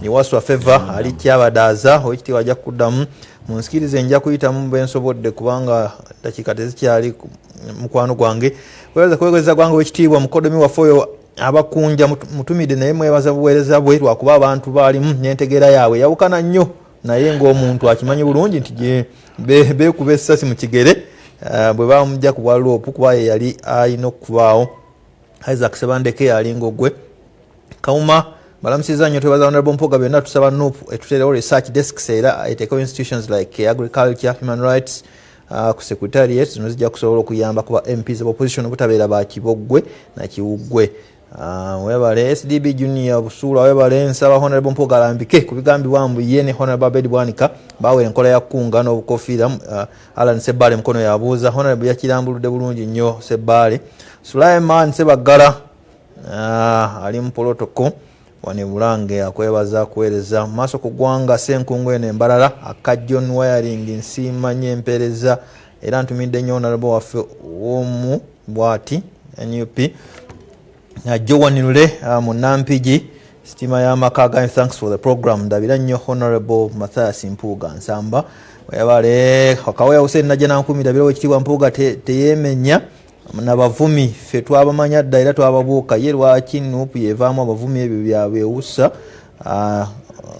You was a favor. Ali kyabadaza oikiti wajja kuddamu munsikirize nja kuyitamu bensobodde kubanga dakika tezikyali mukwano gwange. Weeweza kwegeza gwange wekitiibwa mukodomi waffe abakunja mutumide naye mwebaza buweereza bwe lwakuba abantu baalimu n'entegeera yaabwe yawukana nnyo naye ng'omuntu akimanyi bulungi nti beekuba essasi mu kigere bwe bamujja ku bwa loopu kuba ye yali alina okubaawo. Isaac Sebandeke yalinga ogwe Kauma balamusiza nnyo twebaza Honorable Mpuuga byonna tusaba NUP etuteerewo research desks era eteekawo institutions like agriculture, human rights ku secretariat zino zijja kusobola okuyamba kuba MPs of opposition obutabeera bakibogwe na kiwuggwe. Webale SDB Junior Busula webale nsaba Honorable Mpuuga alambike ku bigambibwa mbu ye ne Honorable Abedi Bwanika bawe enkola ya kunga n'obukofiira. Alan Sebbale mukono yabuuza Honorable yakirambuludde bulungi nnyo Sebbale. Sulaiman Sebagala ali mu protocol wane Bulange akwebaza kuweereza maaso ku ggwanga Senkungwe n'embalala akajjon wiring nsiimanye empereza era ntumidde nnyo Honorable waffe w'omu bwati NUP Jowanirule mu Nampigi sitima y'amaka again. Thanks for the program. Ndabira nnyo Honorable Mathias Mpuuga Nsamba weyabale akaweya Hussein najja nankumi ndabira wekitiibwa Mpuuga teyemenya n'abavumi ffe twabamanya dda era twababuuka ye lwaki NUP yevaamu abavumi ebyo byabewusa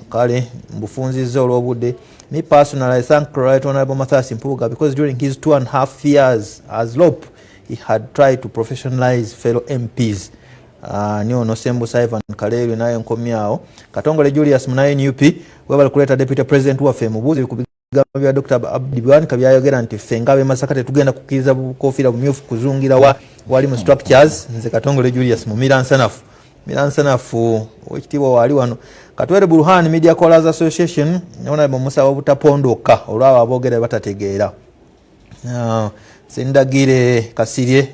kale mbufunzizza olw'obudde. Me personally, I thank Right Honorable Mathias Mpuuga because during his 2.5 years as LOP he had tried to professionalize fellow MPs. Nyono Sembusa Ivan Kaleru naye nkomyao Katongole Julius munaye NUP webali kuleta deputy president waffe mubuzi ku bigambo bya Dr. Abdi Bwanika byayogera nti ffe ngabe Masaka tetugenda kukkiriza bukofira bumyufu kuzungira wali mu structures. Nze Katongole Julius mu Miransanafu wekitiibwa wali wano Katwere Burhan Media Callers Association nona musa obutapondoka olwabo aboogera batategeera. Sindagire Kasirye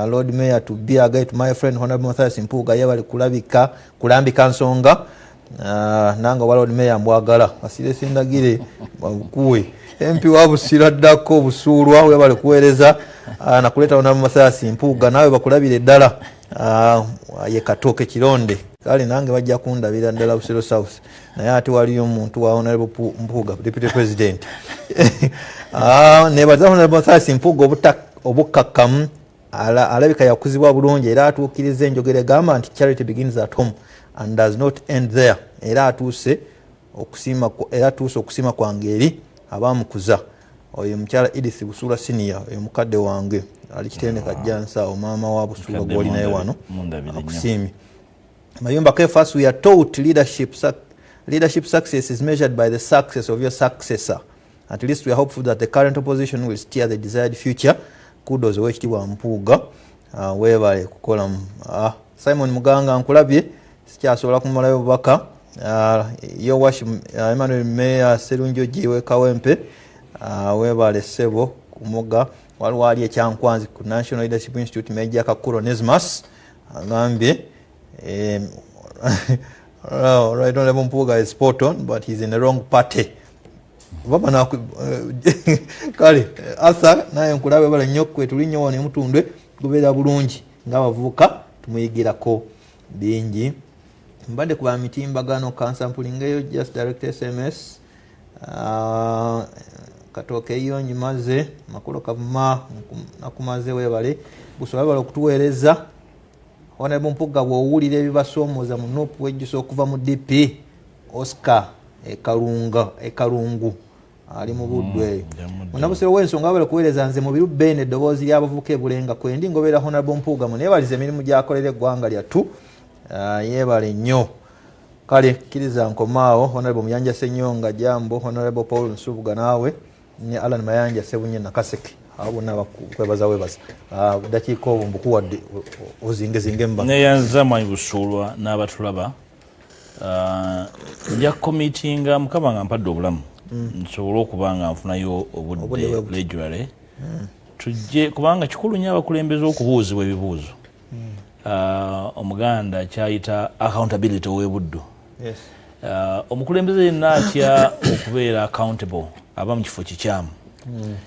Lord Mayor to be a guy to my friend Honorable Mathias Mpuuga yabali kulambika nsonga nanga wa Lord Mayor mwagala Kasirye Sindagire kuwe MP wabusira ddako busuulwa webali kuweereza na kuleta Honorable Mathias Mpuuga nawe bakulabire ddala ye Katoke Kironde kale nange bajja kundabira ddala Busiro South naye ate waliyo omuntu wa Honorable Mpuuga Deputy President nebaza Honorable Mathias Mpuuga obukakamu alabika yakuzibwa bulungi era atuukiriza enjogera egamba nti charity begins at home and does not end there era atuuse okusima kwange eri abamukuza oyo mukyala Edith Busula Senior oyo mukadde wange ali kitendeka Jansa omama wa Busula gwoli naye wano akusiimi Mayumba Kefas. We are taught leadership success is measured by the success of your successor. At least we are hopeful that the current opposition will steer the desired future. Kudos wekitiibwa Mpuuga webale kukola Simon Muganga nkulabye sikyasobola kumalayo bubaka yo wash Emmanuel Mayor Serunjo Jiwe Kawempe webale sebo kumuga waliwo ali ekyankwanzi ku National Leadership Institute Major Kakuro Nesmas agambye Right Honorable Mpuuga is spot on but he's in the wrong party. Baba na kale asa naye nkulabe bala nnyo kwe tulinnyo wano mutundwe gubeera bulungi ng'abavubuka tumuyigirako bingi mbadde kuba mitimbagano kansampulingeyo just direct SMS Katoke iyo nyimaze makulu kavuma nakumaze webale gusobola okutuweereza Honorable Mpuuga bw'owulira ebibasoomoza mu nupu wejjusa okuva mu DP Oscar Ekalungu ali mu buddu eyo munabusero w'ensonga abala kuweereza nze mu biru bene eddoboozi ly'abavubuka ebulenga kwendi ngobeera Honorable Mpuuga muneebaliza emirimu gy'akolera eggwanga lyattu yeebale nnyo kale kkiriza nkomaawo Honorable Muyanja Ssenyonga Jambo Honorable Paul Nsubuga naawe ne Alan Mayanja Sebunye Nakaseke abo bonna bakwebaza dakiika obwo mbukuwadde ozingezinge mba neyanza manyi busuulwa n'abatulaba nja kukomitinga mukama nga mpadde obulamu nsobole okuba nga nfunayo obudde regularly tujje kubanga kikulu nnyo abakulembeze okubuuzibwa ebibuuzo omuganda kyayita accountability ow'ebuddu omukulembeze yenna atya okubeera accountable aba mu kifo kikyamu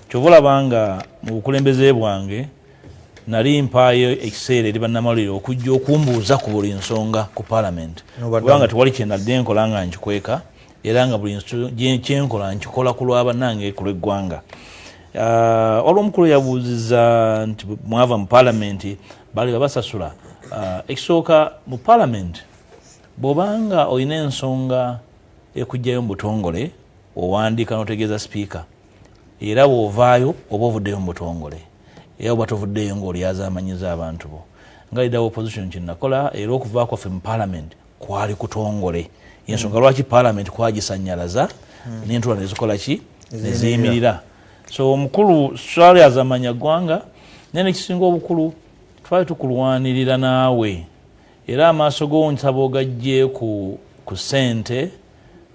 kyova olabanga mu bukulembeze bwange nali mpaayo ekiseera eri bannamalire okujja okumbuuza ku buli nsonga ku palamenti kubanga tewali kyenadde nkola nga nkikweka era nga buli kyenkola nkikola ku lw'abannange ku lw'eggwanga olw'omukulu yabuuziza nti mwava mu palamenti bali babasasula ekisooka mu palamenti bw'obanga olina ensonga ekujjayo mu butongole owandiika n'otegeeza sipiika era bw'ovaayo oba ovuddeyo mu butongole era oba tovuddeyo ng'olyaza amanyiza abantu bo nga leader opposition kyenakola era okuva kwaffe mu palamenti kwali kutongole yensonga lwaki palamenti kwagisanyalaza n'entula nezikola ki neziyimirira so omukulu twalyaza amanya ggwanga naye nekisinga obukulu twali tukulwanirira naawe era amaaso g'onsaba ogajje ku ssente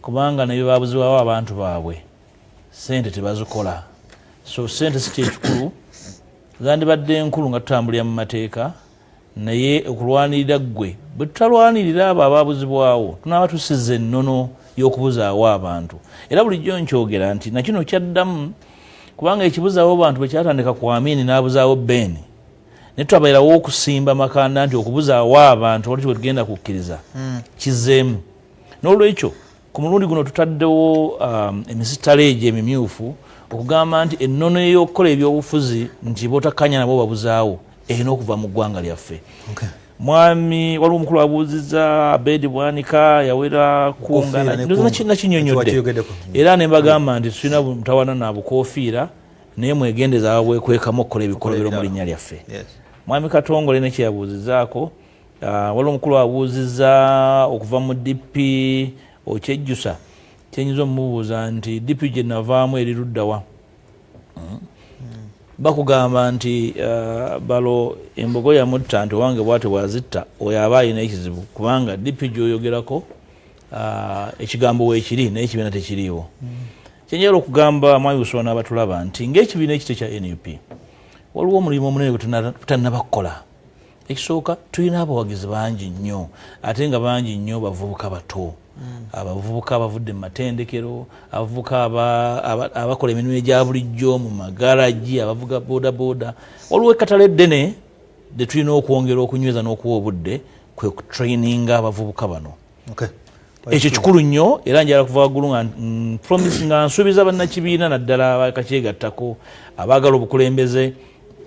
kubanga naye babuzibwawo abantu baabwe ssente tebazikola so ssente si kyekikulu zandibadde enkulu nga tutambulira mu mateeka naye okulwanirira ggwe bwe tutalwanirira abo ababuzibwawo tunaaba tusiza ennono y'okubuzaawo abantu era bulijjo nkyogera nti nakino kyaddamu kubanga ekibuzaawo abantu bwe kyatandika ku Amini n'abuzaawo Beni ne twabeerawo okusimba makanda nti okubuzaawo abantu wali tugenda kukkiriza kizeemu n'olwekyo ku mulundi guno tutaddewo emisitale egyo emimyufu okugamba nti ennono ey'okukola ebyobufuzi nti botakkanya nabo babuzaawo erina okuva mu ggwanga lyaffe mwami waliwo omukulu abuuziza Abedi Bwanika yawera kungana nakinyonyodde era ne mbagamba nti tulina mutawana na bukofiira naye mwegendeza abwekwekamu okukola ebikolobero mu linnya lyaffe mwami Katongole ne kyeyabuuzizaako waliwo omukulu abuuziza okuva mu DP okyejjusa kyenyinza omubuuza nti DP gye navaamu eri luddawa bakugamba nti balo embogo yamutta nti owange bwate bwazitta oyo aba alina ekizibu kubanga DP gy'oyogerako ekigambo weekiri naye ekibiina tekiriiwo kyenjala okugamba mwami Buswa n'abatulaba nti ng'ekibiina ekite kya NUP waliwo omulimu omunene gwe tutannaba kukola ekisooka tulina abawagizi bangi nnyo ate nga bangi nnyo bavubuka bato abavubuka abavudde mu matendekero abavubuka abakola emirimu egya bulijjo mu magaraji abavuga bodaboda waliwo ekkatala eddene lye tulina okwongera okunyweza n'okuwa obudde kwe kutraininga abavubuka bano ekyo kikulu nnyo era njala kuva waggulu nga promise nga nsuubiza bannakibiina naddala abakakyegattako abaagala obukulembeze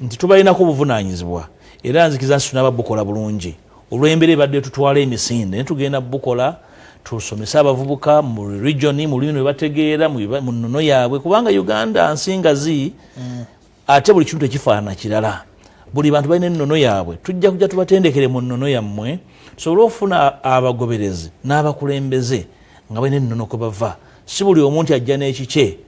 nti tubalinako obuvunaanyizibwa era nzikiza nsi tunaba bukola bulungi olw'embeera ebadde tutwala emisinde ne tugenda bukola tusomese abavubuka mu regioni mu lulimi lwe bategeera mu nnono yaabwe kubanga Uganda nsingazi ate buli kintu tekifaanana kirala buli bantu balina ennono yaabwe tujja kujja tubatendekere mu nnono yammwe tusobole okufuna abagoberezi n'abakulembeze nga balina ennono kwe bava si buli omuntu ajja n'ekikye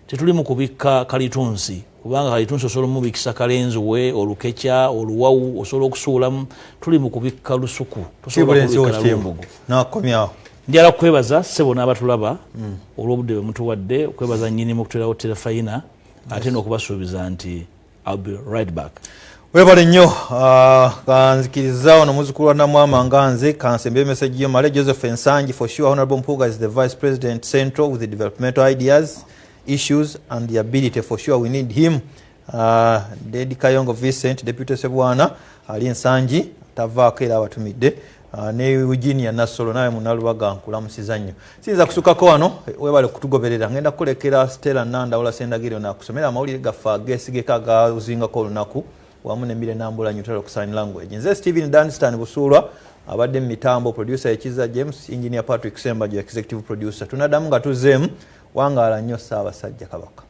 tetuli mu kubikka kalitunsi kubanga kalitunsi osobola omubikisa kalenzuwe olukekya oluwawu osobola okusuulamu tuli mu kubikka lusuku tosobola kubikka lumbugu nakomyawo njala kwebaza ssebo n'abatulaba olw'obudde bwe mutuwadde okwebaza nnyinimu okutwerawo terefayina ate n'okubasuubiza nti I'll be right back. Webale nnyo kanzikiriza ono muzzukulu wa Namwama nga nze kansembe message yo Male Joseph Ensangi for sure Honorable Mpuuga is the Vice President Central with the developmental ideas issues and the ability for sure we need him. Dedi Kayongo Vincent Deputy Sebwana ali Ensangi tavaako era abatumidde ne Virginia Nasolo nawe munalubaga nkulamusiza nnyo. Sinza kusukako wano webale kutugoberera ngenda kulekera Stella Nanda ola Sendagiro na kusomera amawulire gafa gesigeka gazingako olunaku wamu n'emmere nambula Neutral Sign Language. Nze Steven Danstan Busulwa abadde mitambo producer Ekiza James, engineer Patrick Semba, executive producer. Tunadamu nga tuzeemu wangaala nnyo Ssaabasajja Kabaka.